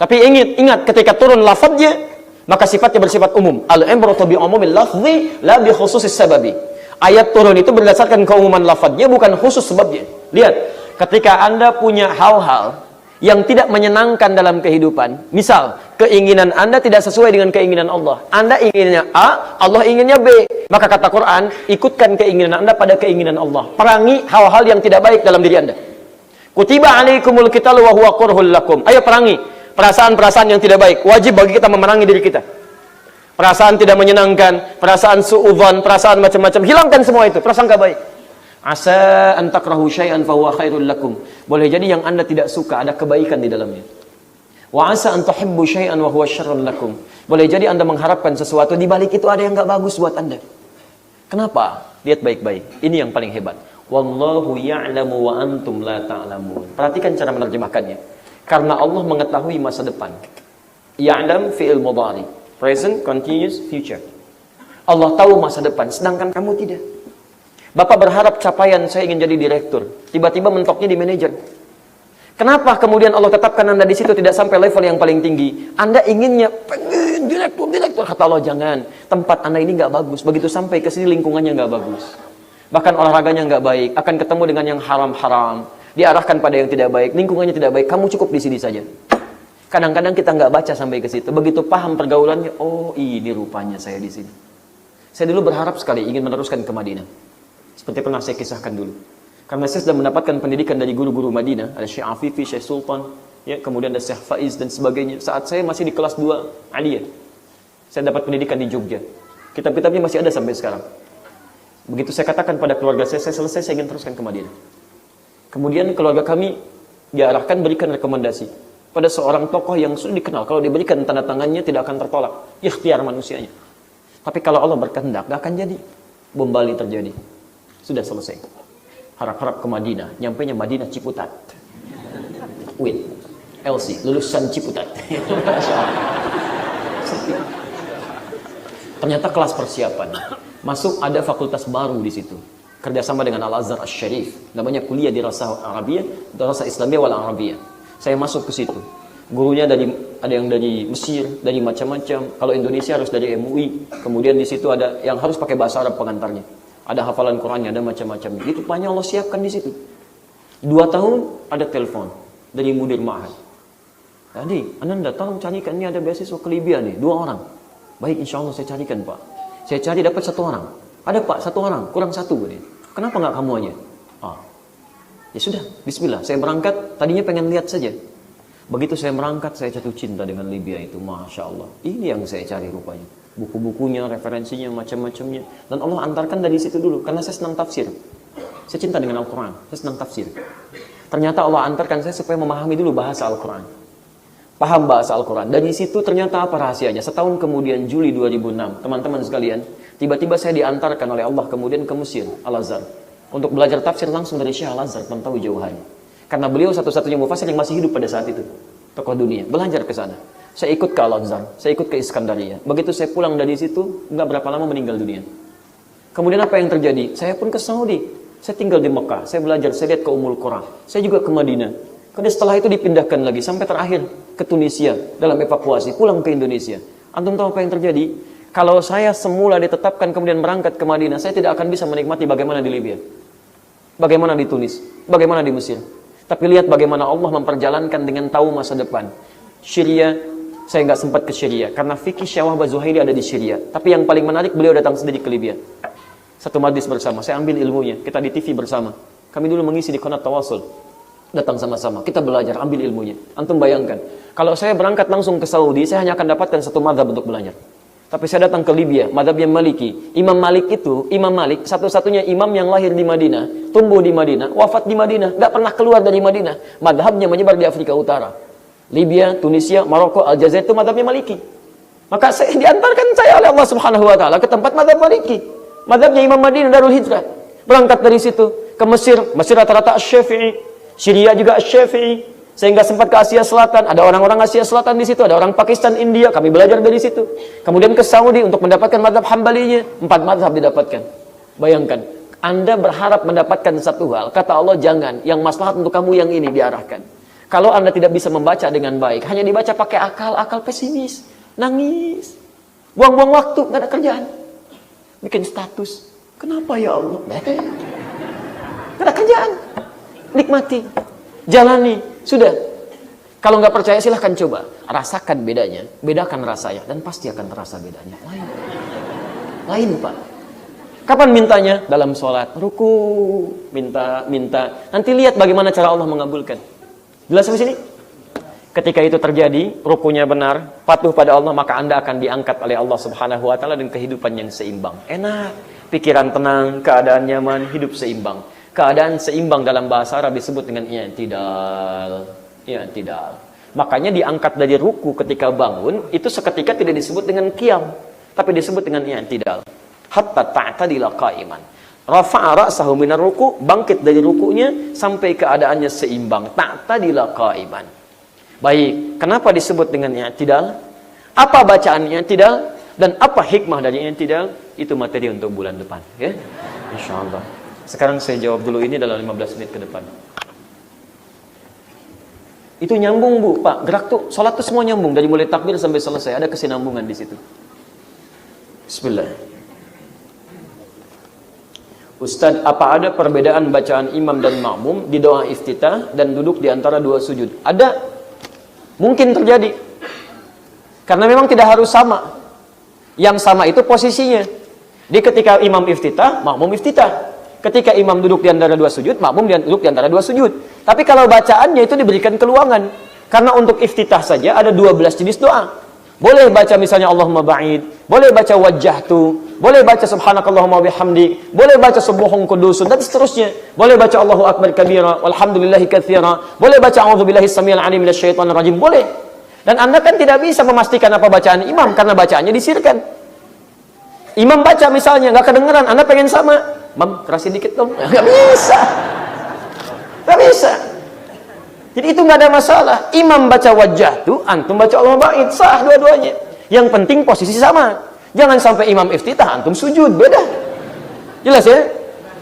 Tapi ingat ketika turun lafadznya, maka sifatnya bersifat umum. Al-ibratu bi umumil lafzi la bi khususis sababi. Ayat turun itu berdasarkan keumuman lafadznya, bukan khusus sebabnya. Lihat, ketika Anda punya hal-hal yang tidak menyenangkan dalam kehidupan, misal keinginan Anda tidak sesuai dengan keinginan Allah. Anda inginnya A, Allah inginnya B. Maka kata Quran, ikutkan keinginan Anda pada keinginan Allah. Perangi hal-hal yang tidak baik dalam diri Anda. Kutiba alaikumul qitalu wa huwa kurhul lakum. Ayo perangi perasaan-perasaan yang tidak baik. Wajib bagi kita memerangi diri kita. Perasaan tidak menyenangkan, perasaan suudzon, perasaan macam-macam. Hilangkan semua itu, prasangka baik. Asa an takrahu syai'an fa huwa khairul lakum. Boleh jadi yang Anda tidak suka ada kebaikan di dalamnya. Wa asa an tuhibbu syai'an wa huwa syarrun lakum. Boleh jadi Anda mengharapkan sesuatu, di balik itu ada yang enggak bagus buat Anda. Kenapa? Lihat baik-baik. Ini yang paling hebat. Wallahu ya'lamu wa antum la ta'lamun. Perhatikan cara menerjemahkannya. Karena Allah mengetahui masa depan. Ya'lam fi'il mudhari. Present, continuous, future. Allah tahu masa depan, sedangkan kamu tidak. Bapak berharap capaian saya ingin jadi direktur. Tiba-tiba mentoknya di manajer. Kenapa kemudian Allah tetapkan Anda di situ tidak sampai level yang paling tinggi? Anda inginnya pengen direktur. Kata Allah, jangan. Tempat Anda ini nggak bagus. Begitu sampai ke sini lingkungannya nggak bagus. Bahkan olahraganya nggak baik. Akan ketemu dengan yang haram-haram. Diarahkan pada yang tidak baik. Lingkungannya tidak baik. Kamu cukup di sini saja. Kadang-kadang kita nggak baca sampai ke situ. Begitu paham pergaulannya, oh ini rupanya saya di sini. Saya dulu berharap sekali ingin meneruskan ke Madinah. Seperti pernah saya kisahkan dulu. Karena saya sudah mendapatkan pendidikan dari guru-guru Madinah. Ada Syekh Afifi, Syekh Sultan, ya, kemudian ada Syekh Faiz dan sebagainya. Saat saya masih di kelas 2 Aliyah, saya dapat pendidikan di Jogja. Kitab-kitabnya masih ada sampai sekarang. Begitu saya katakan pada keluarga saya selesai, saya ingin teruskan ke Madinah. Kemudian keluarga kami diarahkan berikan rekomendasi pada seorang tokoh yang sudah dikenal. Kalau diberikan tanda tangannya tidak akan tertolak. Ikhtiar manusianya. Tapi kalau Allah berkehendak, gak akan jadi. Bom Bali terjadi. Sudah selesai. Harap-harap ke Madinah. Nyampainya Madinah Ciputat. Wait. Elsie, lulusan Ciputat. Ternyata kelas persiapan. Masuk ada fakultas baru di situ. Kerjasama dengan Al-Azhar Asy-Syarif. Namanya kuliah dirasah Arabiyah, dirasah Islamiyah wal Arabiyah. Saya masuk ke situ. Gurunya ada yang dari Mesir, dari macam-macam. Kalau Indonesia harus dari MUI. Kemudian di situ ada yang harus pakai bahasa Arab pengantarnya. Ada hafalan Qurannya, ada macam-macamnya. Itu banyak Allah siapkan di situ. 2 tahun ada telepon dari mudir ma'had. Tadi, Ananda tolong carikan, ini ada beasiswa ke Libya nih, 2 orang. Baik, insya Allah saya carikan Pak. Saya cari dapat 1 orang. Ada Pak, 1 orang, kurang 1. Kenapa nggak kamu aja? Ya sudah, bismillah. Saya berangkat, tadinya pengen lihat saja. Begitu saya berangkat, saya jatuh cinta dengan Libya itu. Masya Allah. Ini yang saya cari rupanya. Buku-bukunya, referensinya, macam-macamnya. Dan Allah antarkan dari situ dulu. Karena saya senang tafsir. Saya cinta dengan Al-Quran. Saya senang tafsir. Ternyata Allah antarkan saya supaya memahami dulu bahasa Al-Quran. Paham bahasa Al-Quran. Dari situ ternyata apa rahasianya? Setahun kemudian, Juli 2006. Teman-teman sekalian, tiba-tiba saya diantarkan oleh Allah kemudian ke Mesir, Al-Azhar. Untuk belajar tafsir langsung dari Syekh Al-Azhar, Tantawi Jauhani. Karena beliau satu-satunya mufasir yang masih hidup pada saat itu. Tokoh dunia. Belajar ke sana. Saya ikut ke Al-Azhar. Saya ikut ke Iskandaria. Begitu saya pulang dari situ, nggak berapa lama meninggal dunia. Kemudian apa yang terjadi? Saya pun ke Saudi. Saya tinggal di Mekah. Saya belajar. Saya lihat ke Ummul Qura. Saya juga ke Madinah. Kemudian setelah itu dipindahkan lagi. Sampai terakhir ke Tunisia. Dalam evakuasi. Pulang ke Indonesia. Antum tahu apa yang terjadi? Kalau saya semula ditetapkan kemudian berangkat ke Madinah, saya tidak akan bisa menikmati bagaimana di Libya. Bagaimana di Tunis. Bagaimana di Mesir. Tapi lihat bagaimana Allah memperjalankan dengan tahu masa depan. Syria, saya nggak sempat ke Syria. Karena fikih Syekh Wahbah Zuhaili ada di Syria. Tapi yang paling menarik, beliau datang sendiri ke Libya. Satu majlis bersama, saya ambil ilmunya. Kita di TV bersama. Kami dulu mengisi di Qanat Tawasul. Datang sama-sama, kita belajar, ambil ilmunya. Antum bayangkan, kalau saya berangkat langsung ke Saudi, saya hanya akan dapatkan 1 mazhab untuk belajar. Tapi saya datang ke Libya, mazhabnya Maliki. Imam Malik itu, Imam Malik, satu-satunya imam yang lahir di Madinah, tumbuh di Madinah, wafat di Madinah, nggak pernah keluar dari Madinah. Mazhabnya menyebar di Afrika Utara. Libya, Tunisia, Maroko, Aljazair itu mazhabnya Maliki. Maka diantarkan saya oleh Allah Subhanahu wa taala ke tempat mazhab Maliki. Mazhabnya Imam Madinah Darul Hijrah. Berangkat dari situ ke Mesir, Mesir rata-rata Asy-Syafi'i, Syria juga Asy-Syafi'i. Sehingga sempat ke Asia Selatan, ada orang-orang Asia Selatan di situ, ada orang Pakistan, India, kami belajar dari situ. Kemudian ke Saudi untuk mendapatkan mazhab Hambalinya, 4 mazhab didapatkan. Bayangkan, Anda berharap mendapatkan satu hal, kata Allah jangan, yang maslahat untuk kamu yang ini diarahkan. Kalau Anda tidak bisa membaca dengan baik, hanya dibaca pakai akal pesimis, nangis, buang-buang waktu, nggak ada kerjaan, bikin status. Kenapa ya Allah? Nggak ada kerjaan, nikmati, jalani. Sudah. Kalau nggak percaya silahkan coba. Rasakan bedanya. Bedakan rasanya. Dan pasti akan terasa bedanya. Lain Pak. Kapan mintanya? Dalam sholat. Ruku. Minta. Nanti lihat bagaimana cara Allah mengabulkan. Jelas sampai sini? Ketika itu terjadi, rukunya benar, patuh pada Allah, maka Anda akan diangkat oleh Allah Subhanahu wa taala dengan kehidupan yang seimbang. Enak. Pikiran tenang, keadaan nyaman, hidup seimbang. Keadaan seimbang dalam bahasa Arab disebut dengan i'tidal. Makanya diangkat dari ruku ketika bangun, itu seketika tidak disebut dengan qiyam, tapi disebut dengan i'tidal. Hatta ta'tadila qa'iman. Rafa'a ra'sahu minar ruku, bangkit dari rukunya sampai keadaannya seimbang. Ta'tadila qa'iman. Baik, kenapa disebut dengan i'tidal? Apa bacaan i'tidal? Dan apa hikmah dari i'tidal? Itu materi untuk bulan depan, ya. Insyaallah. Sekarang saya jawab dulu ini dalam 15 menit ke depan. Itu nyambung Bu, Pak. Gerak tuh, sholat tuh semua nyambung. Dari mulai takbir sampai selesai. Ada kesinambungan di situ. Bismillah. Ustadz, apa ada perbedaan bacaan imam dan makmum di doa iftitah dan duduk di antara 2 sujud? Ada. Mungkin terjadi. Karena memang tidak harus sama. Yang sama itu posisinya. Di ketika imam iftitah, makmum iftitah. Ketika imam duduk di antara 2 sujud, makmum duduk di antara 2 sujud. Tapi kalau bacaannya itu diberikan keluangan. Karena untuk iftitah saja ada 12 jenis doa. Boleh baca misalnya Allahumma ba'id, boleh baca wajjahtu, boleh baca subhanakallahumma bihamdi, boleh baca subuhun kudusun, dan seterusnya. Boleh baca Allahu akbar kabira, walhamdulillahi katsira, boleh baca a'udzubillahi samil alim minasyaitonir rajim, boleh. Dan Anda kan tidak bisa memastikan apa bacaan imam karena bacaannya disirkan. Imam baca misalnya nggak kedengeran, Anda pengen sama, Mam, kerasin dikit dong. Nggak bisa. Nggak bisa. Jadi itu nggak ada masalah. Imam baca wajah tuh, antum baca Allah ba'id, sah dua-duanya. Yang penting posisi sama. Jangan sampai imam iftitah, antum sujud, beda. Jelas ya?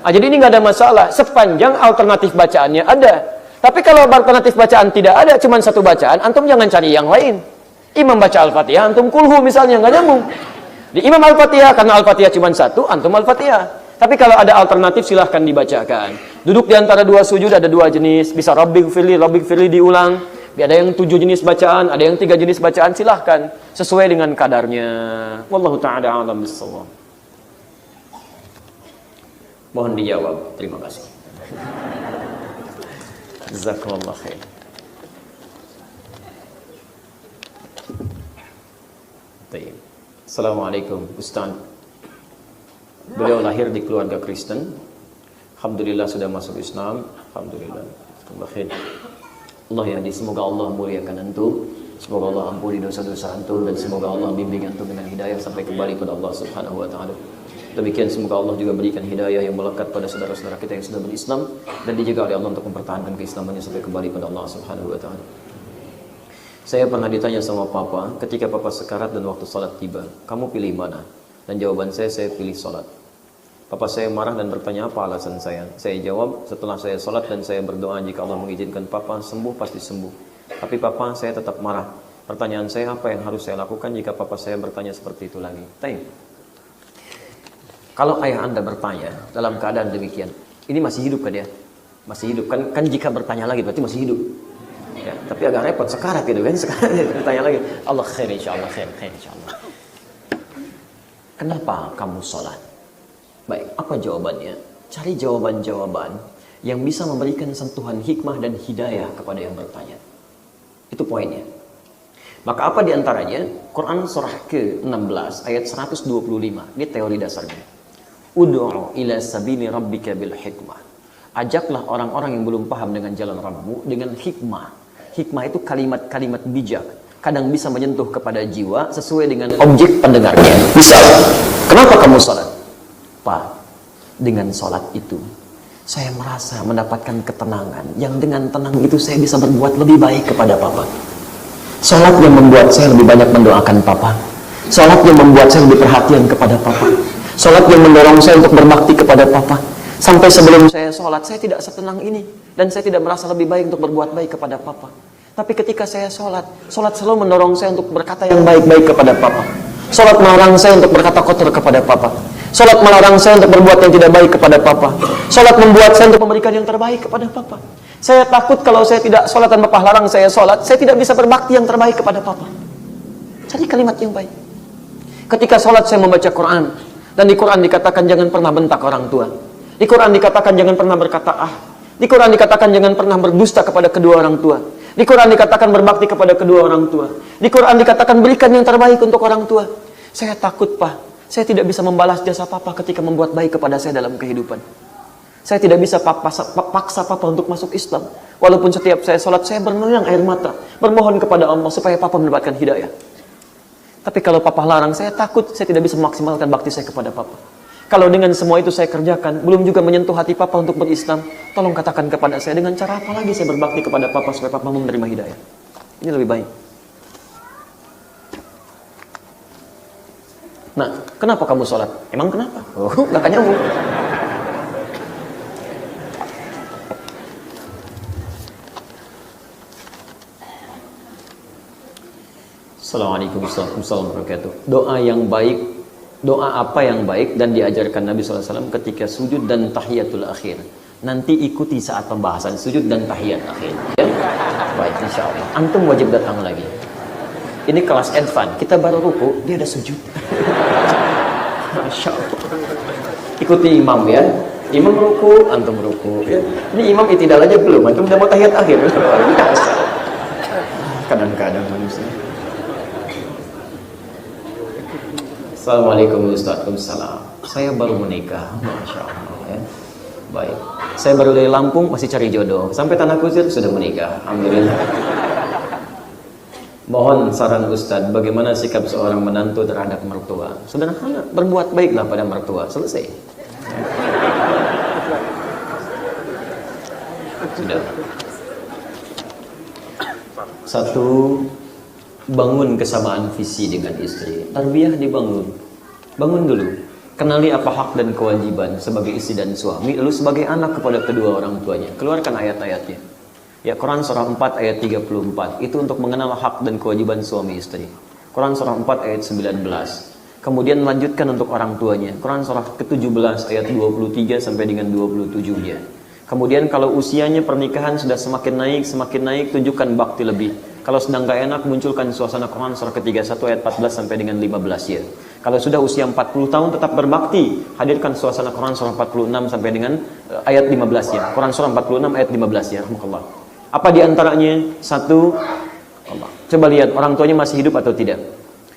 Jadi ini nggak ada masalah. Sepanjang alternatif bacaannya ada. Tapi kalau alternatif bacaan tidak ada, cuma satu bacaan, antum jangan cari yang lain. Imam baca Al-Fatihah, antum kulhu misalnya, nggak nyambung. Di Imam Al-Fatihah, karena Al-Fatihah cuma satu, antum Al-Fatihah. Tapi kalau ada alternatif silahkan dibacakan. Duduk di antara dua sujud ada dua jenis. Bisa Rabbighfirli diulang. Ada yang 7 jenis bacaan, ada yang 3 jenis bacaan, silahkan. Sesuai dengan kadarnya. Wallahu ta'ala a'lam bissawab. Mohon dijawab. Terima kasih. Jazakallah khair. Baik. Assalamualaikum Ustaz. Beliau lahir di keluarga Kristen. Alhamdulillah sudah masuk Islam. Alhamdulillah. Allah ya, semoga Allah muliakan antum. Semoga Allah ampuni dosa-dosa antum dan semoga Allah bimbing antum dengan hidayah sampai kembali kepada Allah Subhanahu wa taala. Demikian semoga Allah juga berikan hidayah yang melekat pada saudara-saudara kita yang sudah berislam dan dijaga oleh Allah untuk mempertahankan keislamannya sampai kembali kepada Allah Subhanahu wa taala. Saya pernah ditanya sama papa, ketika papa sekarat dan waktu salat tiba, kamu pilih mana? Dan jawaban saya pilih salat. Papa saya marah dan bertanya apa alasan saya. Saya jawab, setelah saya sholat dan saya berdoa, jika Allah mengizinkan papa sembuh, pasti sembuh. Tapi papa saya tetap marah. Pertanyaan saya, apa yang harus saya lakukan jika papa saya bertanya seperti itu lagi? Kalau ayah anda bertanya dalam keadaan demikian, ini masih hidup kan dia? Masih hidup kan jika bertanya lagi berarti masih hidup. Ya, tapi agak repot sekarat gitu kan, sekarang bertanya lagi. Allah khair insyaallah, khair insyaallah. Kenapa kamu sholat? Baik, apa jawabannya? Cari jawaban-jawaban yang bisa memberikan sentuhan hikmah dan hidayah kepada yang bertanya. Itu poinnya. Maka apa diantaranya? Quran surah ke-16 ayat 125. Ini teori dasarnya. Ud'u ila sabili rabbika bil hikmah. Ajaklah orang-orang yang belum paham dengan jalan Rabbmu dengan hikmah. Hikmah itu kalimat-kalimat bijak. Kadang bisa menyentuh kepada jiwa sesuai dengan objek pendengarnya. Misal, kenapa kamu sholat? Pak, dengan sholat itu saya merasa mendapatkan ketenangan yang dengan tenang itu saya bisa berbuat lebih baik kepada papa. Sholat yang membuat saya lebih banyak mendoakan papa. Sholat yang membuat saya lebih perhatian kepada papa. Sholat yang mendorong saya untuk berbakti kepada papa. Sampai sebelum saya sholat, saya tidak setenang ini dan saya tidak merasa lebih baik untuk berbuat baik kepada papa. Tapi ketika saya sholat selalu mendorong saya untuk berkata yang baik-baik kepada papa. Sholat melarang saya untuk berkata kotor kepada papa. Sholat melarang saya untuk berbuat yang tidak baik kepada papa. Sholat membuat saya untuk memberikan yang terbaik kepada papa. Saya takut kalau saya tidak sholat dan papa larang saya sholat, saya tidak bisa berbakti yang terbaik kepada papa. Cari kalimat yang baik. Ketika sholat saya membaca Quran, dan di Quran dikatakan jangan pernah bentak orang tua. Di Quran dikatakan jangan pernah berkata ah. Di Quran dikatakan jangan pernah berdusta kepada kedua orang tua. Di Quran dikatakan berbakti kepada kedua orang tua. Di Quran dikatakan berikan yang terbaik untuk orang tua. Saya takut, Pak. Saya tidak bisa membalas jasa papa ketika membuat baik kepada saya dalam kehidupan. Saya tidak bisa paksa papa untuk masuk Islam. Walaupun setiap saya sholat, saya bernuyang air mata. Bermohon kepada Allah supaya papa mendapatkan hidayah. Tapi kalau papa larang, saya takut saya tidak bisa memaksimalkan bakti saya kepada papa. Kalau dengan semua itu saya kerjakan, belum juga menyentuh hati papa untuk berislam, tolong katakan kepada saya dengan cara apa lagi saya berbakti kepada papa supaya papa mau menerima hidayah. Ini lebih baik. Nah, kenapa kamu sholat? Emang kenapa? Oh, gak nyambung. Assalamualaikum warahmatullahi wabarakatuh. Doa yang baik, doa apa yang baik dan diajarkan Nabi SAW ketika sujud dan tahiyatul akhir. Nanti ikuti saat pembahasan sujud dan tahiyat akhir. Ya? Baik, insya Allah. Antum wajib datang lagi. Ini kelas advance. Kita baru ruku, dia ada sujud. Masya Allah. Ikuti imam ya. Imam ruku, antum ruku. Ya. Ini imam itidal aja belum. Antum udah mau tahiyat akhir. Kadang-kadang manusia. Assalamualaikum Ustaz. Waalaikumsalam. Saya baru menikah. Masya Allah ya. Baik. Saya baru dari Lampung masih cari jodoh. Sampai Tanah Kusir sudah menikah. Alhamdulillah. Mohon saran Ustaz, bagaimana sikap seorang menantu terhadap mertua? Sederhana, berbuat baiklah pada mertua. Selesai. Sudah. Satu, bangun kesamaan visi dengan istri. Tarbiyah dibangun. Bangun dulu. Kenali apa hak dan kewajiban sebagai istri dan suami, lalu sebagai anak kepada kedua orang tuanya. Keluarkan ayat-ayatnya. Ya, Quran surah 4 ayat 34 itu untuk mengenal hak dan kewajiban suami istri. Quran surah 4 ayat 19. Kemudian melanjutkan untuk orang tuanya. Quran surah ke-17 ayat 23 sampai dengan 27-nya. Kemudian kalau usianya pernikahan sudah semakin naik, tunjukkan bakti lebih. Kalau sedang gak enak, munculkan suasana Quran surah ke-31 ayat 14 sampai dengan 15 ya. Kalau sudah usia 40 tahun tetap berbakti, hadirkan suasana Quran surah 46 sampai dengan ayat 15 ya. Quran surah 46 ayat 15 ya. Rahmatullah. Apa diantaranya? Satu, coba lihat orang tuanya masih hidup atau tidak.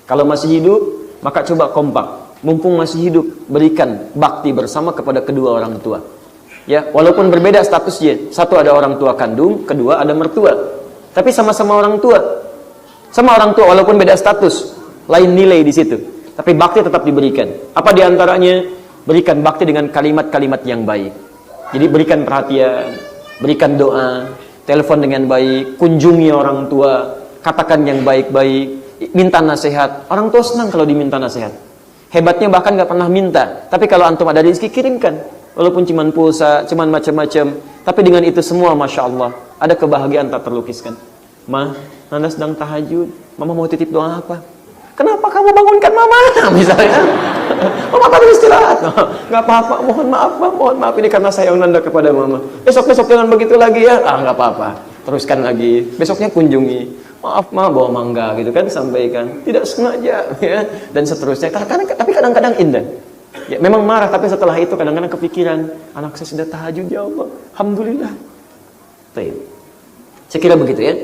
Kalau masih hidup, maka coba kompak. Mumpung masih hidup, berikan bakti bersama kepada kedua orang tua. Ya, walaupun berbeda statusnya. Satu ada orang tua kandung, kedua ada mertua. Tapi sama-sama orang tua. Sama orang tua walaupun beda status, lain nilai di situ. Tapi bakti tetap diberikan. Apa diantaranya? Berikan bakti dengan kalimat-kalimat yang baik. Jadi berikan perhatian, berikan doa, telepon dengan baik, kunjungi orang tua, katakan yang baik-baik, minta nasihat. Orang tua senang kalau diminta nasihat. Hebatnya bahkan gak pernah minta. Tapi kalau antum ada rezeki, kirimkan. Walaupun cuman pulsa, cuman macam-macam. Tapi dengan itu semua, Masya Allah, ada kebahagiaan tak terlukiskan. Ma, Nanda sedang tahajud. Mama mau titip doa apa? Kenapa kamu bangunkan Mama? Misalnya, Mama baru istirahat. Gak apa-apa, mohon maaf ini karena sayang Nanda kepada Mama. Besok jangan begitu lagi ya. Gak apa-apa, teruskan lagi. Besoknya kunjungi. Maaf Ma, bawa mangga gitu kan, sampaikan. Tidak sengaja ya, dan seterusnya. Tapi kadang-kadang indah. Ya, memang marah, tapi setelah itu kadang-kadang kepikiran, anak saya sudah tahajud ya Allah. Alhamdulillah. Baik. Saya kira begitu ya.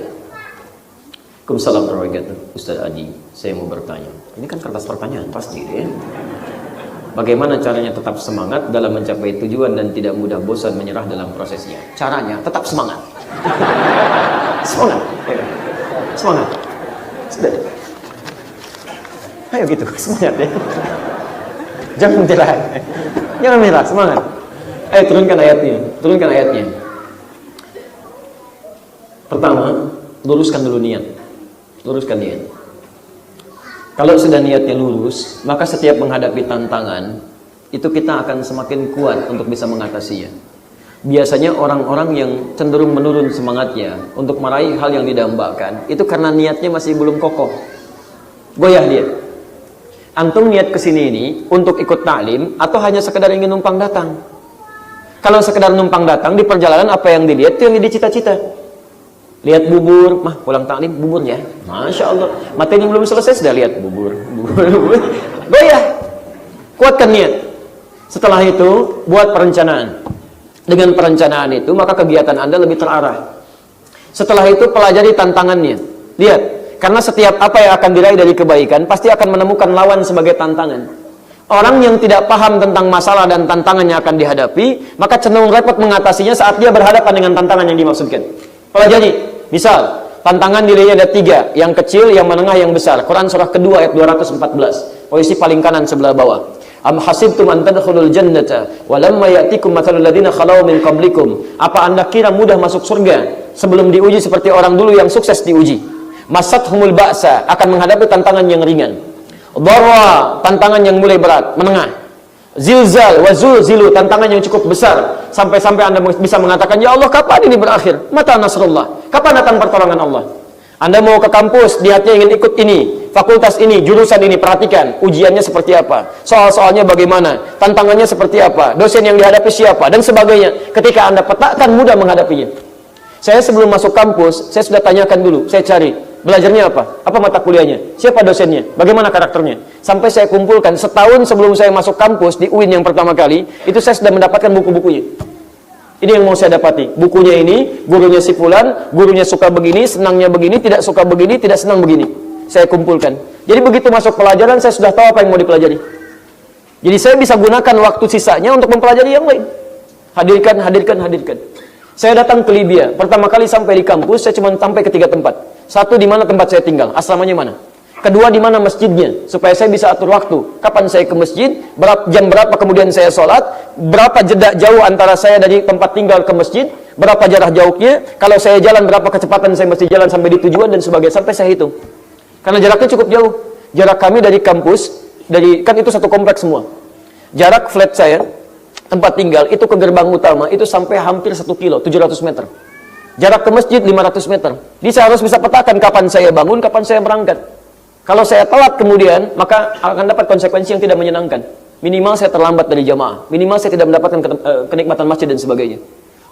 Waalaikumsalam warahmatullahi wabarakatuh. Ustaz Adi, saya mau bertanya. Ini kan kertas pertanyaan pasti ya. Bagaimana caranya tetap semangat dalam mencapai tujuan dan tidak mudah bosan menyerah dalam prosesnya? Caranya tetap semangat. Semangat. Ya. Semangat. Sudah. Ayo gitu, semangat ya. Jangan menyerah. Jangan menyerah, semangat. Ayo turunkan ayatnya. Pertama, luruskan dulu niat. Kalau sudah niatnya lurus, maka setiap menghadapi tantangan itu kita akan semakin kuat untuk bisa mengatasinya. Biasanya orang-orang yang cenderung menurun semangatnya untuk meraih hal yang didambakan, itu karena niatnya masih belum kokoh. Goyah dia. Antum niat kesini ini untuk ikut taklim atau hanya sekedar ingin numpang datang? Kalau sekedar numpang datang, di perjalanan apa yang dilihat itu yang dicita-cita. Lihat bubur, mah pulang taklim buburnya, Masya Allah. Materi belum selesai sudah lihat bubur. Goyah, kuatkan niat. Setelah itu buat perencanaan. Dengan perencanaan itu maka kegiatan Anda lebih terarah. Setelah itu pelajari tantangannya. Lihat, karena setiap apa yang akan diraih dari kebaikan pasti akan menemukan lawan sebagai tantangan. Orang yang tidak paham tentang masalah dan tantangan yang akan dihadapi, maka cenderung repot mengatasinya saat dia berhadapan dengan tantangan yang dimaksudkan. Pelajari, misal tantangan dirinya ada 3, yang kecil, yang menengah, yang besar. Quran surah kedua ayat 214, posisi paling kanan sebelah bawah. Am hasibtum an tadkhulul jannata wa lamma ya'tikum mathalul ladzina khalau min qablikum. Apa Anda kira mudah masuk surga sebelum diuji seperti orang dulu yang sukses diuji? Masathumul ba'sa, akan menghadapi tantangan yang ringan. Dharra, tantangan yang mulai berat, menengah. Zilzal wa zulzilu, tantangan yang cukup besar, sampai-sampai Anda bisa mengatakan, ya Allah, kapan ini berakhir? Mata nasrullah, kapan datang pertolongan Allah? Anda mau ke kampus, di hatinya ingin ikut ini, fakultas ini, jurusan ini, perhatikan ujiannya seperti apa, soal-soalnya bagaimana, tantangannya seperti apa, dosen yang dihadapi siapa, dan sebagainya. Ketika Anda petakan, mudah menghadapinya. Saya sebelum masuk kampus, saya sudah tanyakan dulu, saya cari belajarnya apa mata kuliahnya, siapa dosennya, bagaimana karakternya. Sampai saya kumpulkan setahun sebelum saya masuk kampus di UIN yang pertama kali, itu saya sudah mendapatkan buku-bukunya. Ini yang mau saya dapati, bukunya ini, gurunya si fulan, gurunya suka begini, senangnya begini, tidak suka begini, tidak senang begini. Saya kumpulkan. Jadi begitu masuk pelajaran, saya sudah tahu apa yang mau dipelajari. Jadi saya bisa gunakan waktu sisanya untuk mempelajari yang lain. Hadirkan. Saya datang ke Libya. Pertama kali sampai di kampus, saya cuma sampai ke 3 tempat. Satu, di mana tempat saya tinggal, asramanya mana. Kedua, di mana masjidnya, supaya saya bisa atur waktu. Kapan saya ke masjid, jam berapa kemudian saya sholat, berapa jeda jauh antara saya dari tempat tinggal ke masjid, berapa jarak jauhnya, kalau saya jalan berapa kecepatan saya mesti jalan sampai di tujuan dan sebagainya, sampai saya hitung. Karena jaraknya cukup jauh. Jarak kami dari kampus, kan itu satu kompleks semua. Jarak flat saya, tempat tinggal, itu ke gerbang utama, itu sampai hampir 1 kilo, 700 meter. Jarak ke masjid 500 meter. Jadi saya harus bisa petakan kapan saya bangun, kapan saya berangkat. Kalau saya telat kemudian, maka akan dapat konsekuensi yang tidak menyenangkan. Minimal saya terlambat dari jamaah. Minimal saya tidak mendapatkan kenikmatan masjid dan sebagainya.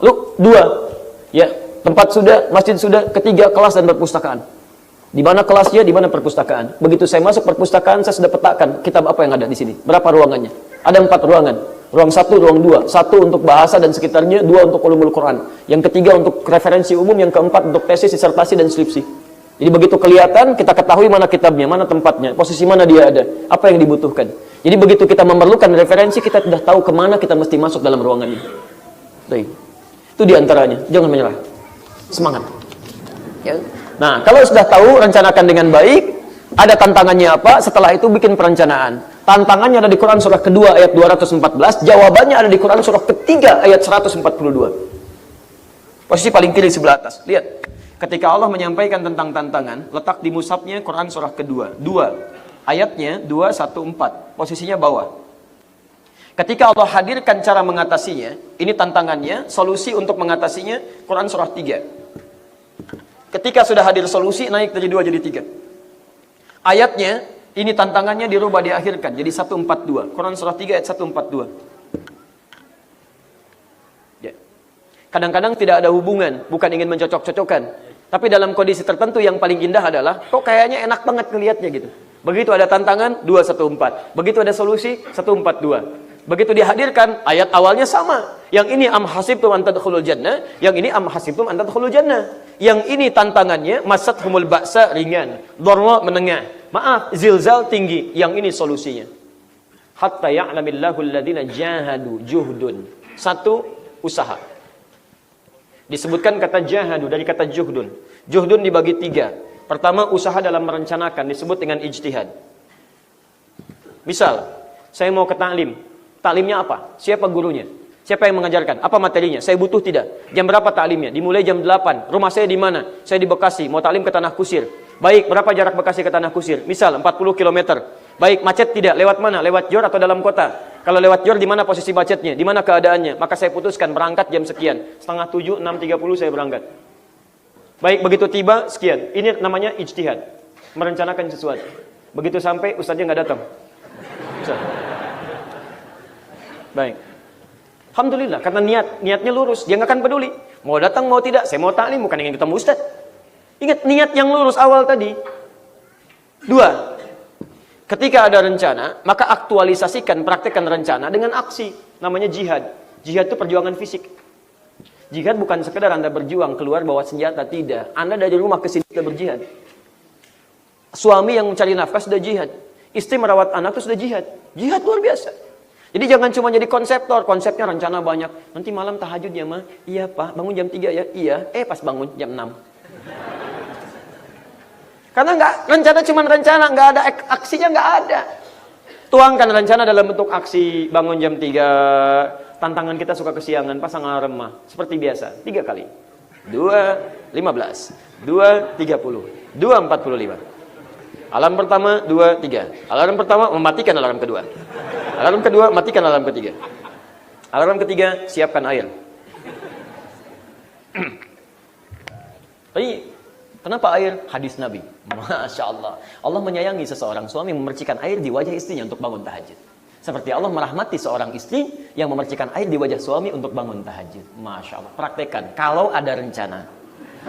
Lalu 2, ya, tempat sudah, masjid sudah, ketiga, kelas dan perpustakaan. Di mana kelasnya, di mana perpustakaan. Begitu saya masuk perpustakaan, saya sudah petakan kitab apa yang ada di sini. Berapa ruangannya? Ada 4 ruangan. Ruang 1, ruang 2. 1 untuk bahasa dan sekitarnya, 2 untuk ulumul Quran. Yang ketiga untuk referensi umum, yang keempat untuk tesis, disertasi, dan skripsi. Jadi begitu kelihatan, kita ketahui mana kitabnya, mana tempatnya, posisi mana dia ada, apa yang dibutuhkan. Jadi begitu kita memerlukan referensi, kita sudah tahu kemana kita mesti masuk dalam ruangan ini. Baik. Itu diantaranya, jangan menyerah. Semangat. Ya. Nah, kalau sudah tahu, rencanakan dengan baik. Ada tantangannya apa? Setelah itu bikin perencanaan. Tantangannya ada di Quran surah kedua ayat 214, jawabannya ada di Quran surah ketiga ayat 142. Posisi paling kiri sebelah atas. Lihat. Ketika Allah menyampaikan tentang tantangan, letak di mushafnya Quran surah kedua. 2. Ayatnya 214. Posisinya bawah. Ketika Allah hadirkan cara mengatasinya, ini tantangannya, solusi untuk mengatasinya, Quran surah 3. Ketika sudah hadir solusi, naik dari 2 jadi 3. Ayatnya, ini tantangannya dirubah, diakhirkan. Jadi 142. Quran surah 3 ayat 142. Ya. Kadang-kadang tidak ada hubungan, bukan ingin mencocok-cocokkan. Tapi dalam kondisi tertentu yang paling indah adalah, kok kayaknya enak banget ngelihatnya gitu. Begitu ada tantangan, 214. Begitu ada solusi, 142. Begitu dihadirkan, ayat awalnya sama. Yang ini am hasibtum an tadkhulul jannah, yang ini am hasibtum an tadkhulul jannah. Yang ini tantangannya, masathumul ba'sa ringan, dharra menengah, maaf, zilzal tinggi. Yang ini solusinya. Hatta ya'lamillahu alladhina jahadu juhdun. 1, usaha. Disebutkan kata jahadu dari kata juhdun. Juhdun dibagi 3. Pertama, usaha dalam merencanakan, disebut dengan ijtihad. Misal, saya mau ke taklim. Taklimnya apa? Siapa gurunya? Siapa yang mengajarkan? Apa materinya? Saya butuh tidak? Jam berapa taklimnya? Dimulai jam 8. Rumah saya di mana? Saya di Bekasi. Mau taklim ke Tanah Kusir. Baik, berapa jarak Bekasi ke Tanah Kusir? Misal 40 km. Baik, macet tidak? Lewat mana? Lewat Jor atau dalam kota? Kalau lewat Jor, di mana posisi macetnya? Di mana keadaannya? Maka saya putuskan berangkat jam sekian. 6:30, 6:30 saya berangkat. Baik, begitu tiba, sekian. Ini namanya ijtihad. Merencanakan sesuatu. Begitu sampai, ustaznya nggak datang. Ustaz. Baik. Alhamdulillah, karena niatnya lurus. Dia nggak akan peduli. Mau datang, mau tidak. Saya mau taklim, bukan ingin ketemu ustaz. Ingat, niat yang lurus awal tadi. 2. Ketika ada rencana, maka aktualisasikan, praktekkan rencana dengan aksi. Namanya jihad. Jihad itu perjuangan fisik. Jihad bukan sekedar Anda berjuang keluar bawa senjata, tidak. Anda dari rumah ke sini sudah berjihad. Suami yang mencari nafkah sudah jihad. Istri merawat anak itu sudah jihad. Jihad luar biasa. Jadi jangan cuma jadi konseptor, konsepnya rencana banyak. Nanti malam tahajud ya, Ma? Iya, Pak. Bangun jam 3 ya? Iya. Pas bangun jam 6. Karena rencana cuma rencana, nggak ada aksinya, nggak ada. Tuangkan rencana dalam bentuk aksi. Bangun jam 3, tantangan kita suka kesiangan, pasang alarm mah. Seperti biasa, 3 kali. 2:15, 2:30, 2:45. Alarm pertama, 2:3. Alarm pertama, mematikan alarm kedua. Alarm kedua, matikan alarm ketiga. Alarm ketiga, siapkan air. Kenapa air? Hadis Nabi. Masya Allah. Allah menyayangi seseorang suami memercikan air di wajah istrinya untuk bangun tahajud. Seperti Allah merahmati seorang istri yang memercikan air di wajah suami untuk bangun tahajud. Masya Allah. Praktekkan. Kalau ada rencana.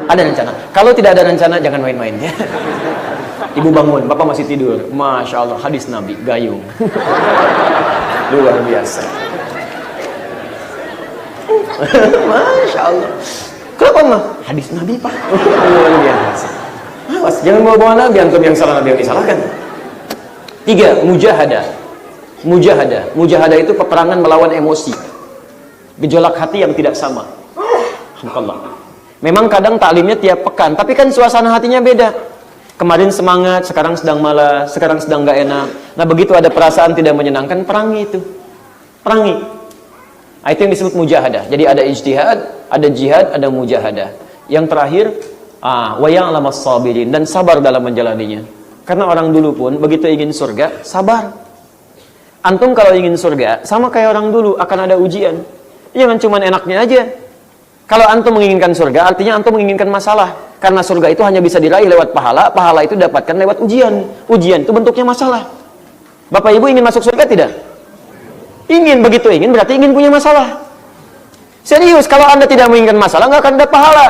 Ada rencana. Kalau tidak ada rencana, jangan main-main ya. Ibu bangun, bapak masih tidur. Masya Allah. Hadis Nabi. Gayung. Luar biasa. Masya Allah. Kenapa mah? Hadis Nabi, Pak. Luar biasa. Awas, jangan bawa-bawa Nabi, antum yang salah, Nabi yang disalahkan. 3, mujahadah. Mujahadah itu peperangan melawan emosi, gejolak hati yang tidak sama. Alhamdulillah. Memang kadang taklimnya tiap pekan, tapi kan suasana hatinya beda. Kemarin semangat, sekarang sedang malas, sekarang sedang gak enak. Nah begitu ada perasaan tidak menyenangkan, perangi itu. Perangi. Nah, itu yang disebut mujahadah. Jadi ada ijtihad, ada jihad, ada mujahadah. Yang terakhir, wa ya'lamas sabirin, dan sabar dalam menjalaninya. Karena orang dulu pun begitu ingin surga, sabar. Antum kalau ingin surga, sama kayak orang dulu, akan ada ujian. Jangan cuma enaknya aja. Kalau antum menginginkan surga, artinya antum menginginkan masalah. Karena surga itu hanya bisa diraih lewat pahala, pahala itu dapatkan lewat ujian. Ujian itu bentuknya masalah. Bapak Ibu ingin masuk surga tidak? Ingin, begitu ingin berarti ingin punya masalah. Serius, kalau Anda tidak menginginkan masalah, nggak akan ada pahala.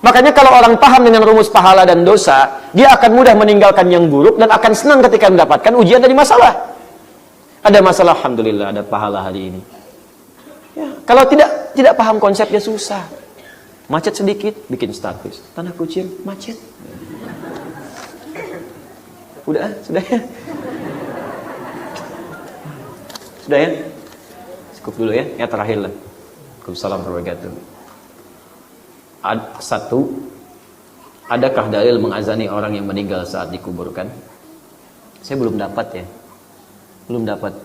Makanya kalau orang paham dengan rumus pahala dan dosa, dia akan mudah meninggalkan yang buruk dan akan senang ketika mendapatkan ujian dari masalah. Ada masalah, alhamdulillah ada pahala hari ini. Ya, kalau tidak paham konsepnya susah. Macet sedikit, bikin status. Tanah kucing, macet. Sudah ya? Sudah ya? Cukup dulu ya, yang terakhir lah. Waalaikumsalam warahmatullahi wabarakatuh. Satu, adakah dalil mengazani orang yang meninggal saat dikuburkan? Saya belum dapat ya. Belum dapat.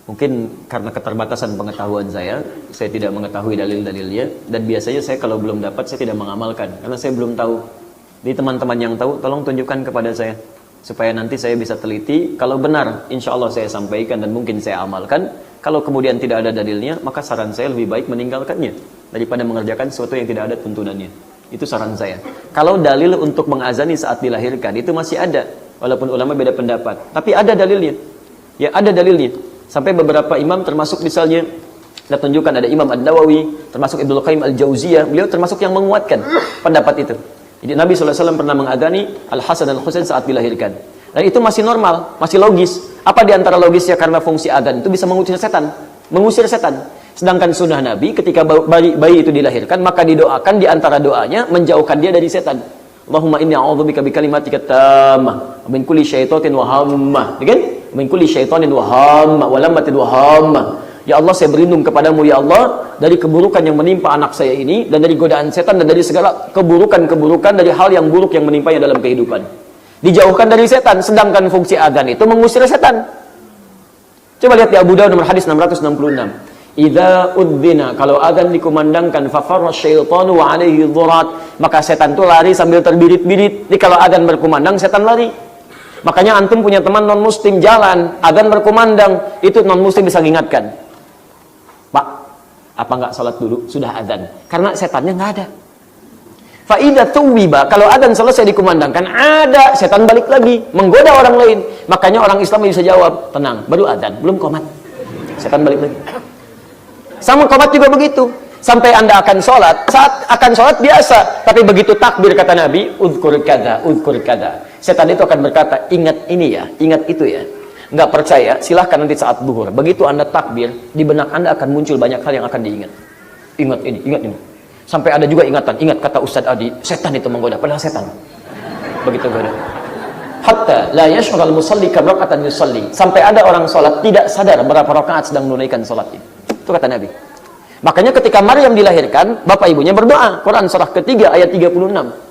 Mungkin karena keterbatasan pengetahuan saya tidak mengetahui dalil-dalilnya, dan biasanya saya kalau belum dapat saya tidak mengamalkan karena saya belum tahu. Jadi teman-teman yang tahu tolong tunjukkan kepada saya supaya nanti saya bisa teliti. Kalau benar insya Allah saya sampaikan dan mungkin saya amalkan. Kalau kemudian tidak ada dalilnya, maka saran saya lebih baik meninggalkannya daripada mengerjakan sesuatu yang tidak ada tuntunannya. Itu saran saya. Kalau dalil untuk mengazani saat dilahirkan itu masih ada, walaupun ulama beda pendapat, tapi ada dalilnya. Ya, ada dalilnya. Sampai beberapa imam termasuk misalnya kita tunjukkan ada Imam An-Nawawi, termasuk Ibnu Qayyim Al-Jauziyah, beliau termasuk yang menguatkan pendapat itu. Jadi Nabi SAW pernah mengazani Al-Hasan dan Al-Husain saat dilahirkan. Dan itu masih normal, masih logis. Apa di antara logisnya? Karena fungsi adzan itu bisa mengusir setan. Sedangkan sunnah Nabi ketika bayi itu dilahirkan, maka didoakan di antara doanya menjauhkan dia dari setan. Allahumma inni a'udzubika bikalimatika tammah min kulli syaitanin wa hammah. Kan? Min kulli syaitanin wa hammah wa lammatin wa hammah. Ya Allah, saya berlindung kepadamu ya Allah dari keburukan yang menimpa anak saya ini, dan dari godaan setan, dan dari segala keburukan-keburukan, dari hal yang buruk yang menimpanya dalam kehidupan. Dijauhkan dari setan, sedangkan fungsi adzan itu mengusir setan. Coba lihat di Abu Dawud nomor hadis 666. Idza udzina, kalau adzan dikumandangkan, fa farra syaitanu wa alaihi dhurat, maka setan itu lari sambil terbirit-birit. Jadi kalau adzan berkumandang, setan lari. Makanya antum punya teman non muslim jalan, adzan berkumandang, itu non muslim bisa mengingatkan. Pak, apa enggak salat dulu? Sudah adzan. Karena setannya enggak ada. Fa idza tuwiba, kalau adzan selesai dikumandangkan, ada setan balik lagi menggoda orang lain. Makanya orang Islam bisa jawab, tenang, baru adzan, belum qomat. Setan balik lagi. Sama qomat juga begitu. Sampai Anda akan sholat, saat akan sholat biasa, tapi begitu takbir kata Nabi, udhkur kada, udhkur kada. Setan itu akan berkata, ingat ini ya, ingat itu ya. Nggak percaya, silahkan nanti saat zuhur. Begitu Anda takbir, di benak Anda akan muncul banyak hal yang akan diingat. Ingat ini, ingat ini. Sampai ada juga ingatan, ingat kata Ustadz Adi, setan itu menggoda, padahal setan. Begitu goda. Hatta la yash'ural musalli kam raka'atan yusalli. Sampai ada orang sholat tidak sadar berapa rakaat sedang menunaikan sholatnya. Itu kata Nabi. Makanya ketika Maryam dilahirkan, bapak ibunya berdoa. Quran surah ketiga ayat 36.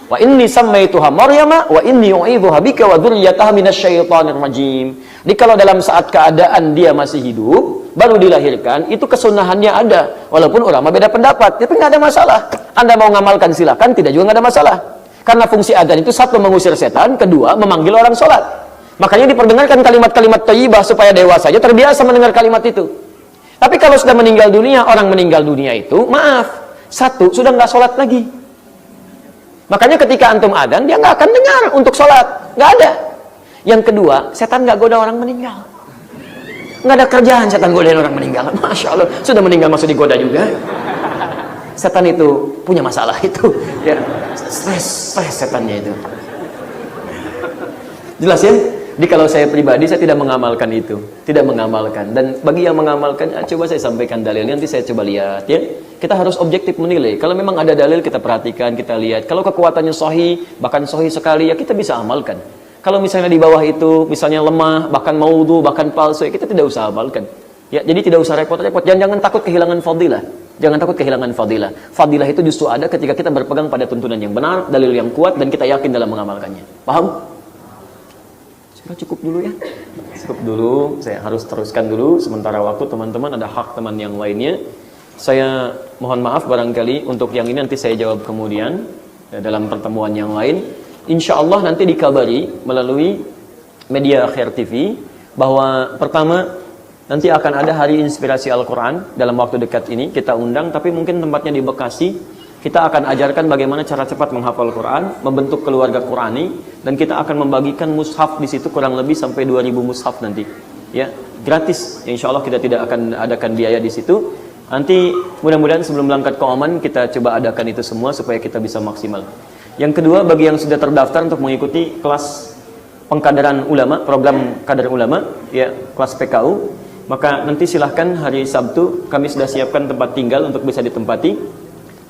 Wa inni sammaituha Maryama wa inni u'idzuha bika wa dzurriyyataha minasyaitonir rajim. Jadi kalau dalam saat keadaan dia masih hidup, baru dilahirkan, itu kesunahannya ada. Walaupun ulama beda pendapat, tapi nggak ada masalah. Anda mau ngamalkan silakan, tidak juga nggak ada masalah. Karena fungsi adzan itu satu mengusir setan, kedua memanggil orang sholat. Makanya diperdengarkan kalimat-kalimat thayyibah supaya dewasanya terbiasa mendengar kalimat itu. Tapi kalau sudah meninggal dunia, orang meninggal dunia itu, maaf, satu, sudah nggak sholat lagi. Makanya ketika antum adzan, dia nggak akan dengar untuk sholat. Nggak ada. Yang kedua, setan nggak goda orang meninggal. Nggak ada kerjaan setan godain orang meninggal. Masya Allah, sudah meninggal masih digoda juga. Setan itu punya masalah itu. Ya, stres setannya itu. Jelas ya? Jadi kalau saya pribadi, saya tidak mengamalkan itu. Tidak mengamalkan. Dan bagi yang mengamalkan, ya, coba saya sampaikan dalilnya, nanti saya coba lihat ya. Kita harus objektif menilai. Kalau memang ada dalil, kita perhatikan, kita lihat. Kalau kekuatannya sahih, bahkan sahih sekali, ya kita bisa amalkan. Kalau misalnya di bawah itu misalnya lemah, bahkan maudhu, bahkan palsu, kita tidak usah hafalkan. Ya, jadi tidak usah repot-repot. Jangan takut kehilangan fadilah. Jangan takut kehilangan fadilah. Fadilah itu justru ada ketika kita berpegang pada tuntunan yang benar, dalil yang kuat, dan kita yakin dalam mengamalkannya. Paham? Sudah cukup dulu ya. Cukup dulu. Saya harus teruskan dulu. Sementara waktu teman-teman ada hak teman yang lainnya. Saya mohon maaf barangkali untuk yang ini nanti saya jawab kemudian ya, dalam pertemuan yang lain. Insya Allah nanti dikabari melalui media Khair TV bahwa pertama nanti akan ada hari inspirasi Al-Quran dalam waktu dekat ini kita undang, tapi mungkin tempatnya di Bekasi. Kita akan ajarkan bagaimana cara cepat menghafal Quran, membentuk keluarga Qurani, dan kita akan membagikan mushaf di situ kurang lebih sampai 2000 mushaf nanti. Ya, gratis. Insya Allah kita tidak akan adakan biaya di situ. Nanti mudah-mudahan sebelum berangkat ke Oman kita coba adakan itu semua supaya kita bisa maksimal. Yang kedua, bagi yang sudah terdaftar untuk mengikuti kelas pengkaderan ulama, program kader ulama, ya, kelas PKU, maka nanti silahkan hari Sabtu kami sudah siapkan tempat tinggal untuk bisa ditempati.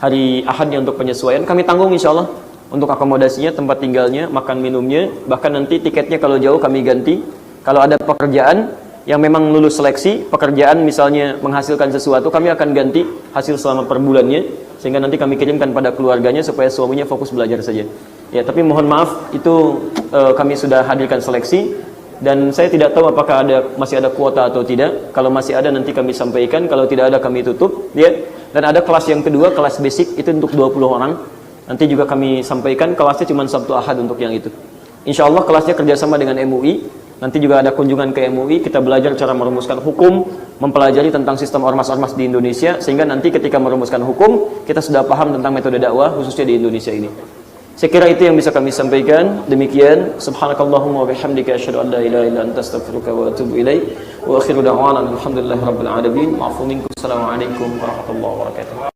Hari Ahadnya untuk penyesuaian kami tanggung insya Allah untuk akomodasinya, tempat tinggalnya, makan minumnya, bahkan nanti tiketnya kalau jauh kami ganti. Kalau ada pekerjaan yang memang lulus seleksi, pekerjaan misalnya menghasilkan sesuatu, kami akan ganti hasil selama per bulannya, sehingga nanti kami kirimkan pada keluarganya supaya suaminya fokus belajar saja. Ya, tapi mohon maaf itu kami sudah hadirkan seleksi dan saya tidak tahu apakah masih ada kuota atau tidak. Kalau masih ada nanti kami sampaikan, kalau tidak ada kami tutup, ya. Dan ada kelas yang kedua, kelas basic itu untuk 20 orang. Nanti juga kami sampaikan kelasnya cuma Sabtu Ahad untuk yang itu. Insya Allah kelasnya kerjasama dengan MUI. Nanti juga ada kunjungan ke MUI, kita belajar cara merumuskan hukum, mempelajari tentang sistem ormas-ormas di Indonesia, sehingga nanti ketika merumuskan hukum, kita sudah paham tentang metode dakwah, khususnya di Indonesia ini. Saya kira itu yang bisa kami sampaikan. Demikian, subhanakallahumma wa bihamdika asyhadu an la ilaha illa anta astaghfiruka wa atubu ilaik. Wa akhiru da'wana alhamdulillahirabbil alamin. Ma'fu minkum. Assalamualaikum warahmatullahi wabarakatuh.